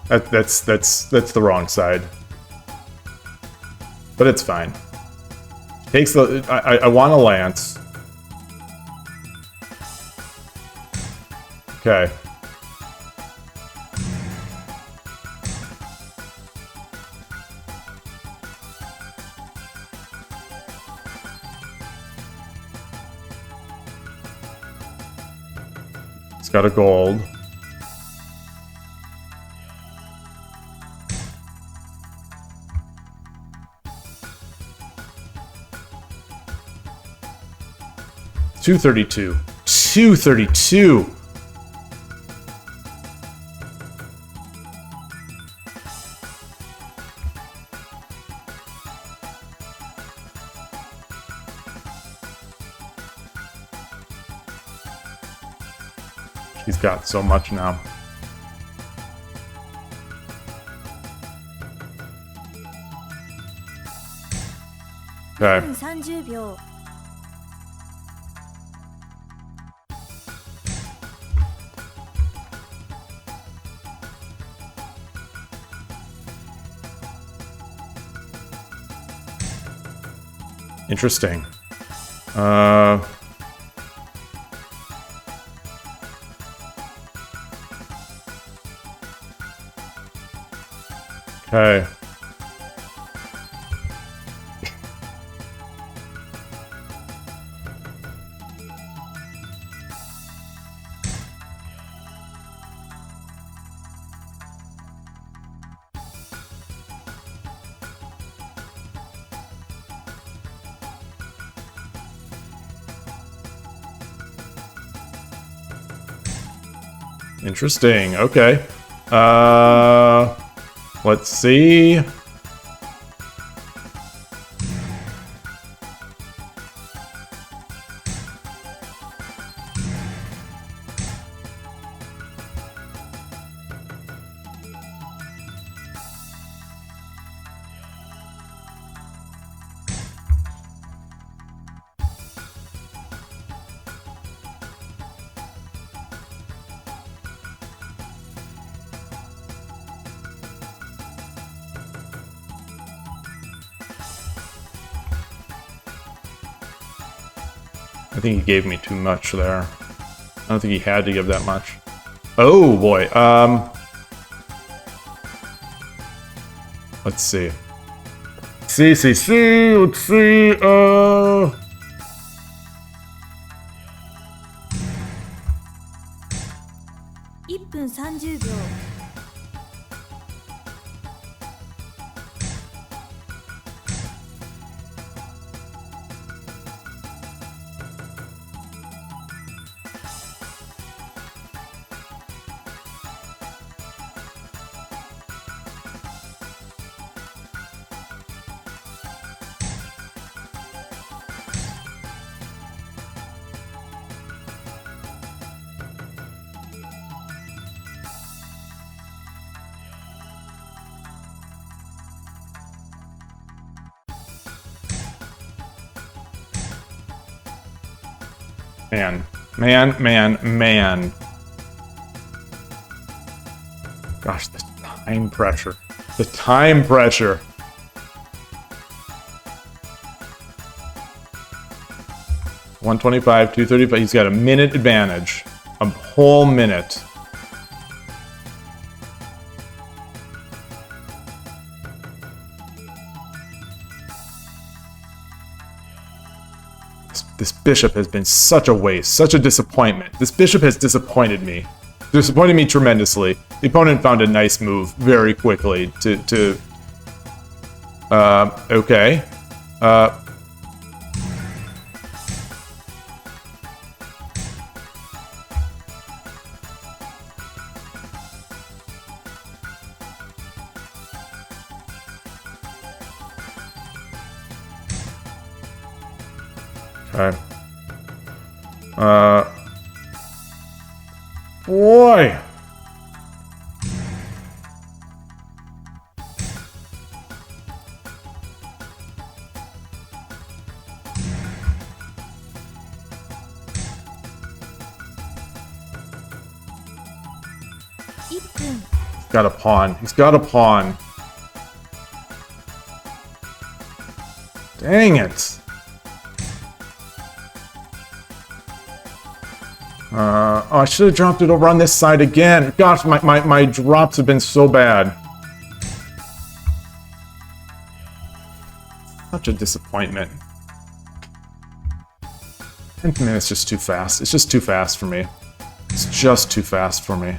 That's the wrong side, but it's fine. Takes the. I want a lance. Okay. It's got a gold. $232. $232. He's got so much now. Okay. 30秒 Interesting. Okay. Interesting. Okay. Let's see. I think he gave me too much there. I don't think he had to give that much. Oh boy. Let's see. Let's see. 1分30秒 Man. Gosh, the time pressure. The time pressure. $125, $235. He's got a minute advantage. A whole minute. This bishop has been such a waste, such a disappointment. This bishop has disappointed me. Disappointed me tremendously. The opponent found a nice move very quickly to okay. Okay. Boy. He's got a pawn. He's got a pawn. Dang it. Oh, I should have dropped it over on this side again. Gosh, my drops have been so bad. Such a disappointment. 10 minutes just too fast. It's just too fast for me. It's just too fast for me.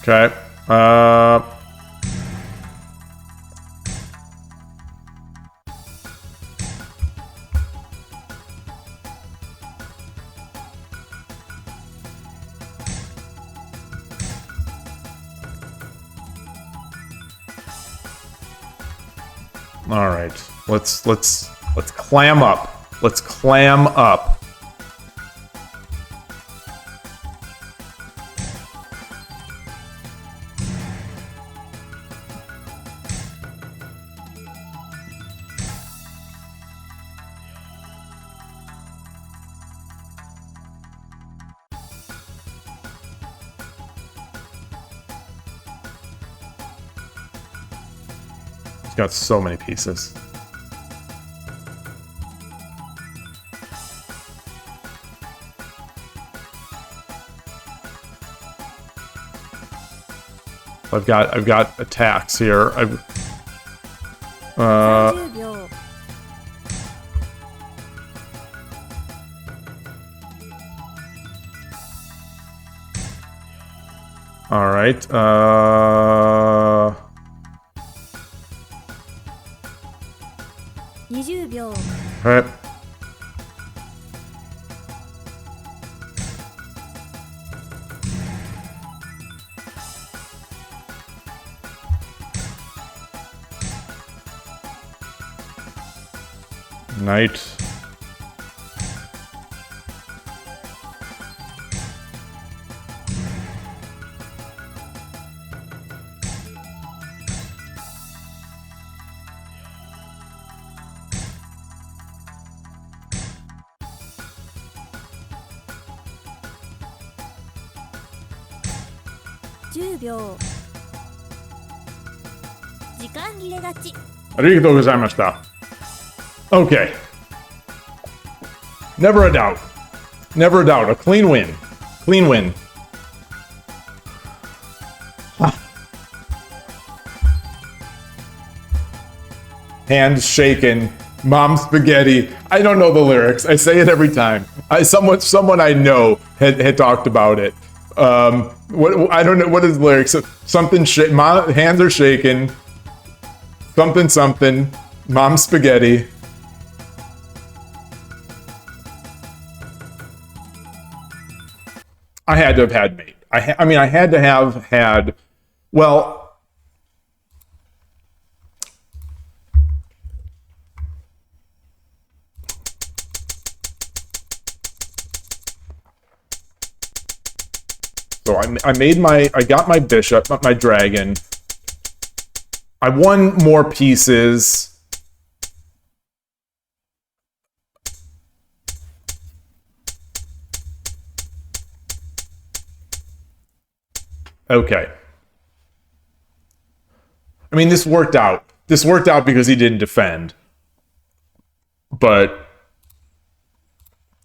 Okay. All right. Let's clam up. Let's clam up. Got so many pieces. I've got attacks here. All right. Alright. Knight. Arigatou gozaimashita. Okay. Never a doubt. Never a doubt. A clean win. Clean win. Hands shaking. Mom spaghetti. I don't know the lyrics. I say it every time. Someone I know had talked about it. What I don't know what is the lyrics. Something hands are shaking. Something. Mom spaghetti. I had to have had mate. I had to have had. Well. So I got my bishop, my dragon. I won more pieces. Okay. I mean, this worked out. This worked out because he didn't defend. But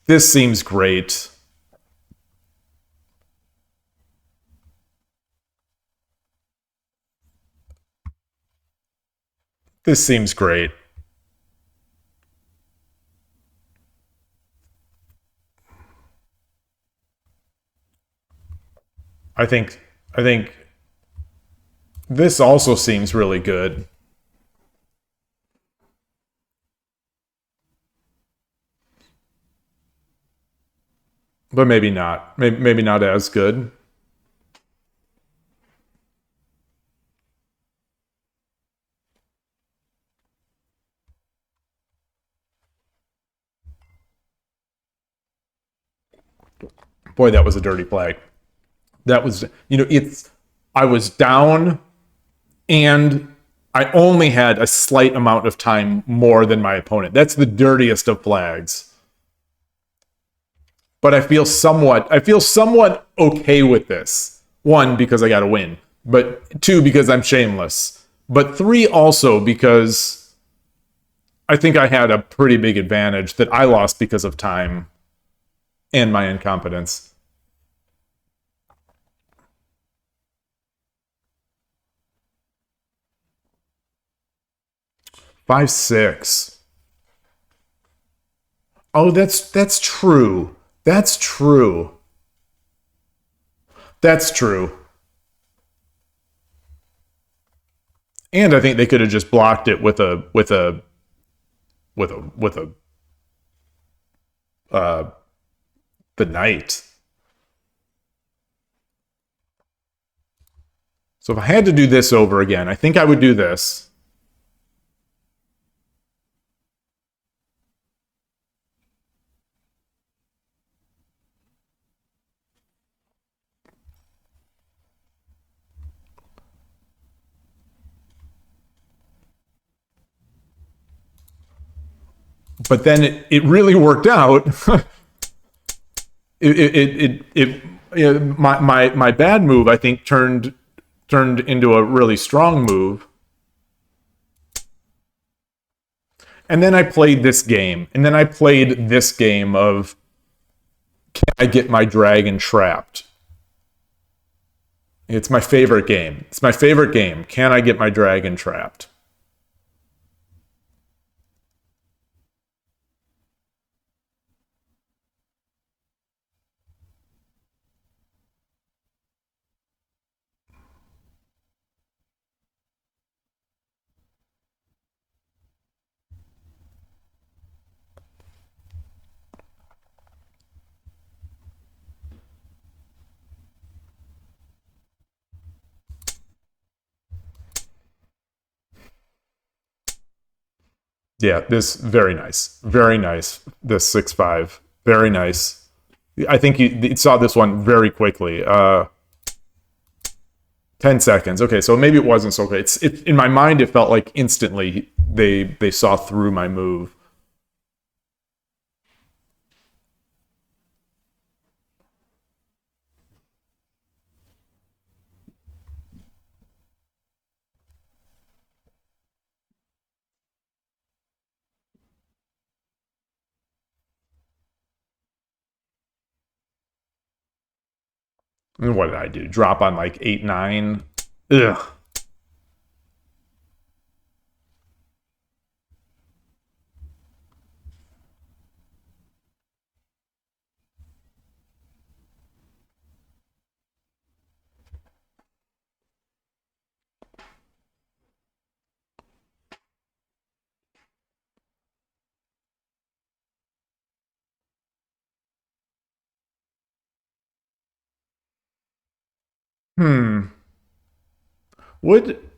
this seems great. This seems great. I think this also seems really good. But maybe not. Maybe not as good. Boy, that was a dirty play. That was, it's, I was down and I only had a slight amount of time more than my opponent. That's the dirtiest of flags. But I feel somewhat okay with this. One, because I got to win. But two, because I'm shameless. But three, also because I think I had a pretty big advantage that I lost because of time and my incompetence. 5-6. Oh, that's true. That's true. That's true. And I think they could have just blocked it with a the knight. So if I had to do this over again, I think I would do this. But then it really worked out. My bad move, I think, turned into a really strong move. And then I played this game. And then I played this game of, can I get my dragon trapped? It's my favorite game. It's my favorite game. Can I get my dragon trapped? Yeah, this very nice. Very nice. This 6-5. Very nice. I think you saw this one very quickly. 10 seconds. Okay, so maybe it wasn't so great. In my mind, it felt like instantly they saw through my move. And what did I do? Drop on like 8-9? Ugh. Hmm. Would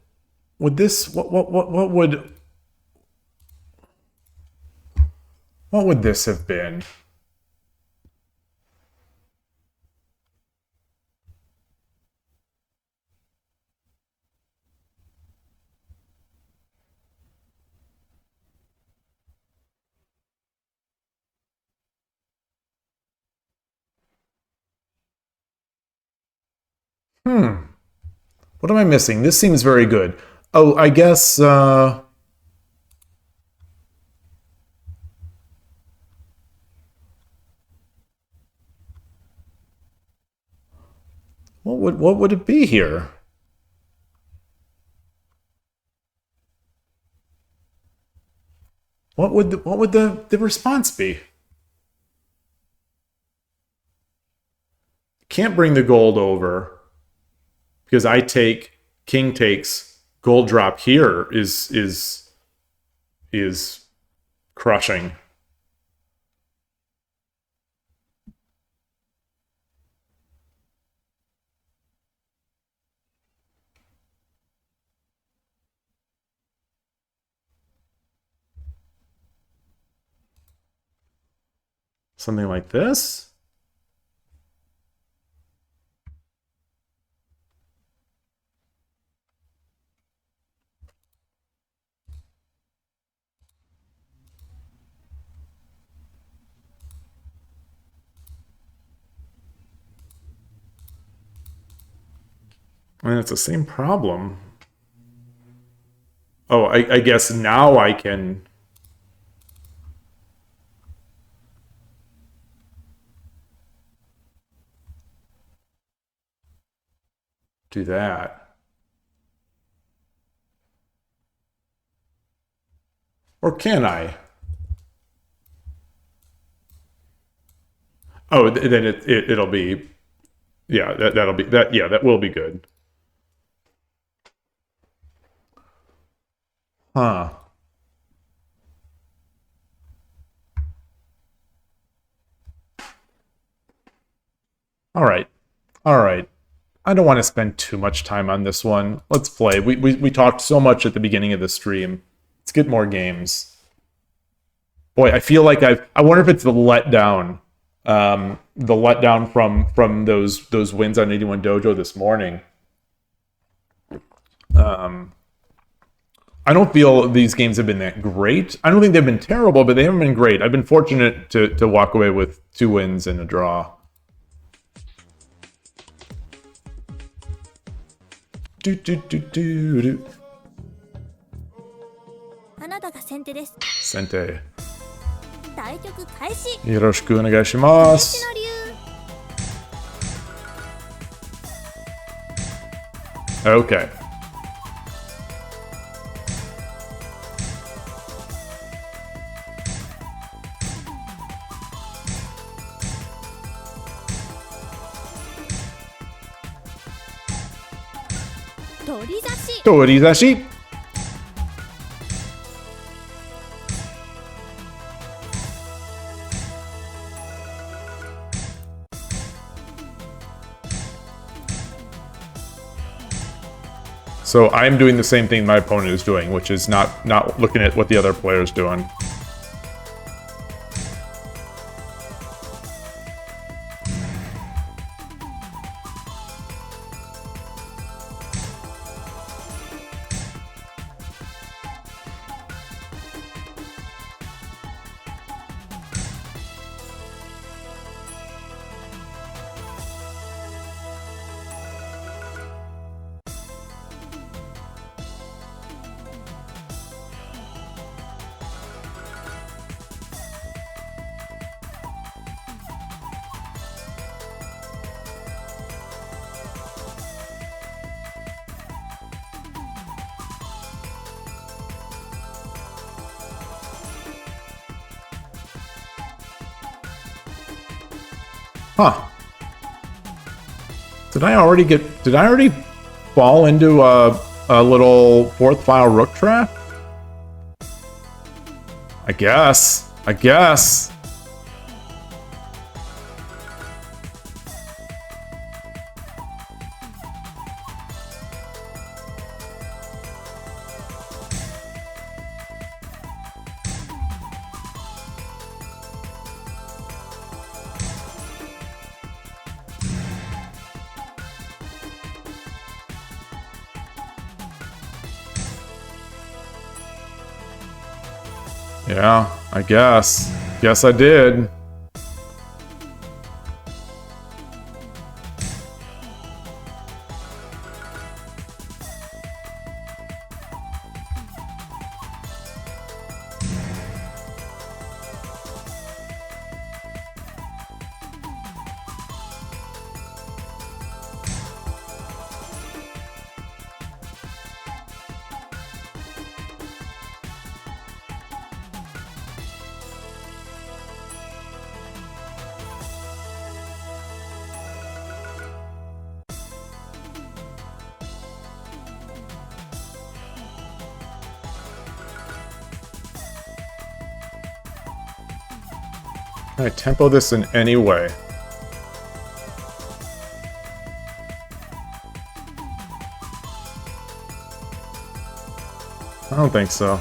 would this what would this have been? Hmm. What am I missing? This seems very good. Oh, I guess... what would it be here? What would the response be? Can't bring the gold over because I take king takes gold drop here is crushing. Something like this. I mean, it's the same problem. Oh, I guess now I can... do that. Or can I? Oh, then it'll be... yeah, that'll be... that. Yeah, that will be good. Huh. All right. All right. I don't want to spend too much time on this one. Let's play. We talked so much at the beginning of the stream. Let's get more games. Boy, I feel like I wonder if it's the letdown. The letdown from those wins on 81 Dojo this morning. I don't feel these games have been that great. I don't think they've been terrible, but they haven't been great. I've been fortunate to walk away with 2 wins and a draw. Do, do, do, do, do. あなたが先手です。先手。対局開始。よろしくお願いします。の竜。Okay. Torizashi. So I'm doing the same thing my opponent is doing, which is not looking at what the other player is doing. Huh. Did I already fall into a little fourth file rook trap? I guess. Yeah, I guess. Guess I did. Can I tempo this in any way? I don't think so.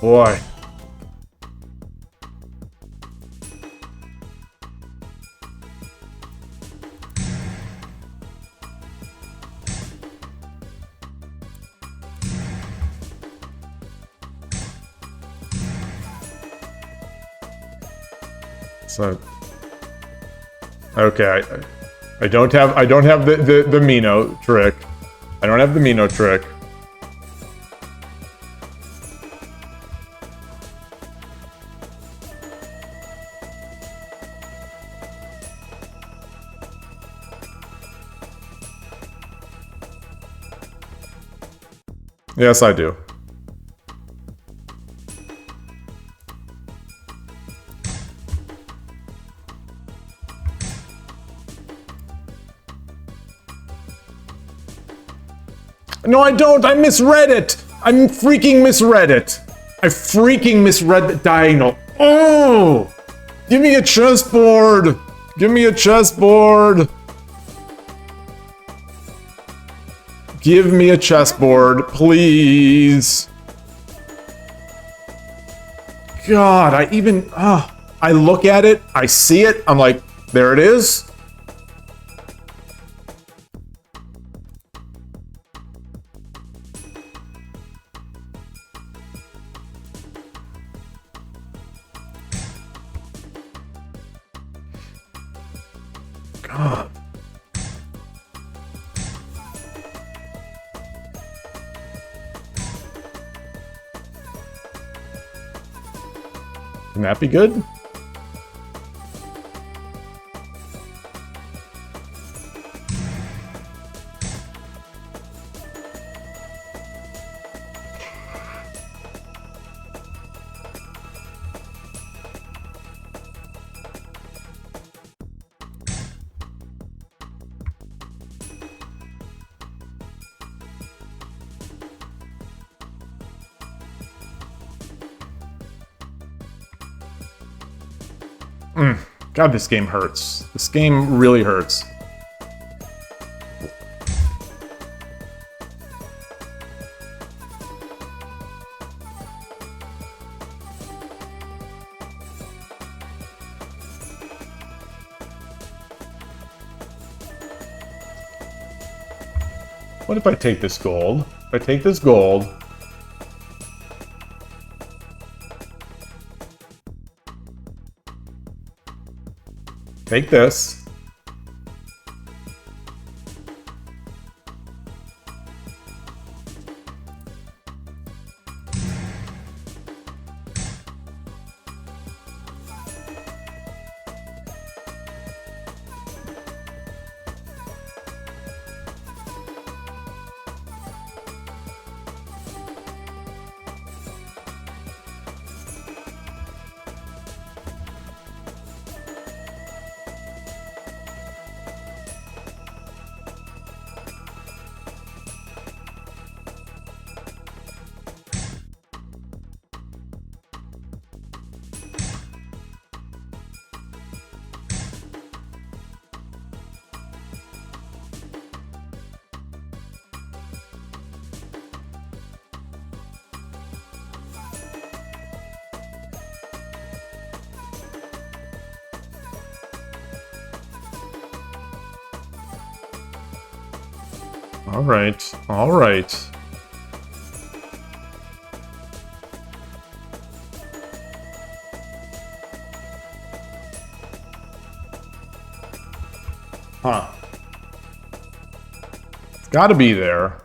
Boy. So, okay, I don't have the Mino trick. I don't have the Mino trick. Yes, I do. No, I don't. I misread it. I freaking misread it. I freaking misread the diagonal. Oh! Give me a chessboard. Give me a chessboard. Give me a chessboard, please. God, I look at it, I see it, I'm like, there it is. God. Can that be good? God, this game hurts. This game really hurts. What if I take this gold? If I take this gold... Take this. All right, all right. Huh. It's gotta be there.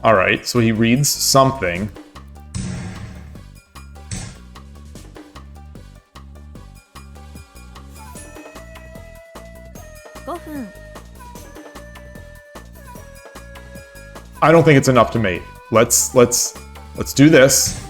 All right, so he reads something. I don't think it's enough to mate. Let's do this.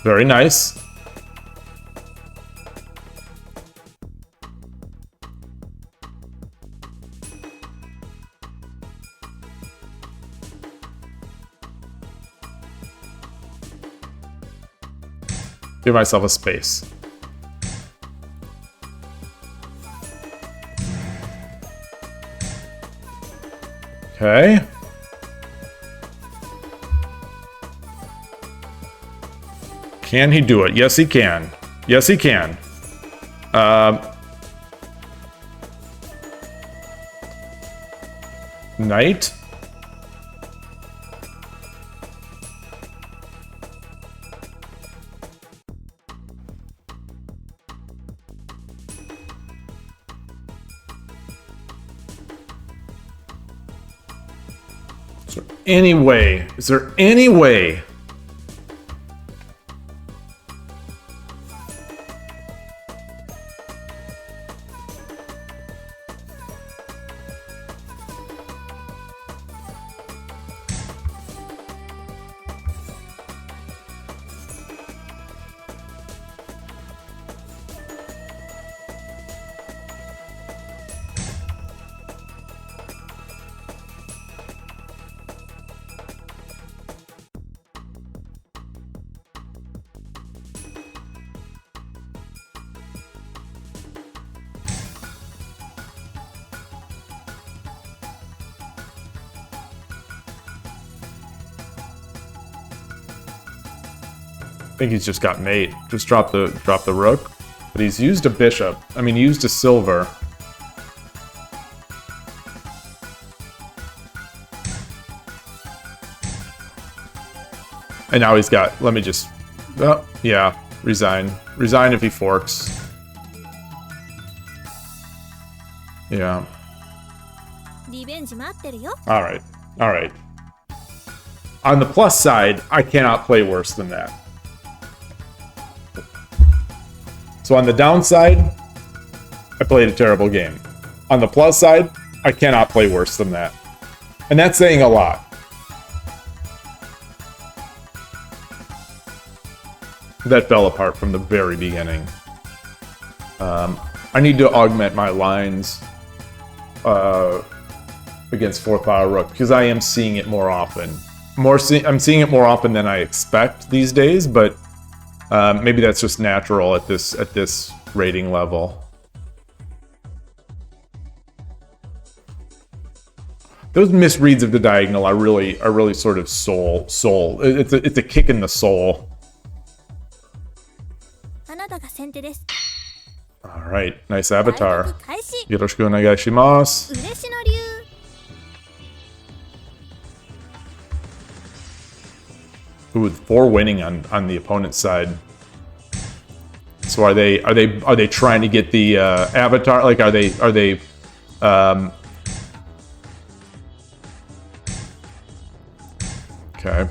Very nice. Give myself a space. Okay. Can he do it? Yes, he can. Yes, he can. Knight. Is there any way? Is there any way? I think he's just got mate. Just drop the rook. But he's used a bishop. I mean, he used a silver. And now he's got, let me just, oh, yeah, resign. Resign if he forks. Yeah. リベンジ待ってるよ。 All right. All right. On the plus side, I cannot play worse than that. So on the downside, I played a terrible game. On the plus side, I cannot play worse than that. And that's saying a lot. That fell apart from the very beginning. I need to augment my lines against 4th power rook because I am seeing it more often. I'm seeing it more often than I expect these days, but maybe that's just natural at this rating level. Those misreads of the diagonal are really sort of soul. It's a kick in the soul. あなたが先手です。 All right, nice avatar. 対局開始。 Yoroshiku onegaishimasu. 嬉野流。 Ooh, 4 winning on the opponent's side. So are they trying to get the avatar? Like are they okay.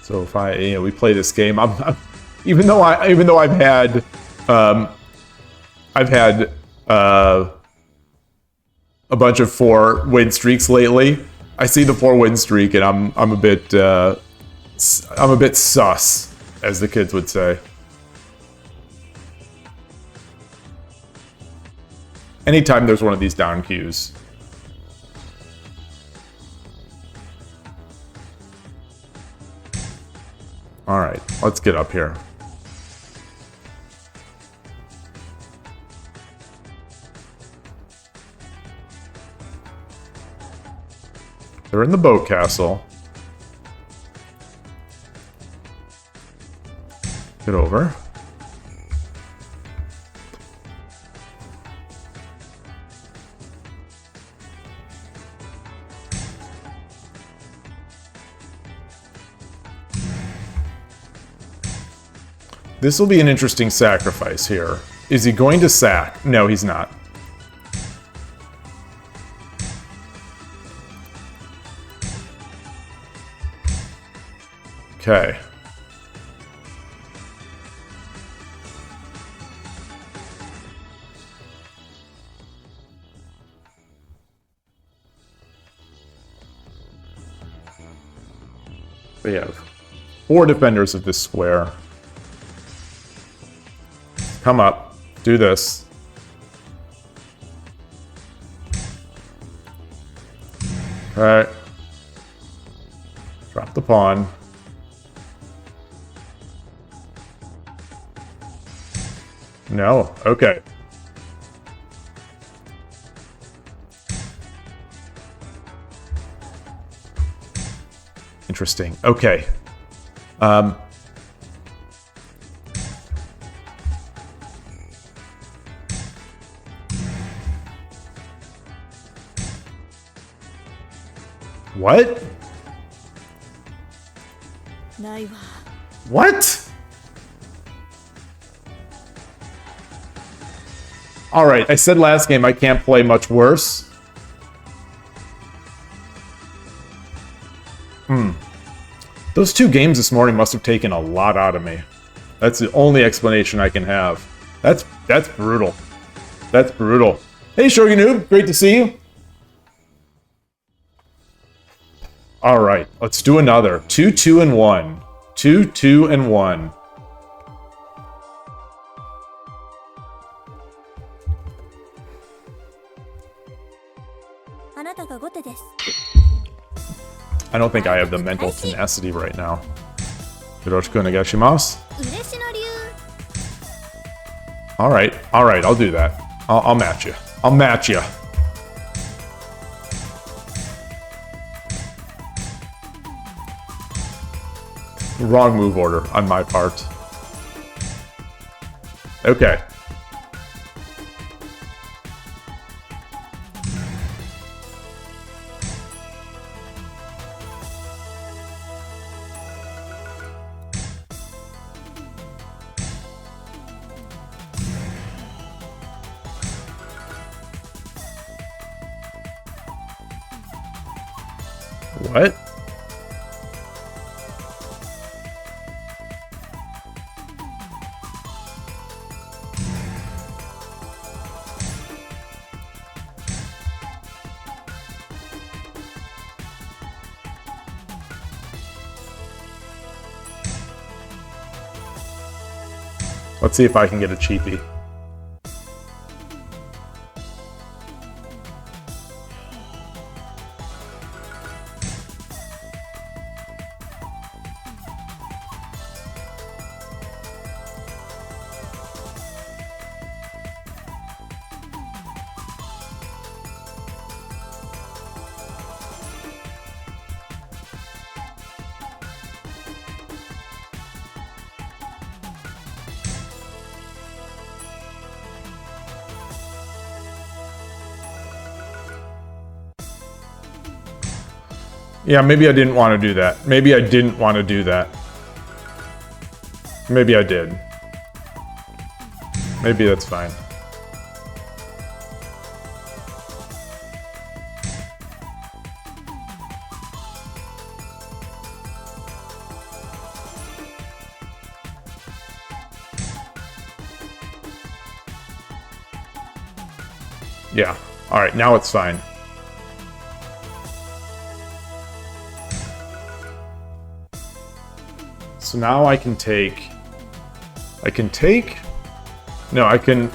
So if we play this game, even though I've had a bunch of 4 win streaks lately. I see the 4 win streak and I'm a bit sus, as the kids would say. Anytime there's one of these down cues. All right, let's get up here. They're in the boat castle. Get over. This will be an interesting sacrifice here. Is he going to sack? No, he's not. Okay. We have 4 defenders of this square. Come up. Do this. Alright. Drop the pawn. No. Okay. Interesting. Okay. What? ないわ。 What? Alright, I said last game I can't play much worse. Those 2 games this morning must have taken a lot out of me. That's the only explanation I can have. That's brutal. That's brutal. Hey, Shogi Noob, great to see you. Alright, let's do another. 2, 2, and 1. 2, 2, and 1. I don't think I have the mental tenacity right now. Yoroshiku onegaishimasu. Alright, I'll do that. I'll match you. I'll match you. Wrong move order on my part. Okay. What? Let's see if I can get a cheapie. Yeah, maybe I didn't want to do that. Maybe I didn't want to do that. Maybe I did. Maybe that's fine. Yeah. All right, now it's fine. So now I can take... No, I can...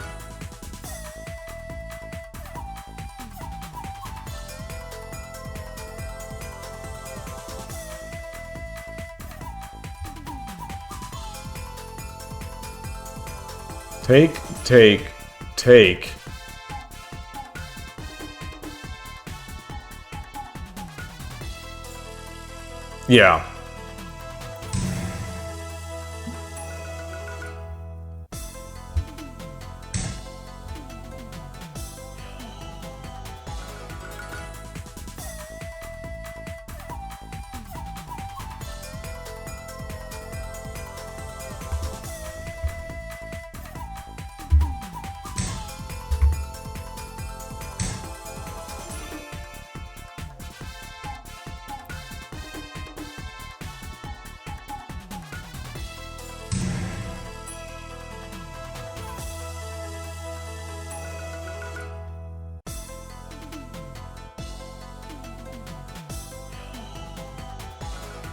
Take. Yeah.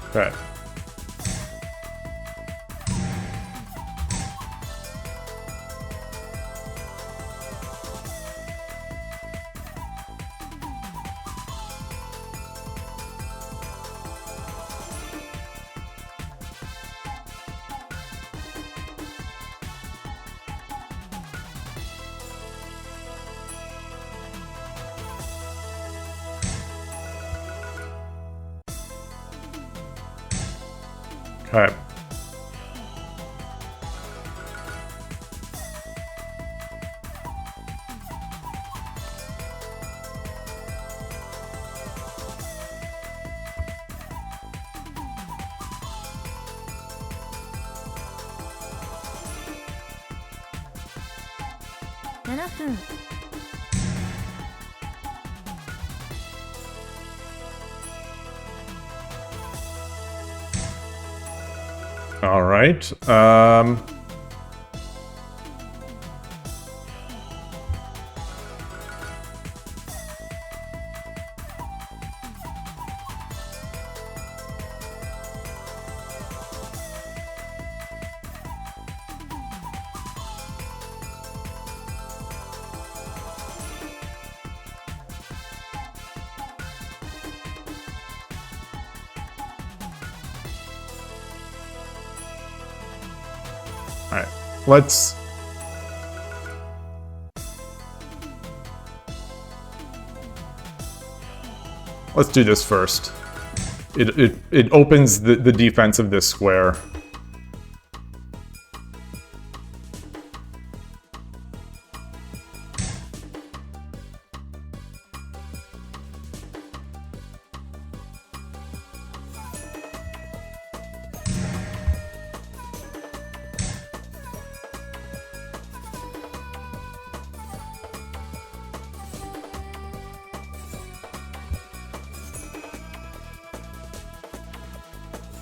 Okay. Okay. All right. All right. Let's do this first. It opens the defense of this square.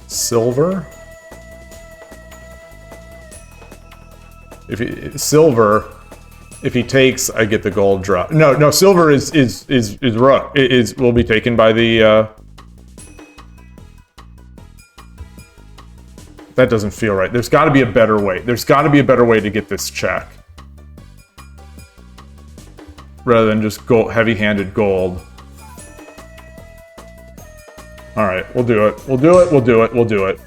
Silver. If he takes, I get the gold drop. No, silver is rook. Will be taken by the. That doesn't feel right. There's got to be a better way. There's got to be a better way to get this check, rather than just heavy-handed gold. All right, we'll do it. We'll do it. We'll do it. We'll do it.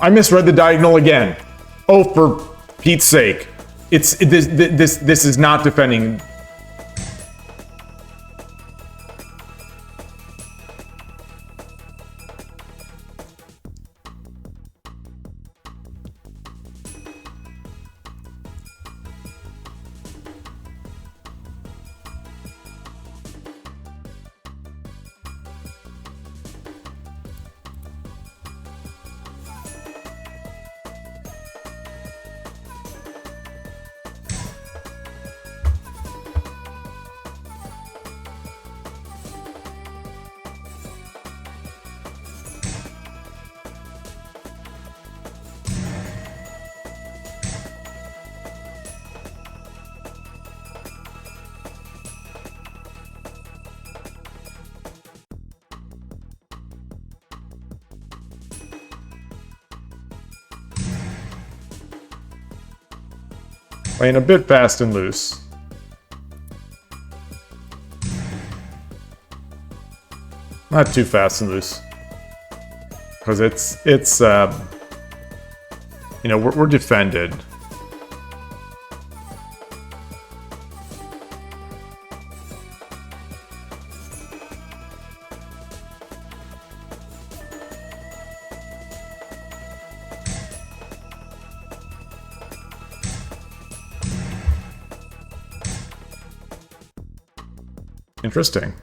I misread the diagonal again. Oh, for Pete's sake. This is not defending. Playing a bit fast and loose. Not too fast and loose. Because it's you know, we're defended. Interesting.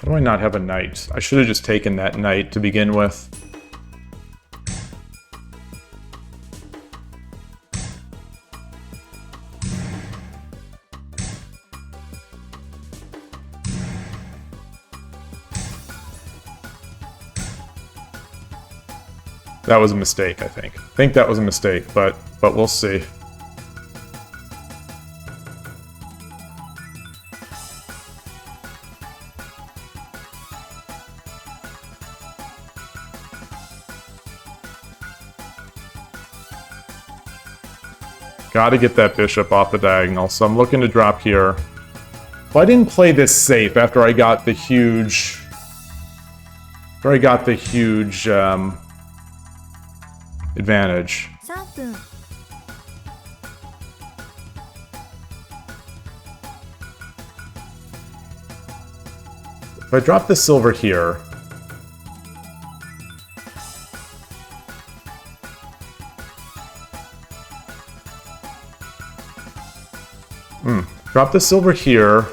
How do I not have a knight? I should have just taken that knight to begin with. That was a mistake, I think. I think that was a mistake, but we'll see. Gotta get that bishop off the diagonal, so I'm looking to drop here. Well, I didn't play this safe after I got the huge... advantage. 3分 If I drop the silver here... Drop the silver here.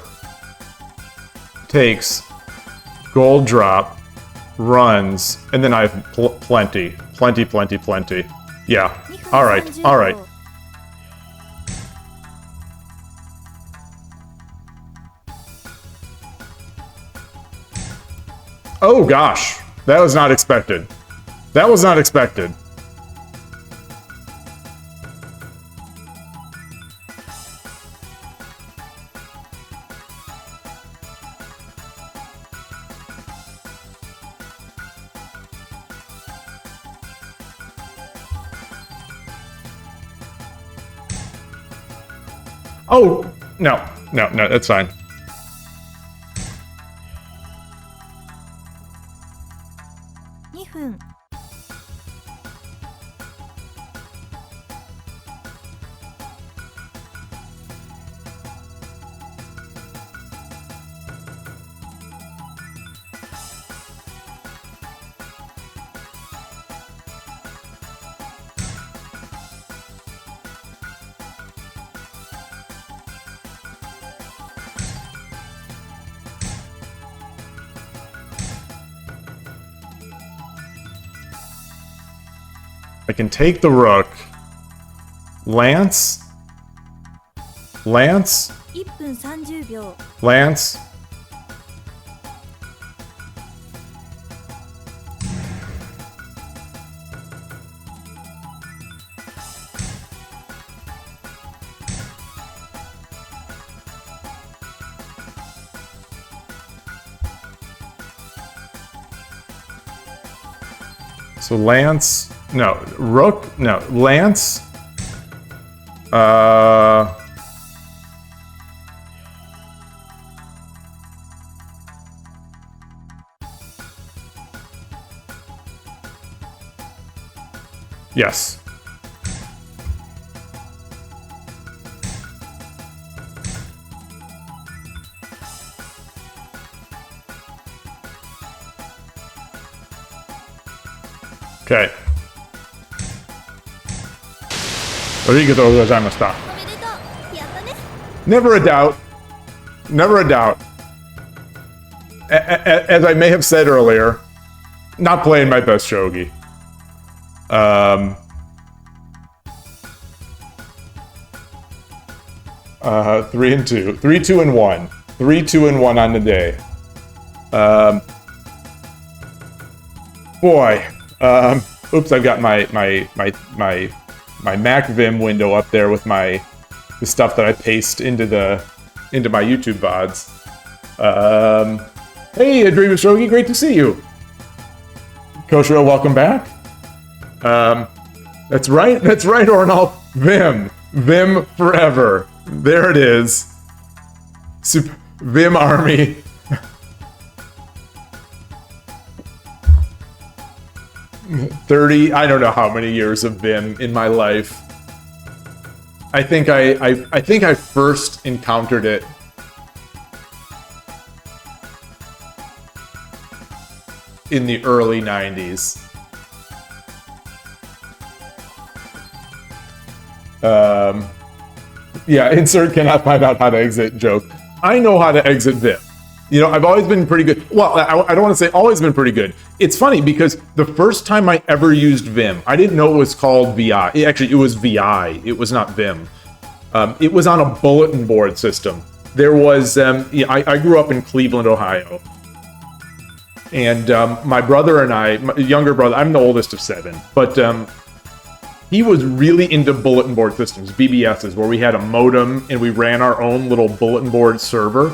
Takes. Gold drop. Runs. And then I have plenty. Plenty. Yeah. Alright. Alright. Oh gosh. That was not expected. That was not expected. Oh, no, that's fine. I can take the rook. Lance. 1分30秒 Lance. So Lance, no, Rook, no, Lance, yes. Okay. ありがとうございました。おめでとうやったね Never a doubt. Never a doubt. as I may have said earlier, not playing my best shogi. 3-2, 3-2-1, 3-2-1 on the day. Oops, I've got my Mac Vim window up there with the stuff that I paste into my YouTube VODs. Hey, Dream of Shogi, great to see you. Koshiro, welcome back. That's right, Ornal. Vim forever. There it is. Vim Army. I don't know how many years of Vim in my life. I think I first encountered it in the early 90s. Yeah, insert cannot find out how to exit joke. I know how to exit Vim. You know, I've always been pretty good. Well, I don't want to say always been pretty good. It's funny because the first time I ever used Vim, I didn't know it was called VI. Actually, it was VI. It was not Vim. It was on a bulletin board system. There was, I grew up in Cleveland, Ohio. And my brother and I, my younger brother, I'm the oldest of 7, but he was really into bulletin board systems, BBSs, where we had a modem and we ran our own little bulletin board server.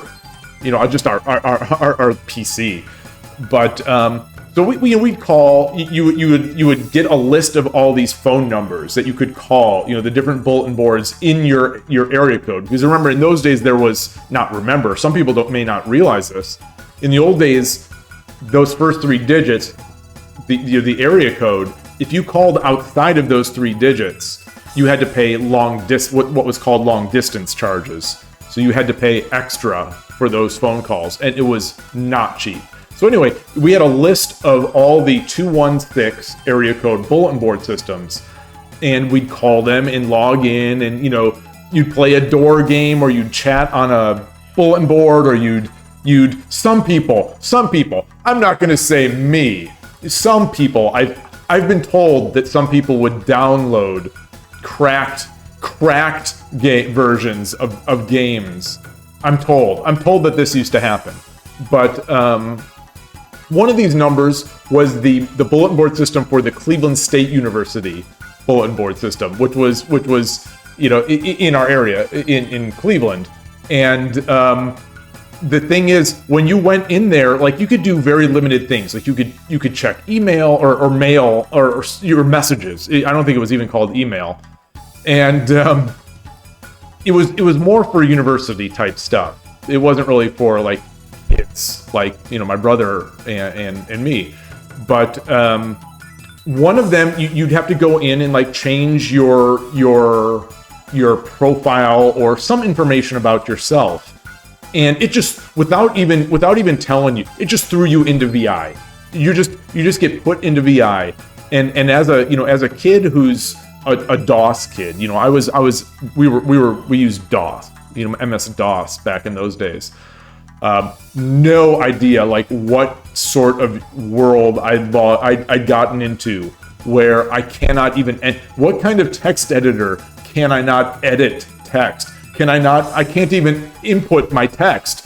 You know, just our PC. But so we'd call. You would get a list of all these phone numbers that you could call. You know, the different bulletin boards in your area code. Because remember, in those days there was some people may not realize this. In the old days, those first 3 digits, the area code. If you called outside of those 3 digits, you had to pay what was called long distance charges. So you had to pay extra for those phone calls, and it was not cheap. So anyway, we had a list of all the 216 area code bulletin board systems, and we'd call them and log in, and you'd play a door game, or you'd chat on a bulletin board, or some people, I'm not going to say me, some people, I've been told that some people would download cracked versions of games. I'm told that this used to happen. But one of these numbers was the bulletin board system for the Cleveland State University bulletin board system, which was in our area in Cleveland. And the thing is, when you went in there, like, you could do very limited things. Like, you could check email or mail or your messages. I don't think it was even called email. And it was more for university type stuff. It wasn't really for like kids, like my brother and me. But one of them, you'd have to go in and like change your profile or some information about yourself, and it just without even telling you, it just threw you into VI. You just get put into VI, and as a kid who's a DOS kid, we used DOS, MS DOS back in those days. No idea like what sort of world I'd gotten into, where I cannot even what kind of text editor can I not edit text? I can't even input my text,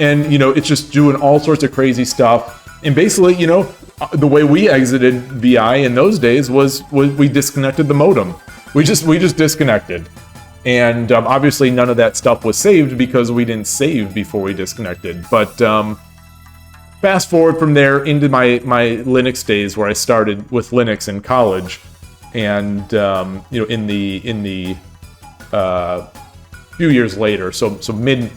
and it's just doing all sorts of crazy stuff. And basically, the way we exited VI in those days was we disconnected the modem. We just disconnected, and obviously none of that stuff was saved because we didn't save before we disconnected. But fast forward from there into my Linux days, where I started with Linux in college, and in the few years later, so mid,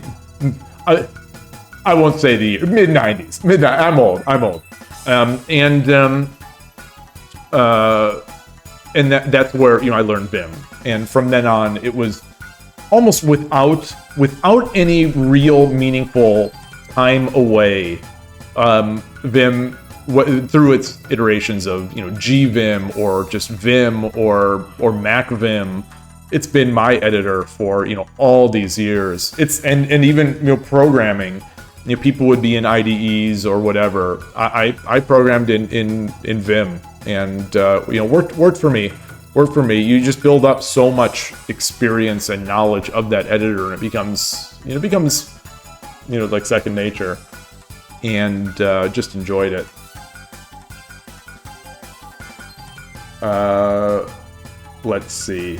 I won't say the mid 90s, I'm old. And that's where I learned Vim, and from then on it was almost without any real meaningful time away. Vim, through its iterations of GVim or just Vim or Mac Vim, it's been my editor for all these years. It's and even programming. people would be in IDEs or whatever. I programmed in Vim, and worked for me. Worked for me. You just build up so much experience and knowledge of that editor, and it becomes like second nature. And just enjoyed it. Let's see.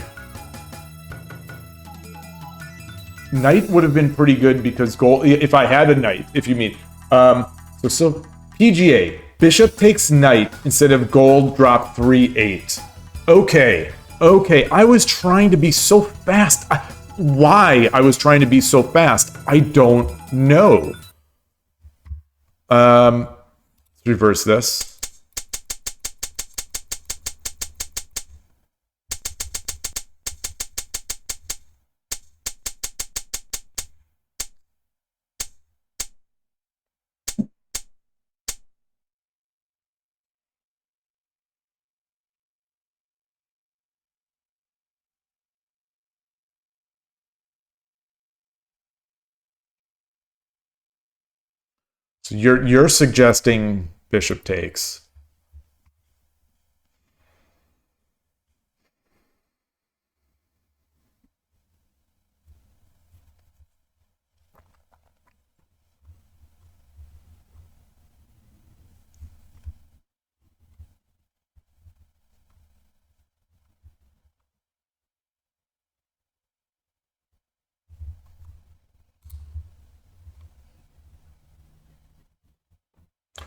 Knight would have been pretty good because gold. If I had a knight, if you mean. So PGA. Bishop takes knight instead of gold drop 3-8. Okay. I was trying to be so fast. Why I was trying to be so fast, I don't know. Let's reverse this. So you're suggesting bishop takes.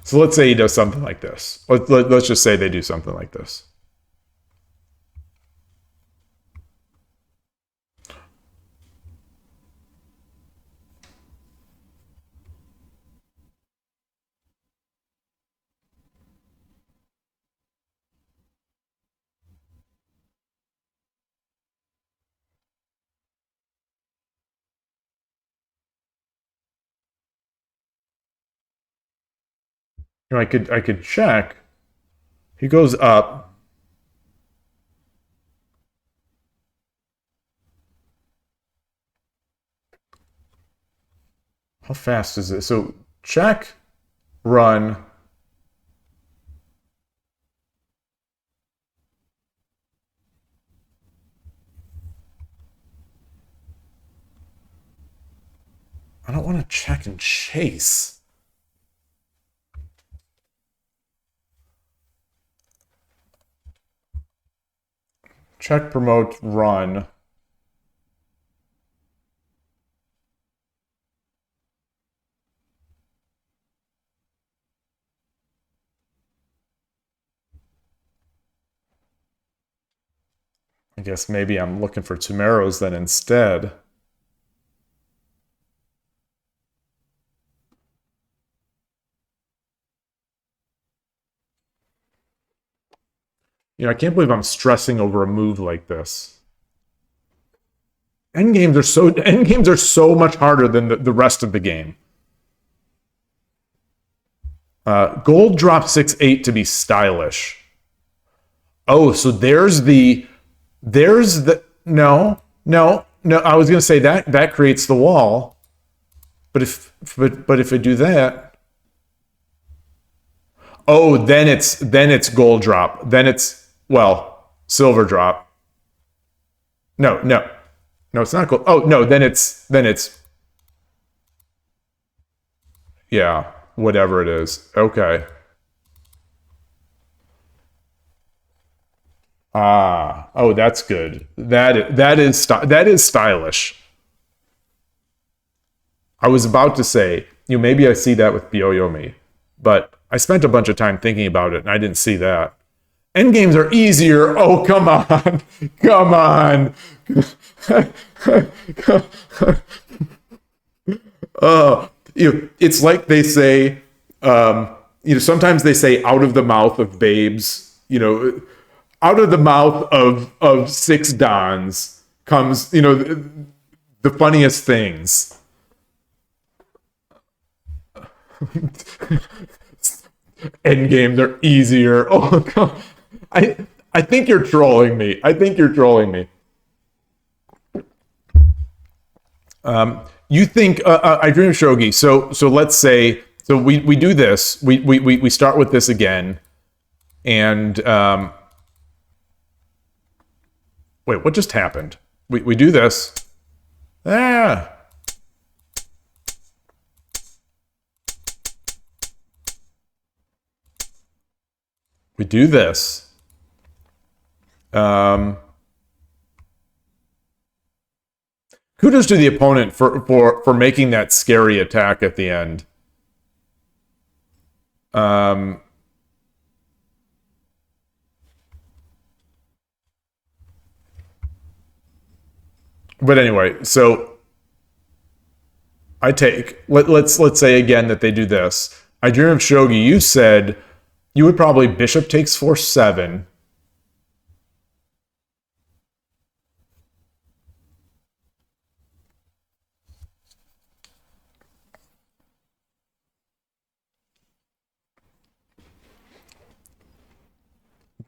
So let's say he does something like this. Let's just say they do something like this. I could check. He goes up. How fast is it? So check, run. I don't want to check and chase. Check, promote, run. I guess maybe I'm looking for Tumeros then instead. I can't believe I'm stressing over a move like this. Endgames are so much harder than the rest of the game. Gold drop 6-8 to be stylish. Oh, so there's the no. I was gonna say that creates the wall, but if I do that, oh, then it's gold drop. Then it's silver drop. No, it's not gold. Oh no, then it's yeah, whatever it is. Okay. Oh, that's good. That is stylish. I was about to say, maybe I see that with Byoyomi, but I spent a bunch of time thinking about it and I didn't see that. Endgames are easier. Oh, come on. Come on. It's like they say, sometimes they say out of the mouth of babes, out of the mouth of six dons comes, the funniest things. Endgame, they're easier. Oh God. I think you're trolling me. You think I dream of shogi. So let's say we do this. We start with this again, and wait, what just happened? We do this. Ah. We do this. Kudos to the opponent for making that scary attack at the end. But anyway, so I take let's say again that they do this. I dream of shogi. You said you would probably bishop takes 4-7.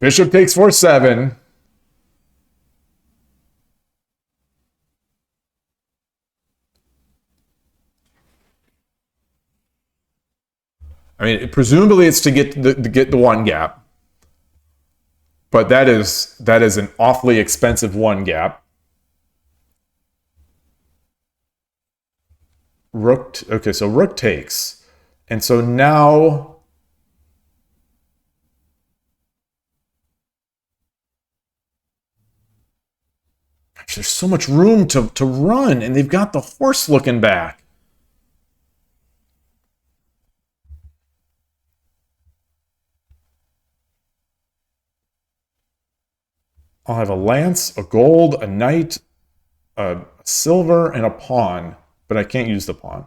Bishop takes 4-7. I mean, presumably it's to get the one gap, but that is an awfully expensive one gap. Rook. Okay, so rook takes, and so now gosh, there's so much room to run, and they've got the horse looking back. I'll have a lance, a gold, a knight, a silver, and a pawn, but I can't use the pawn.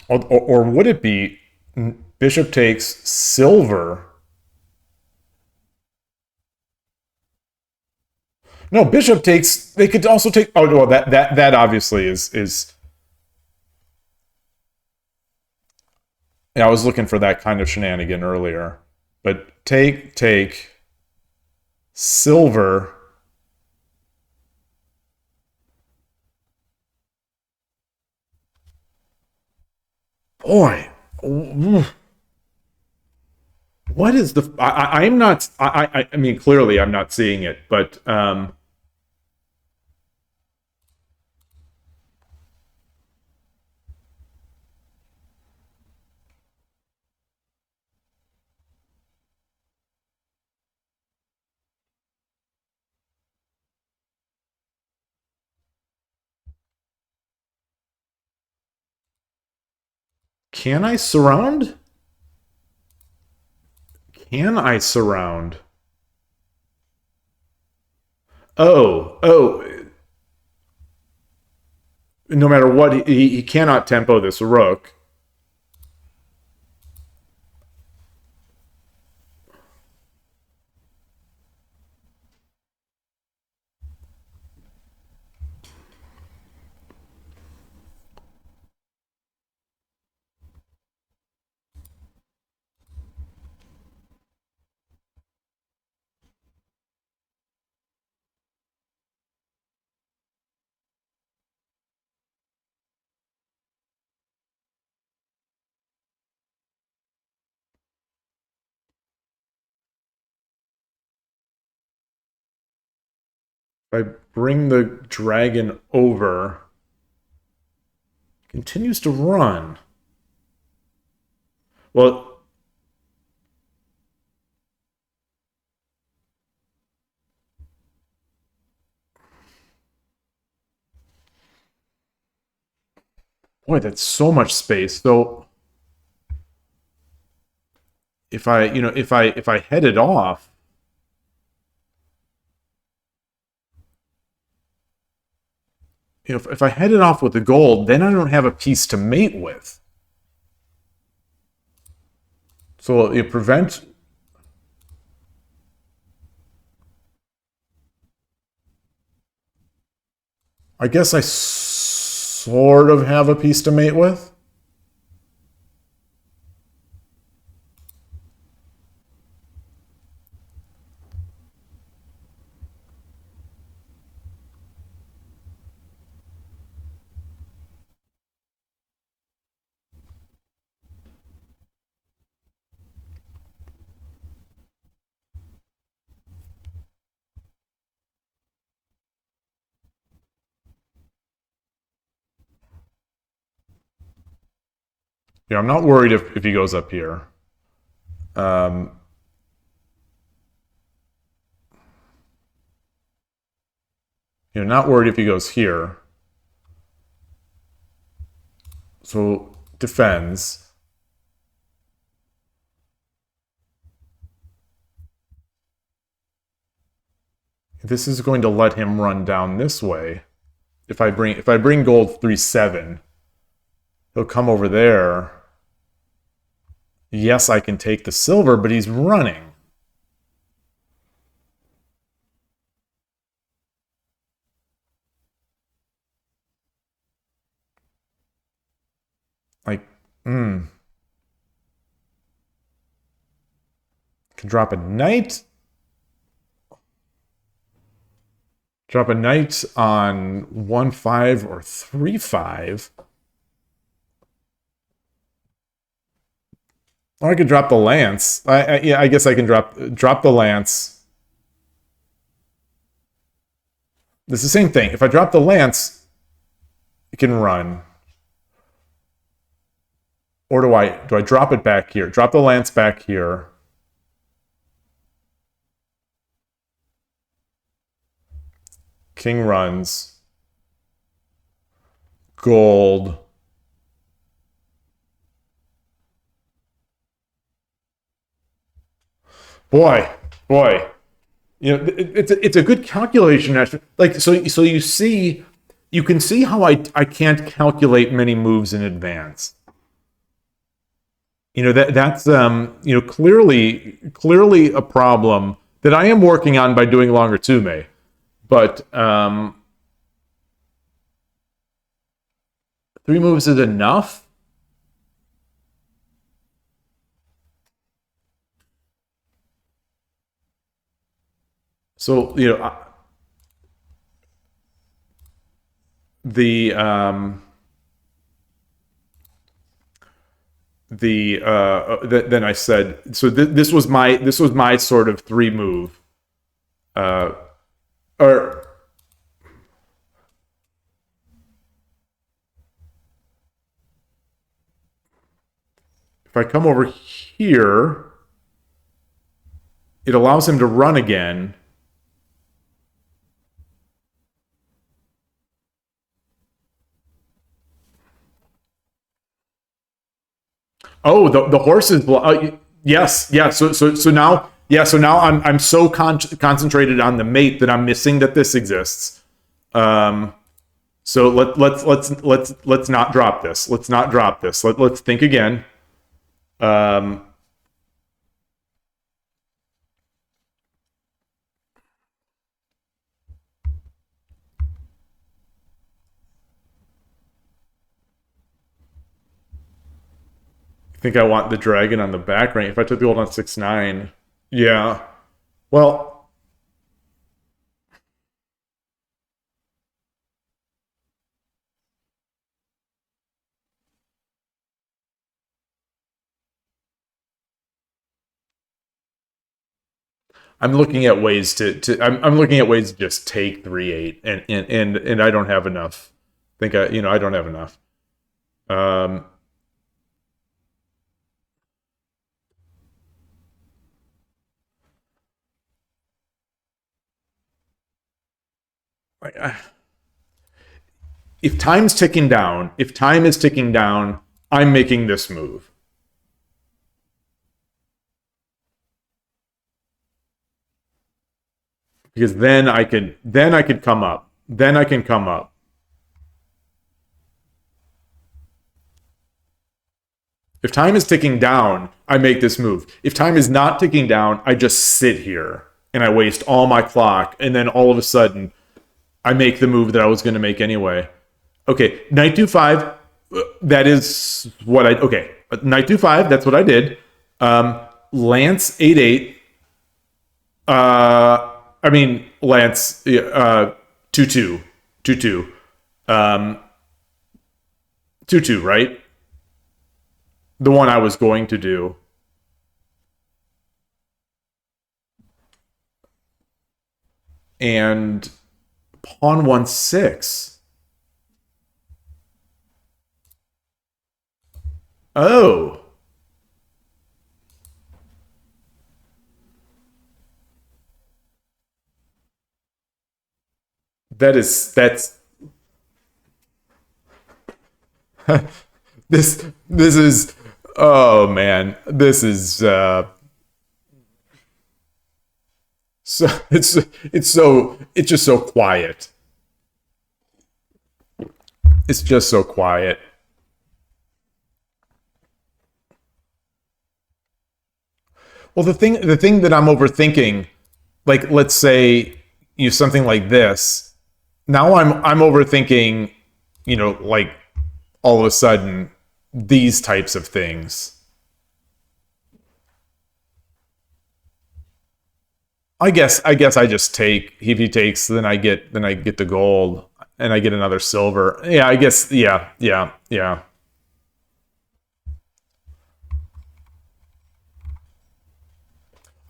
Or would it be bishop takes silver? No, bishop takes. They could also take. Oh well, that obviously is. Yeah, I was looking for that kind of shenanigan earlier, but take silver. Boy, what is the? I'm not. I mean, clearly, I'm not seeing it, but can I surround? Can I surround? Oh. No matter what, he cannot tempo this rook. If I bring the dragon over, continues to run. Well, boy, that's so much space. So if I head it off, if I head it off with the gold, then I don't have a piece to mate with. So it prevents. I guess I sort of have a piece to mate with. Yeah, I'm not worried if he goes up here. Not worried if he goes here. So defends. This is going to let him run down this way. If I bring gold 3-7, he'll come over there. Yes, I can take the silver, but he's running. Like, can drop a knight. Drop a knight on 1-5 or 3-5. Or I could drop the lance. I guess I can drop the lance. It's the same thing. If I drop the lance, it can run. Or do I drop it back here? Drop the lance back here. King runs. Gold. Boy. It's a good calculation. Like so you can see how I can't calculate many moves in advance. That's clearly a problem that I am working on by doing longer tsume. But 3 moves is enough. So then I said, so this was my sort of 3 move, or if I come over here, it allows him to run again. Oh, the horse is yes, yeah. So now, yeah. So now I'm so concentrated on the mate that I'm missing that this exists. So let's not drop this. Let's not drop this. Let's think again. I think I want the dragon on the back rank. If I took the gold on 6-9, yeah. Well, I'm looking at ways I'm looking at ways to just take 3-8 and I don't have enough. I don't have enough. If time is ticking down, I'm making this move. Because then I could come up. Then I can come up. If time is ticking down, I make this move. If time is not ticking down, I just sit here and I waste all my clock, and then all of a sudden I make the move that I was going to make anyway. Okay, knight 2-5. That is what I. Okay, knight 2-5. That's what I did. Lance 8-8. Lance 2-2. 2-2. 2-2, right? The one I was going to do. And pawn 1-6. Oh, that's this is oh man, this is so it's just so quiet. It's just so quiet. Well, the thing that I'm overthinking, like let's say something like this. Now I'm overthinking, like all of a sudden these types of things. I guess I just take. If he takes, then I get the gold and I get another silver. Yeah, I guess yeah.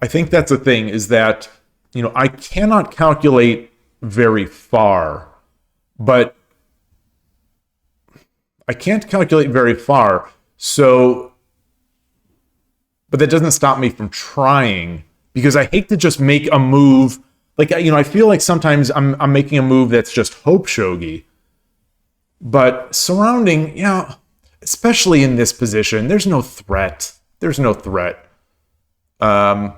I think that's the thing is that I cannot calculate very far, but I can't calculate very far. So, but that doesn't stop me from trying because I hate to just make a move. Like I feel like sometimes I'm making a move that's just hope shogi, but surrounding, especially in this position, there's no threat. There's no threat. Um,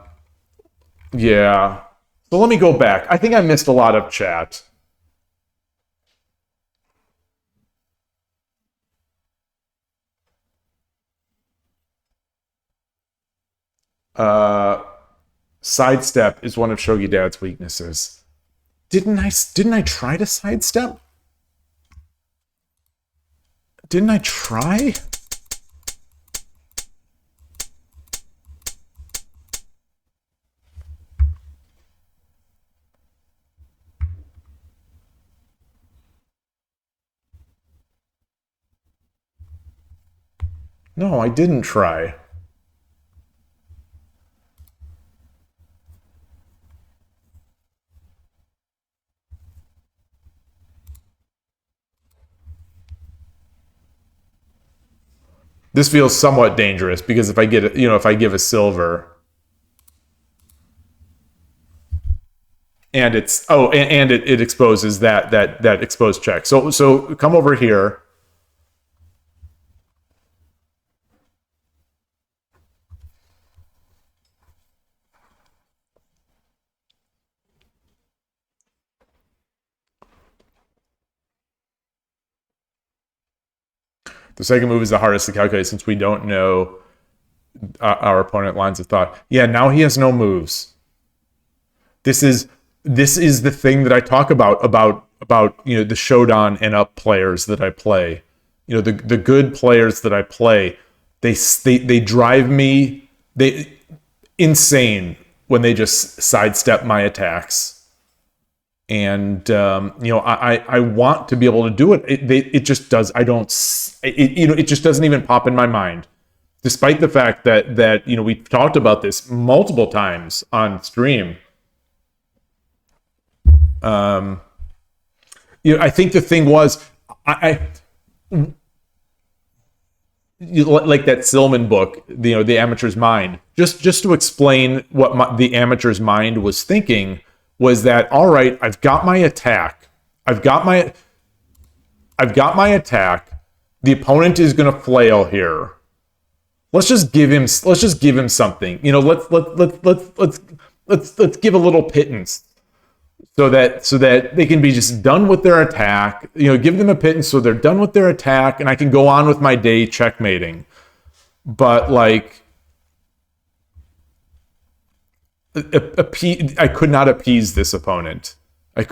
yeah. So let me go back. I think I missed a lot of chat. Uh, Sidestep is one of Shogi Dad's weaknesses. Didn't I try to sidestep? Didn't I try? No, I didn't try. This feels somewhat dangerous because if I get, if I give a silver and it exposes that exposed check. So come over here. The second move is the hardest to calculate since we don't know our opponent lines of thought. Yeah, now he has no moves. This is the thing that I talk about the Shodan and up players that I play. The good players that I play, they drive me insane when they just sidestep my attacks. And I want to be able to do it. It just does. I don't. It just doesn't even pop in my mind, despite the fact that we've talked about this multiple times on stream. Um, I think the thing was like that Silman book, the Amateur's Mind. Just to explain what the Amateur's Mind was thinking was that all right, I've got my attack. I've got my attack. The opponent is going to flail here. Let's just give him something. Let's give a little pittance so that they can be just done with their attack. Give them a pittance so they're done with their attack and I can go on with my day checkmating. But like I could not appease this opponent. They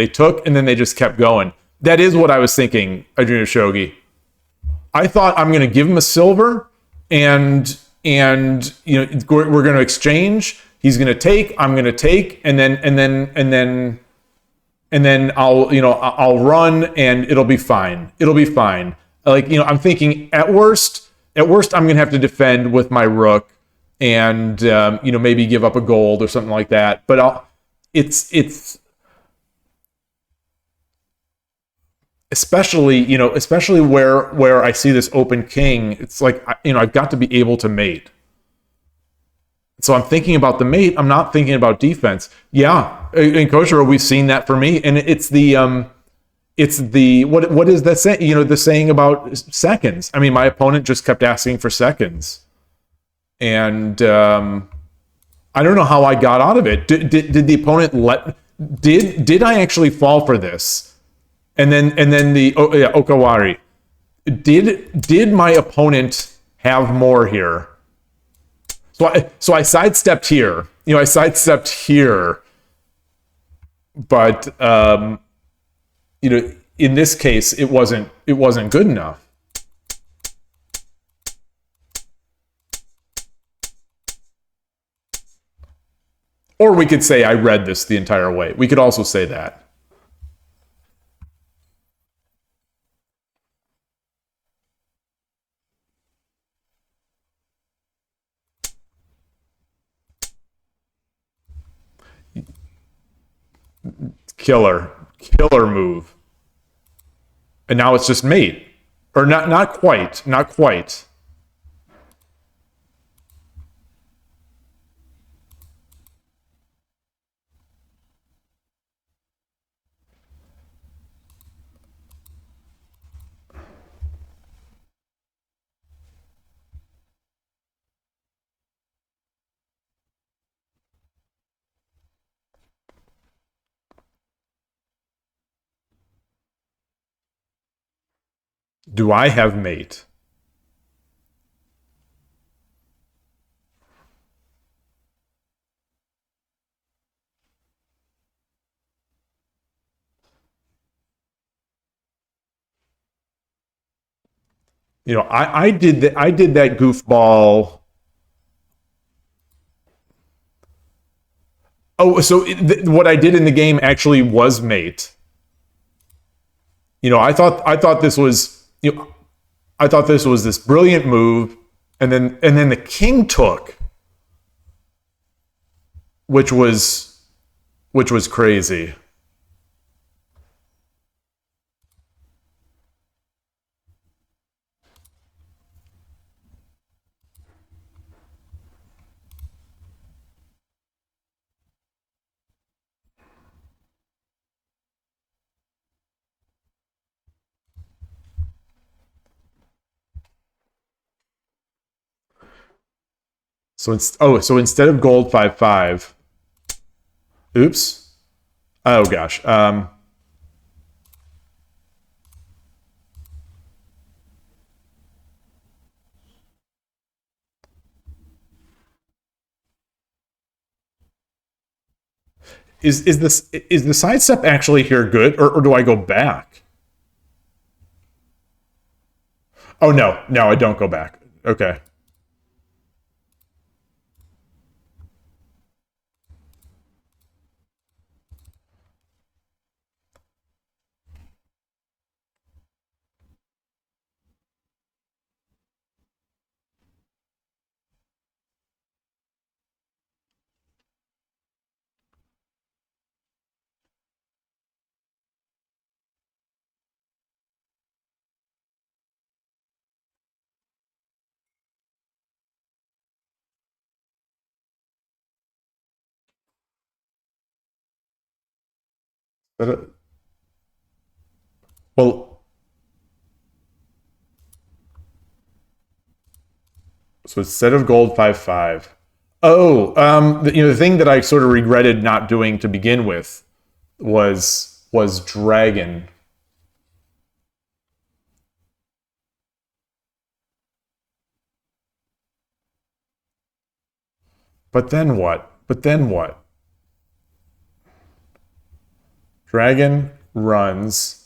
took and then they just kept going. That is what I was thinking, Adrena Shogi. I thought I'm going to give him a silver, and we're going to exchange. He's going to take. I'm going to take, and then I'll run, and it'll be fine. Like I'm thinking at worst I'm going to have to defend with my rook, and maybe give up a gold or something like that. But it's especially, especially where I see this open king. It's like, I've got to be able to mate. So I'm thinking about the mate. I'm not thinking about defense. Yeah, in Koshiro, we've seen that for me, and it's the what is that saying? The saying about seconds. I mean, my opponent just kept asking for seconds, and I don't know how I got out of it. Did the opponent did I actually fall for this? And then the Okawari. Did my opponent have more here? So I sidestepped here. I sidestepped here. But in this case, it wasn't good enough. Or we could say I read this the entire way. We could also say that. Killer move. And now it's just mate. Or not quite. Do I have mate? I did that goofball. Oh, so what I did in the game actually was mate. I thought this was I thought this was this brilliant move, and then the king took, which was crazy. So instead of gold 5-5, oops. Oh gosh. Is the sidestep actually here good, or do I go back? Oh no, I don't go back. Okay. Well, so instead of gold 5-5. Oh, the thing that I sort of regretted not doing to begin with was dragon. But then what? Dragon runs.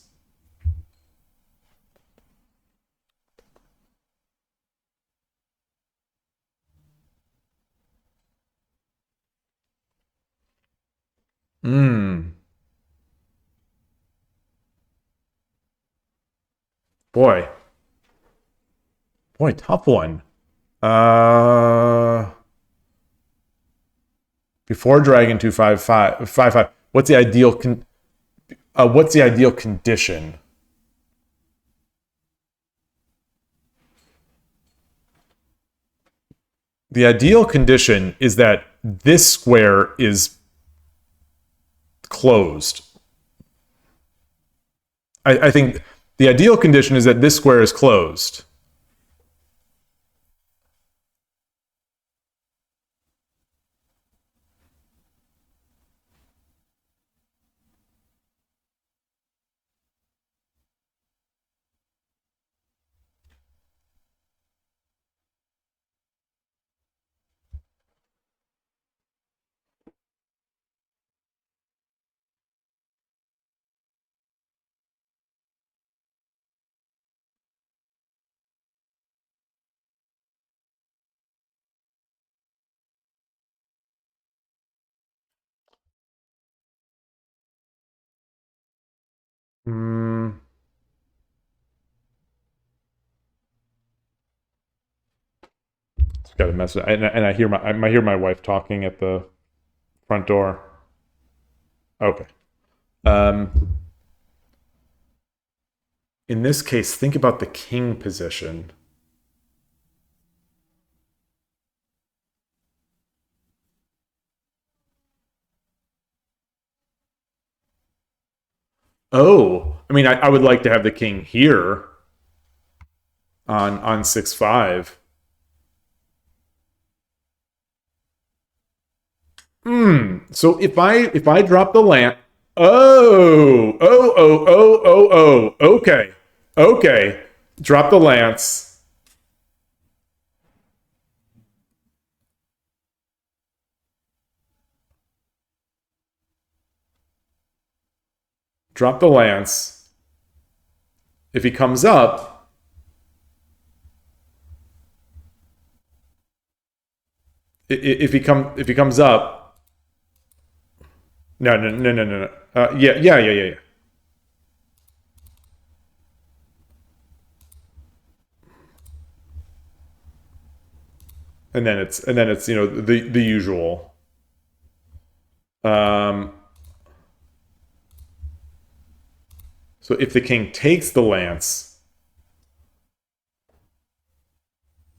Boy. Tough one. Before dragon 2-5-5. What's the ideal condition? The ideal condition is that this square is closed. I think the ideal condition is that this square is closed. Got a message, and I hear my wife talking at the front door. Okay. In this case, think about the king position. Oh, I mean, I would like to have the king here on 6-5. So if I drop the lance, okay, drop the lance. Drop the lance. If he comes up, if he comes up. No. Yeah. And then it's the usual. So if the king takes the lance,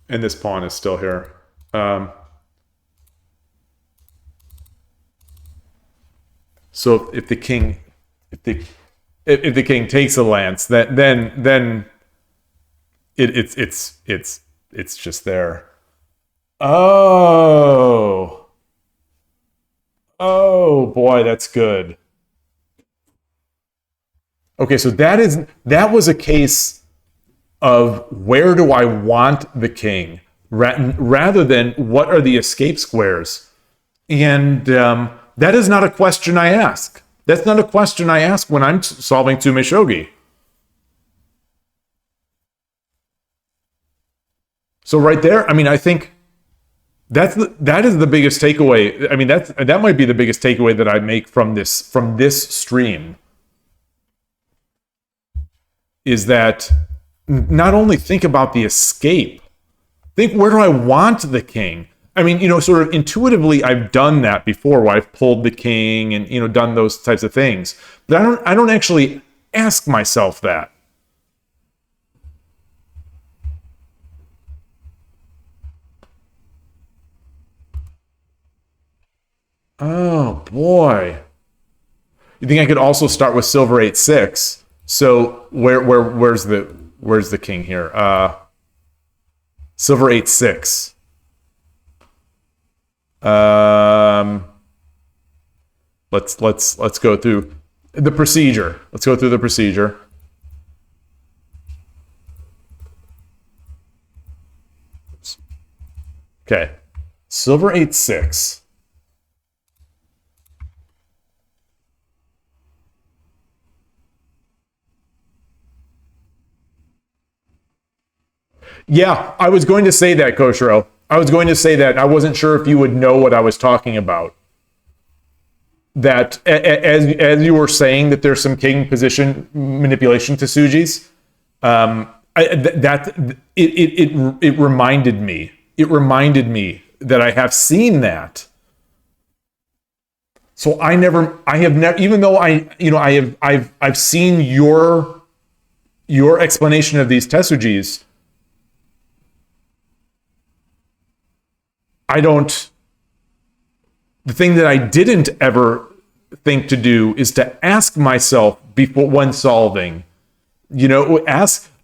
and this pawn is still here. So if the king takes a lance, then it's just there. Oh boy, that's good. Okay, so that was a case of where do I want the king rather than what are the escape squares, and that is not a question I ask. That's not a question I ask when I'm solving Tsume Shogi. So right there, I mean, I think that is the biggest takeaway. I mean, that might be the biggest takeaway that I make from this stream. Is that not only think about the escape, think where do I want the king? I mean, sort of intuitively, I've done that before, where I've pulled the king and done those types of things. But I don't actually ask myself that. Oh boy! You think I could also start with silver 8-6? So where's the king here? Silver 8-6. Let's go through the procedure. Let's go through the procedure. Okay. Silver 8-6. Yeah, I was going to say that, Koshiro. I was going to say that. I wasn't sure if you would know what I was talking about. That as you were saying that there's some king position manipulation to Tsuji's, it reminded me. It reminded me that I have seen that. So I have never, even though I've seen your explanation of these Tetsujis. I don't, the thing that I didn't ever think to do is to ask myself before when solving,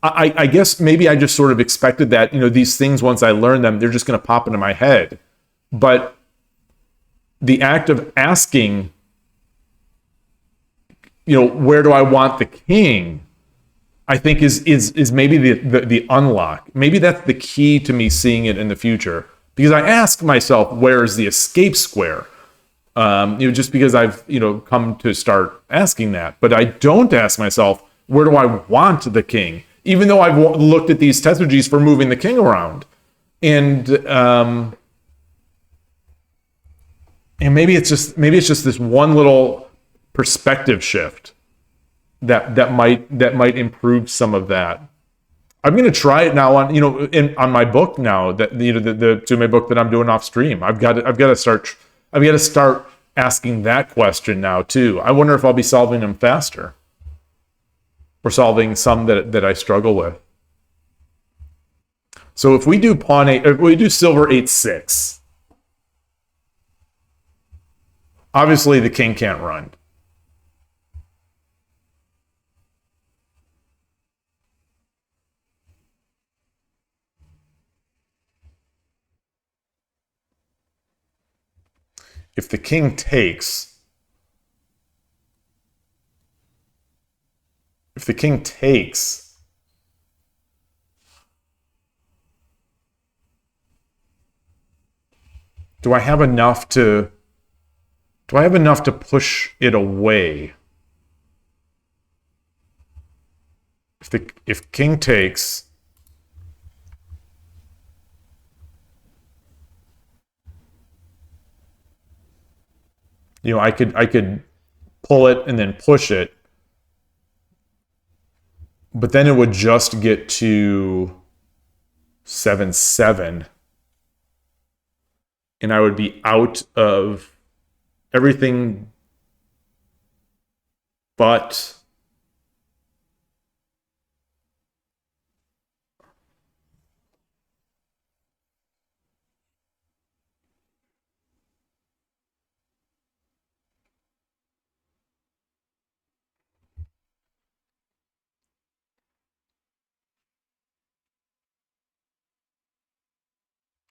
I guess maybe I just sort of expected that, these things, once I learn them, they're just going to pop into my head. But the act of asking, where do I want the king? I think is maybe the unlock. Maybe that's the key to me seeing it in the future. Because I ask myself, where is the escape square? Just because I've, come to start asking that. But I don't ask myself, where do I want the king? Even though I've looked at these strategies for moving the king around. And maybe it's just this one little perspective shift that might improve some of that. I'm going to try it now on my book now, that the Tsume book that I'm doing off stream. I've got to start asking that question now too. I wonder if I'll be solving them faster, or solving some that I struggle with. So if we do if we do silver 8-6, obviously the king can't run. If the king takes, do I have enough to push it away? If king takes, I could pull it and then push it, but then it would just get to 7-7, and I would be out of everything but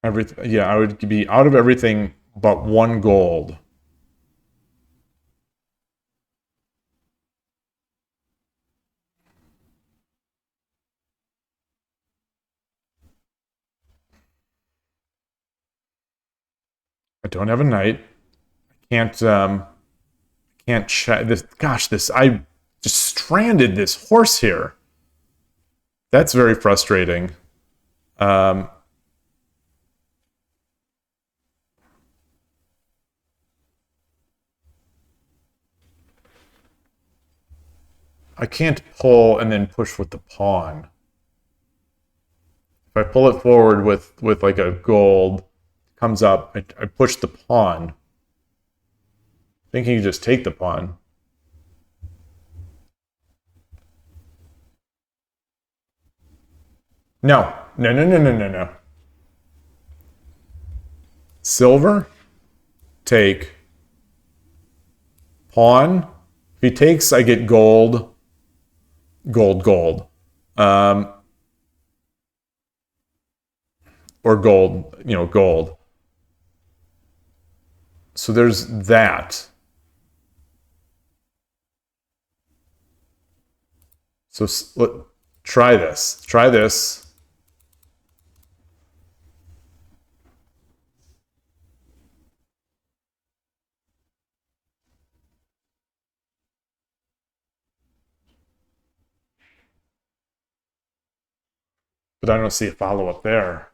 everything. Yeah, I would be out of everything but one gold. I don't have a knight. Can't check this. Gosh, I just stranded this horse here. That's very frustrating. I can't pull and then push with the pawn. If I pull it forward with like a gold, comes up, I push the pawn, thinking you just take the pawn. No. Silver, take, pawn. If he takes, I get gold, gold. Or gold, gold. So there's that. So try this. But I don't see a follow-up there.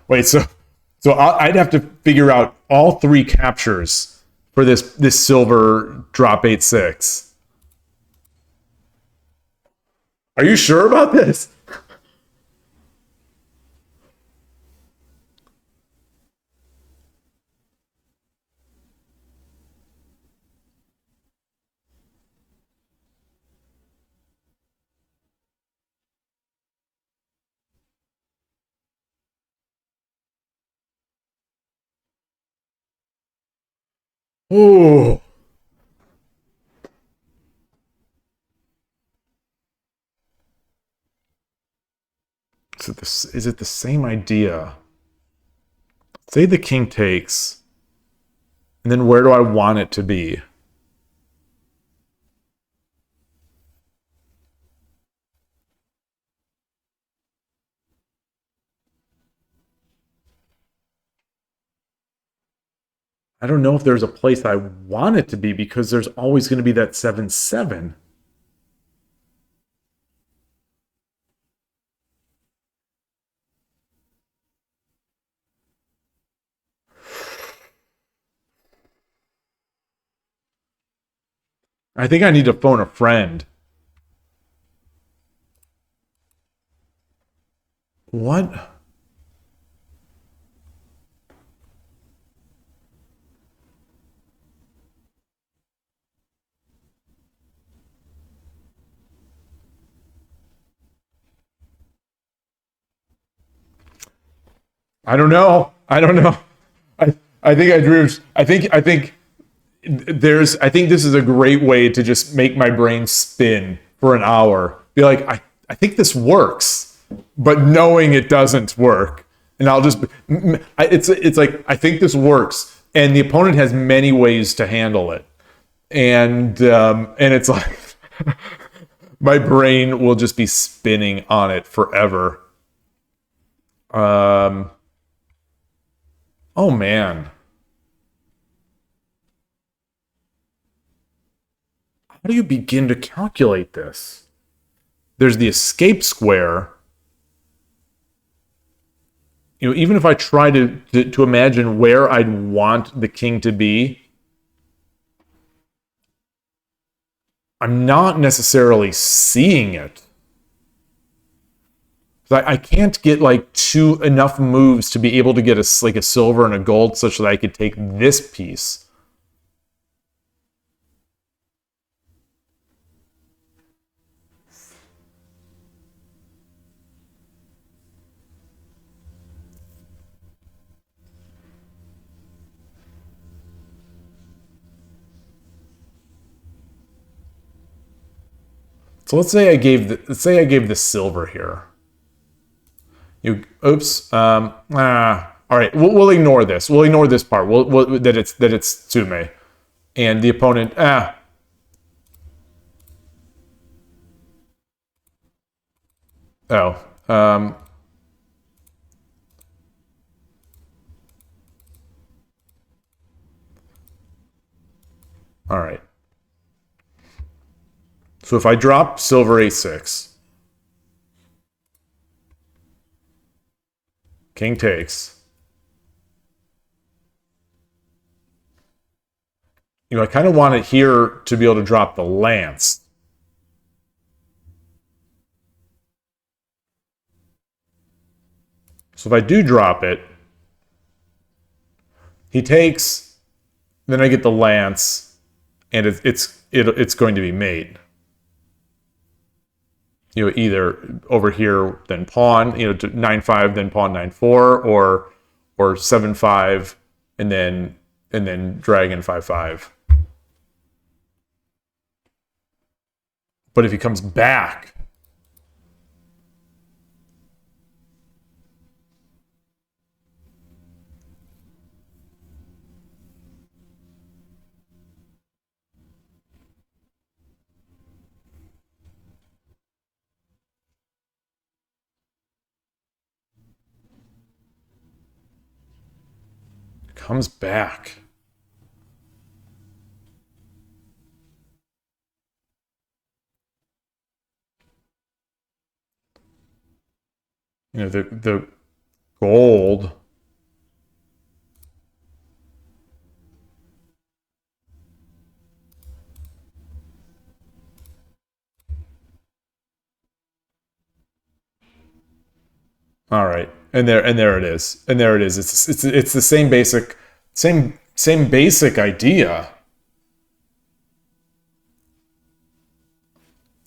Wait, so I'd have to figure out all three captures for this silver drop 8-6. Are you sure about this? Oh. Is it the same idea? Say the king takes, and then where do I want it to be? I don't know if there's a place I want it to be because there's always going to be that 7-7. I think I need to phone a friend. What? I don't know. I don't know. I think I drew. I think this is a great way to just make my brain spin for an hour. Be like, I think this works, but knowing it doesn't work, and I'll just it's like I think this works, and the opponent has many ways to handle it, and it's like my brain will just be spinning on it forever. Um. Oh man. How do you begin to calculate this? There's the escape square. You know, even if I try to imagine where I'd want the king to be, I'm not necessarily seeing it. I can't get like enough moves to be able to get a silver and a gold such that I could take this piece. So let's say I gave the silver here. Oops. All right. We'll ignore this. We'll ignore this part. That it's Tsume, and the opponent. Oh. All right. So if I drop silver a6, king takes. You know, I kind of want it here to be able to drop the lance. So if I do drop it, he takes, then I get the lance, and it's going to be mate. You know, either over here then pawn, you know, to 9-5 then pawn 9-4, or 7-5 and then dragon 5-5. But if he comes back, comes back. You know, the gold. All right. And there it is. And there it is. It's the same basic idea.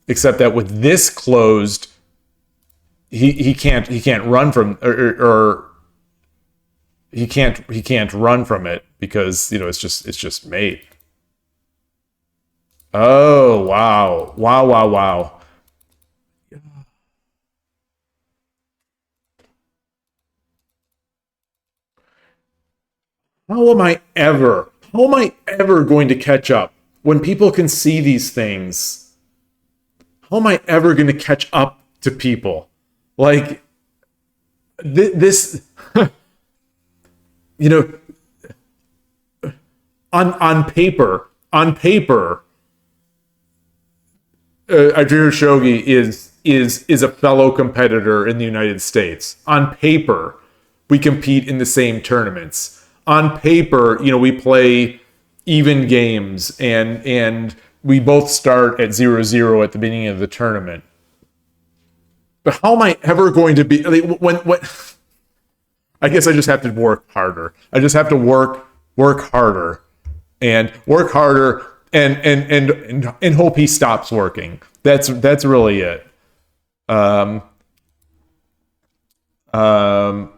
Except that with this closed, he can't run from or he can't run from it because it's just mate. Oh wow. Wow, wow, wow. How am I ever going to catch up when people can see these things? How am I ever going to catch up to people? Like this, you know, on paper, Ajiro Shogi is a fellow competitor in the United States. On paper, we compete in the same tournaments. On paper, we play even games and we both start at 0-0 at the beginning of the tournament. But how am I ever going to be when I guess I just have to work harder. I just have to work harder and work harder and hope he stops working. That's really it. Um, um,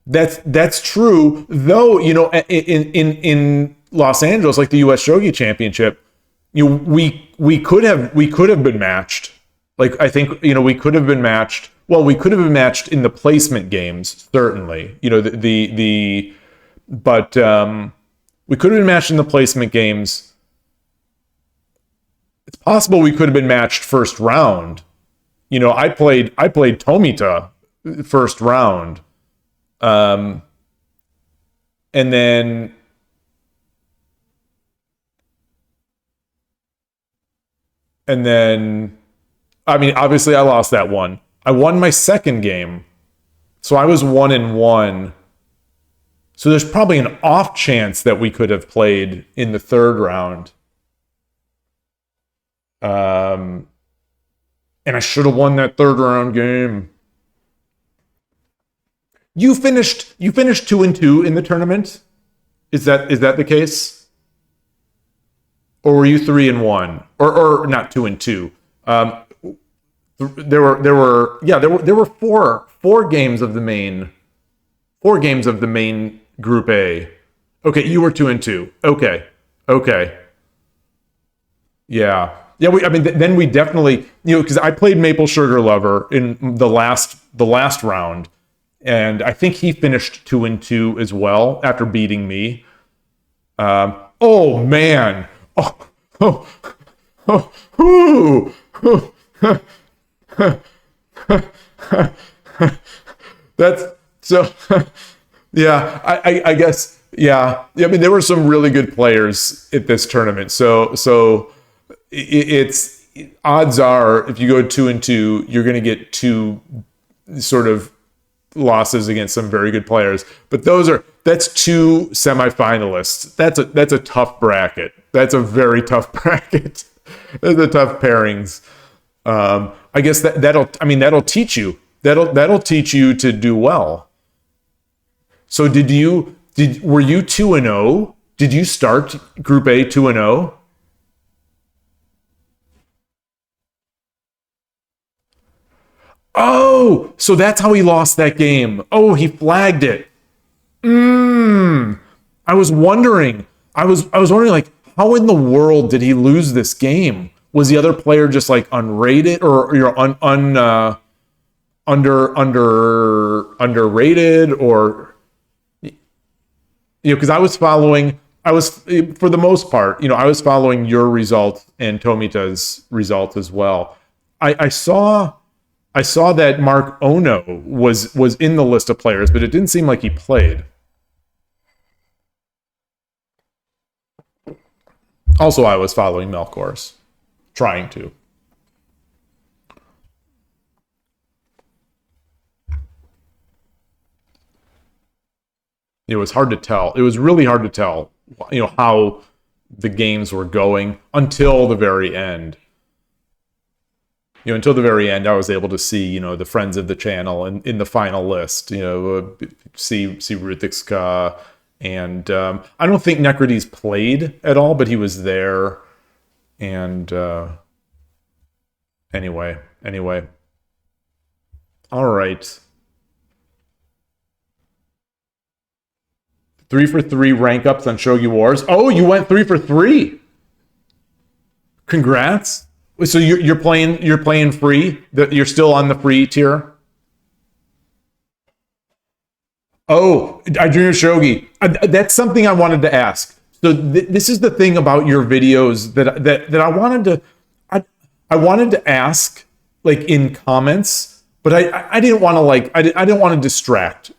that's true, though. In Los Angeles, like the U.S. Shogi Championship, we could have been matched. Like I think we could have been matched. Well, we could have been matched in the placement games, certainly. But we could have been matched in the placement games. It's possible we could have been matched first round. I played Tomita first round, um, and then and then I mean, obviously, I lost that one. I won my second game, so I was 1-1. So there's probably an off chance that we could have played in the third round. Um, and I should have won that third round game. You finished 2-2 in the tournament. Is that the case? Or were you 3-1? Or not 2-2? There were four games of the main group A. Okay, you were 2-2. Okay. Yeah. Then we definitely, because I played Maple Sugar Lover in the last round, and I think he finished 2-2 as well after beating me. Oh man. Oh. Oh. Ooh. That's so. Yeah, I guess. Yeah. I mean, there were some really good players at this tournament. So it's odds are if you go 2-2, you're going to get two sort of losses against some very good players. But that's two semifinalists. That's a tough bracket. That's a very tough bracket. That's a tough pairings. I guess that'll teach you. That'll teach you to do well. So were you 2-0? Did you start Group A 2-0? Oh, so that's how he lost that game. Oh, he flagged it. I was wondering. I was wondering, like, how in the world did he lose this game? Was the other player just like unrated or underrated, or because I was for the most part, I was following your result and Tomita's result as well. I saw that Mark Ono was in the list of players, but it didn't seem like he played. Also, I was following Melkors, trying to. It was hard to tell. It was really hard to tell, how the games were going until the very end. Until the very end, I was able to see, the friends of the channel and in the final list, see Ruthikska, and I don't think Necrodes played at all, but he was there. And anyway, Anyway. All right. 3 for 3 rank ups on Shogi Wars. Oh, you went 3 for 3. Congrats. So you're playing free? You're still on the free tier? Oh, Junior Shogi. That's something I wanted to ask. So this is the thing about your videos that I wanted to ask, like, in comments, but I didn't want to I didn't want to distract.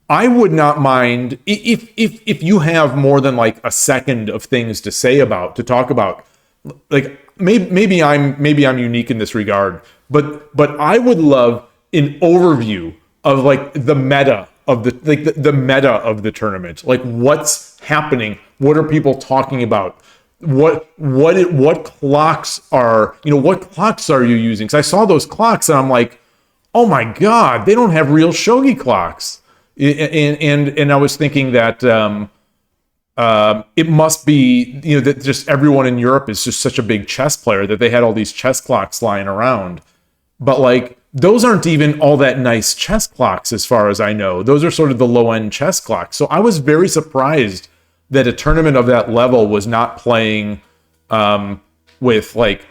I would not mind if you have more than like a second of things to talk about. Like maybe I'm unique in this regard, but I would love an overview of like the meta of the meta of the tournament. Like what's happening? What are people talking about? What clocks are you using? Because I saw those clocks and I'm like, oh my god, they don't have real shogi clocks. And I was thinking that it must be that just everyone in Europe is just such a big chess player that they had all these chess clocks lying around, but like those aren't even all that nice chess clocks as far as I know. Those are sort of the low end chess clocks. So I was very surprised that a tournament of that level was not playing with like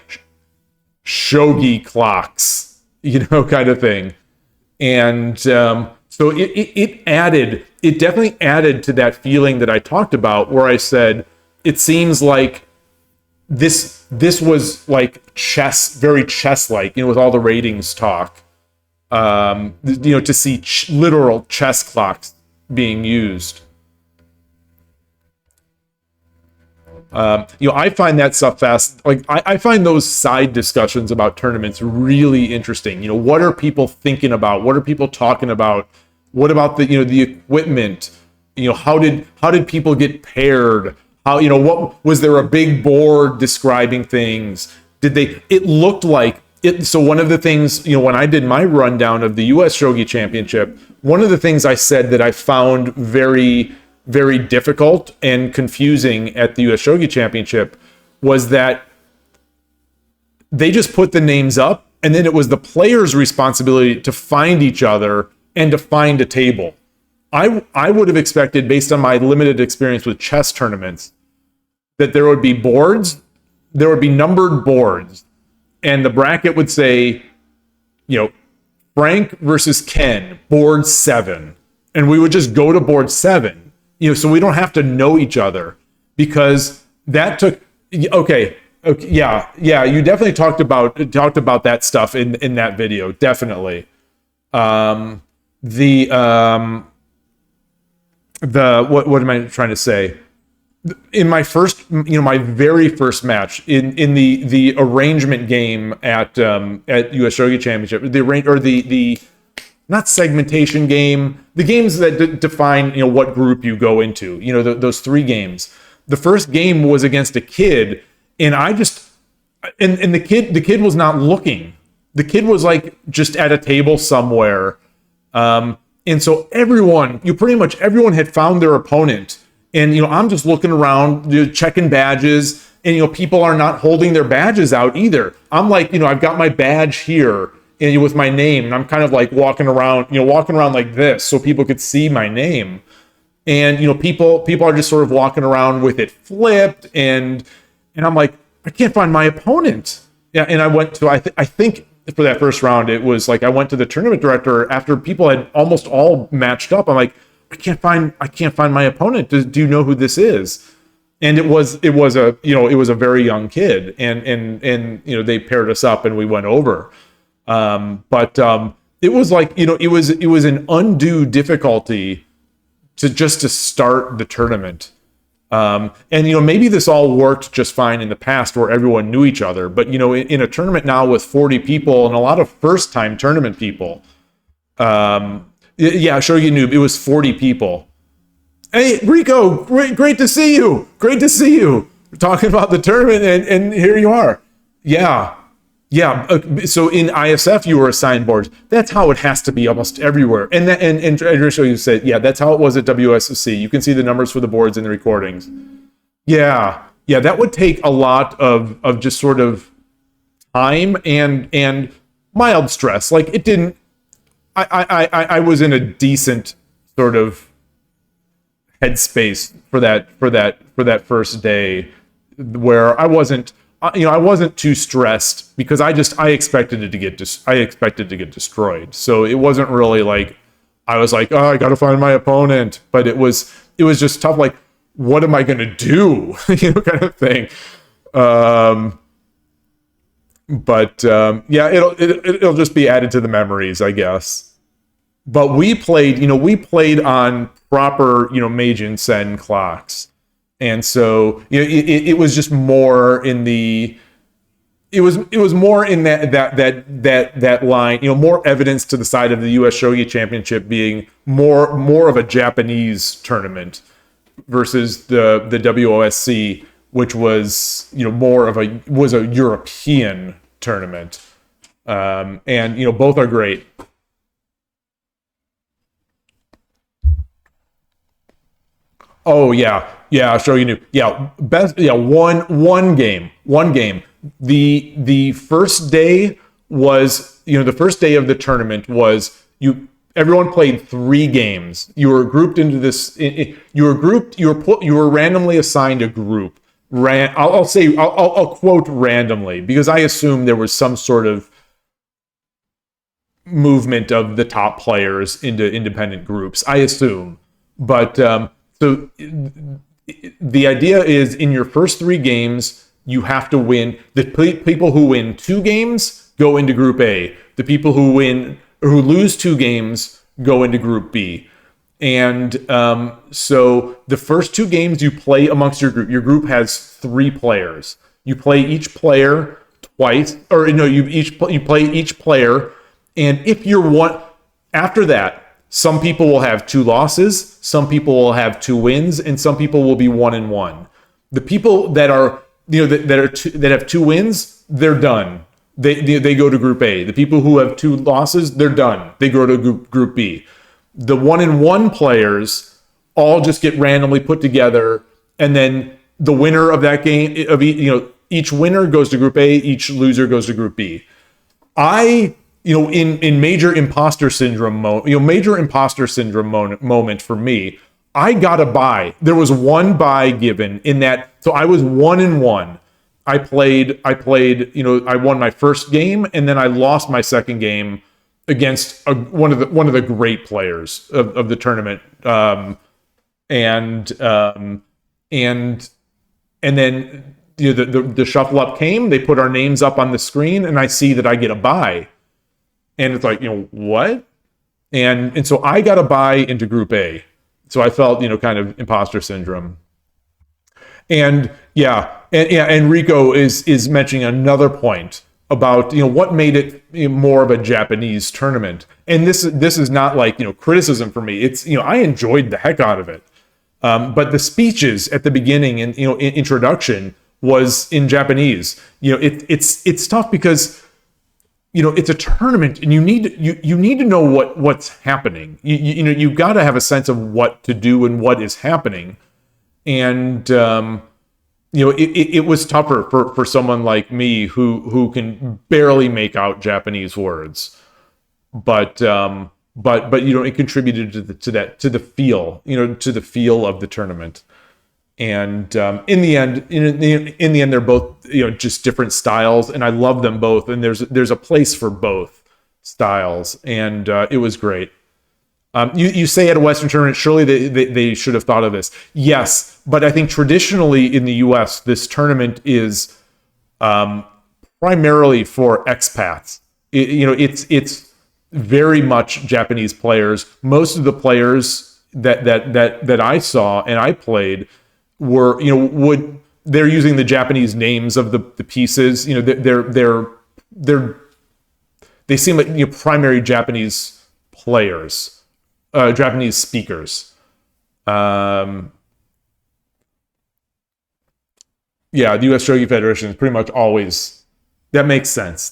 shogi clocks, kind of thing. And so it definitely added to that feeling that I talked about, where I said it seems like this was like chess, very chess-like, with all the ratings talk, to see literal chess clocks being used. I find that stuff fast. Like I find those side discussions about tournaments really interesting. What are people thinking about? What are people talking about? What about the equipment? How did people get paired? How, what was there a big board describing things? It looked like it. So one of the things, when I did my rundown of the US Shogi Championship, one of the things I said that I found very, very difficult and confusing at the US Shogi Championship was that they just put the names up and then it was the players' responsibility to find each other and to find a table. I would have expected, based on my limited experience with chess tournaments, that there would be boards, there would be numbered boards, and the bracket would say, Frank versus Ken, board 7. And we would just go to board 7. So we don't have to know each other, because that took, okay, yeah, you definitely talked about that stuff in that video, definitely. What am I trying to say? In my my very first match in the arrangement game at US Shogi Championship, the not segmentation game, the games that define what group you go into, those 3 games. The first game was against a kid, and the kid was not looking. The kid was like just at a table somewhere, and so pretty much everyone had found their opponent, and I'm just looking around, checking badges, and people are not holding their badges out either. I'm like, I've got my badge here and with my name, and I'm kind of like walking around like this so people could see my name. And people are just sort of walking around with it flipped, and I'm like, I can't find my opponent. Yeah, and I went to I think for that first round it was like I went to the tournament director after people had almost all matched up. I'm like, I can't find my opponent. Do you know who this is? And it was a very young kid, and they paired us up and we went over. But it was like, it was an undue difficulty to start the tournament. And maybe this all worked just fine in the past where everyone knew each other, but in a tournament now with 40 people and a lot of first time tournament people, Shogi Noob, it was 40 people. Hey Rico, great to see you. We're talking about the tournament and here you are. Yeah. So in ISF you were assigned boards. That's how it has to be almost everywhere. And you said, yeah, that's how it was at WSOC. You can see the numbers for the boards in the recordings. Yeah, that would take a lot of just sort of time and mild stress. Like it didn't. I was in a decent sort of headspace for that first day, where I wasn't too stressed, because I expected it to get destroyed. So it wasn't really like I was like, oh, I got to find my opponent, but it was just tough. Like, what am I going to do? Kind of thing. Yeah, it'll just be added to the memories, I guess. But we played on proper, Meijin Sen clocks. And so it was just more in the, it was more in that line, more evidence to the side of the U.S. Shogi Championship being more of a Japanese tournament versus the WOSC, which was more of a European tournament. And both are great. Oh yeah, Shogi knew. Yeah, best. Yeah, one game. The first day was the first day of the tournament was everyone played 3 games. You were grouped into this. You were randomly assigned a group. I'll quote randomly, because I assume there was some sort of movement of the top players into independent groups. I assume, but so the idea is, in your first 3 games, you have to win. The people who win 2 games go into Group A. The people who lose 2 games go into Group B. And so the first 2 games you play amongst your group. Your group has 3 players. You play each player twice, or no, you play each player. And if you're one, after that, some people will have 2 losses, some people will have 2 wins, and some people will be 1-1. The people that are that have 2 wins, they're done. They go to Group A. The people who have 2 losses, they're done. They go to Group B. The 1-1 players all just get randomly put together, and then the winner of that game, each winner goes to Group A, each loser goes to Group B. In major imposter syndrome moment for me, I got a bye. There was 1 bye given in that. So I was 1-1. I won my first game, and then I lost my second game against one of the great players of the tournament. And then the shuffle up came. They put our names up on the screen, and I see that I get a bye. And it's like, what? And so I got a bye into Group A. So I felt, kind of imposter syndrome. And and Rico is mentioning another point about, what made it more of a Japanese tournament. And this is not like, criticism for me. It's, I enjoyed the heck out of it. But the speeches at the beginning and, introduction was in Japanese. It's tough because, it's a tournament, and you need to know what's happening. You've got to have a sense of what to do and what is happening. And it was tougher for someone like me who can barely make out Japanese words. But it contributed to the feel of the tournament. And in the end, they're both just different styles, and I love them both. And there's a place for both styles, and it was great. You say at a Western tournament, surely they should have thought of this. Yes, but I think traditionally in the U.S., this tournament is primarily for expats. It's very much Japanese players. Most of the players that I saw and I played were they're using the Japanese names of the pieces. They seem like primary Japanese players, Japanese speakers. The U.S. Shogi Federation is pretty much always. That makes sense.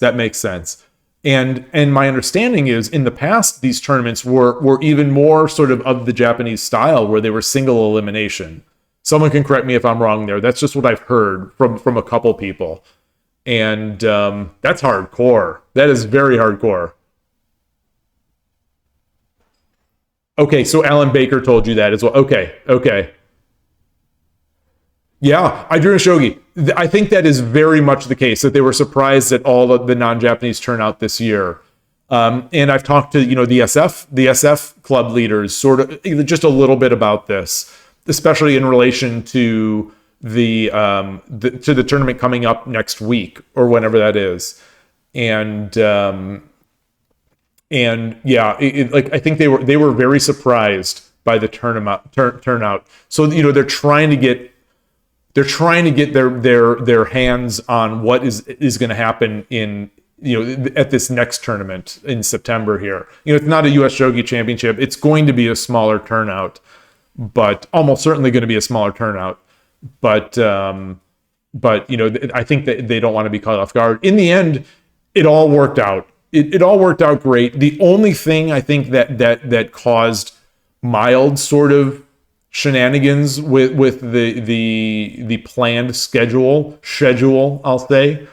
And my understanding is, in the past, these tournaments were even more sort of the Japanese style, where they were single elimination. Someone can correct me if I'm wrong there. That's just what I've heard from a couple people. And that's hardcore. That is very hardcore. Okay, so Alan Baker told you that as well. Okay, okay. Yeah, I drew a shogi. I think that is very much the case, that they were surprised at all of the non-Japanese turnout this year. And I've talked to the SF club leaders sort of just a little bit about this, especially in relation to the tournament coming up next week or whenever that is. And yeah, like I think they were very surprised by the turnout. So they're trying to get their hands on what is going to happen in at this next tournament in September here. It's not a U.S. Shogi Championship. It's going to be a smaller turnout, but almost certainly going to be a smaller turnout. But I think that they don't want to be caught off guard. In the end, it all worked out. It all worked out great. The only thing I think that caused mild sort of shenanigans with the planned schedule, I'll say,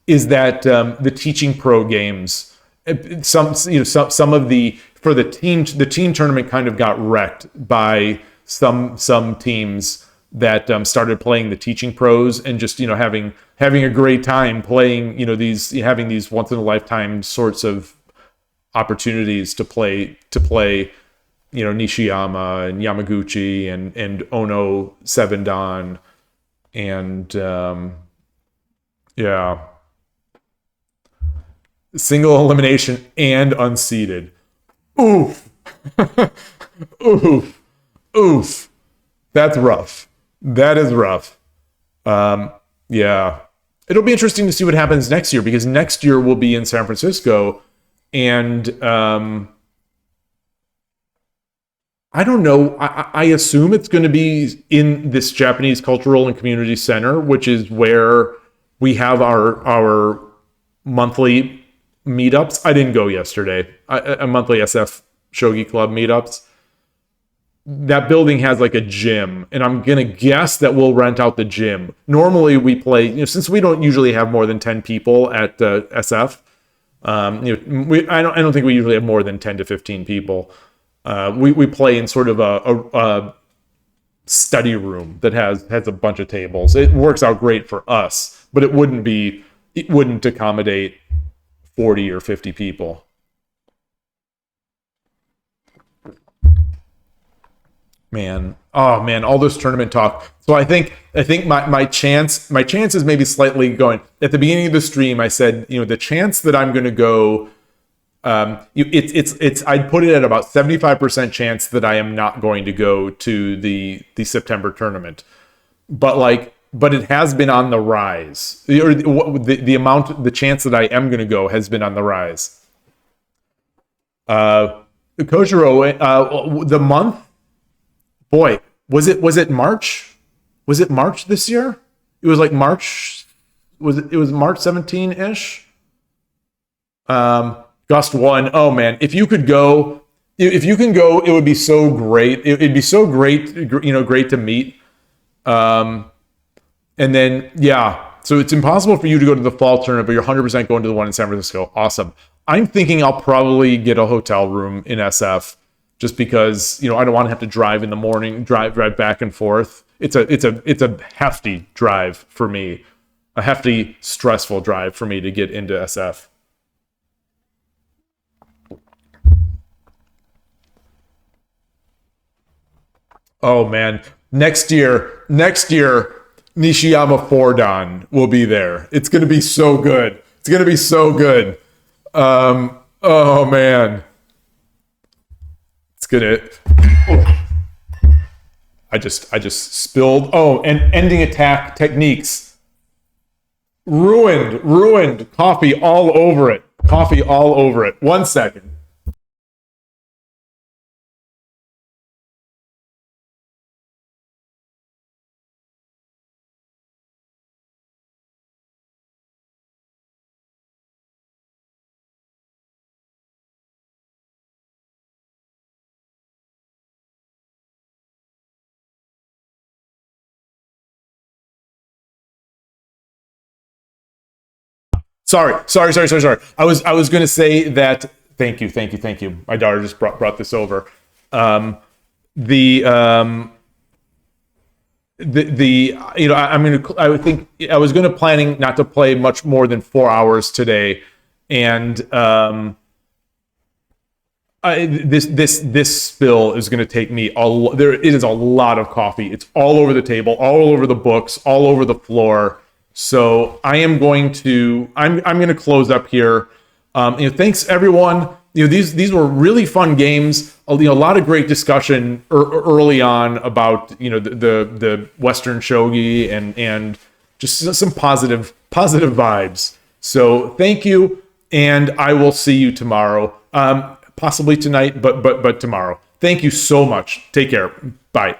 is that the teaching pro games, some of the for the team tournament kind of got wrecked by some teams that started playing the teaching pros and just having a great time playing having these once in a lifetime sorts of opportunities to play Nishiyama and Yamaguchi and Ono Seven Dan and yeah, single elimination and unseeded. Oof. Oof. Oof. That's rough. That is rough. Yeah. It'll be interesting to see what happens next year, because next year we'll be in San Francisco, and I don't know. I assume it's going to be in this Japanese Cultural and Community Center, which is where we have our monthly meetups. I didn't go yesterday. A monthly SF Shogi Club meetups. That building has like a gym, and I'm gonna guess that we'll rent out the gym. Normally we play, since we don't usually have more than 10 people at SF. I don't think we usually have more than 10 to 15 people. We play in sort of a study room that has a bunch of tables. It works out great for us, but it wouldn't accommodate 40 or 50 people. Man, oh man, all this tournament talk. So I think my chance is maybe slightly going. At the beginning of the stream, I said, the chance that I'm going to go, I'd put it at about 75% chance that I am not going to go to the September tournament, but it has been on the rise. The chance that I am going to go has been on the rise. Kojiro, the month. Boy, was it March? Was it March this year? It was like March. It was March 17-ish? Gust 1. Oh man, if you can go, it would be so great. It'd be so great, great to meet. And then yeah, so it's impossible for you to go to the fall tournament, but you're 100% going to the one in San Francisco. Awesome. I'm thinking I'll probably get a hotel room in SF. Just because I don't want to have to drive in the morning, drive back and forth. It's a hefty drive for me, a hefty, stressful drive for me to get into SF. Oh man, next year, Nishiyama Fordan will be there. It's gonna be so good. It's gonna be so good. Oh man. It's gonna. Oh. I just spilled. Oh, and ending attack techniques. Ruined. Coffee all over it. 1 second. Sorry. I was going to say that. Thank you. My daughter just brought this over. I would think I was going to planning not to play much more than 4 hours today, and this spill is going to take me it is a lot of coffee. It's all over the table, all over the books, all over the floor. So I'm going to close up here. Thanks everyone. These were really fun games. A lot of great discussion early on about the Western shogi and just some positive vibes. So thank you, and I will see you tomorrow. Possibly tonight, but tomorrow. Thank you so much. Take care. Bye.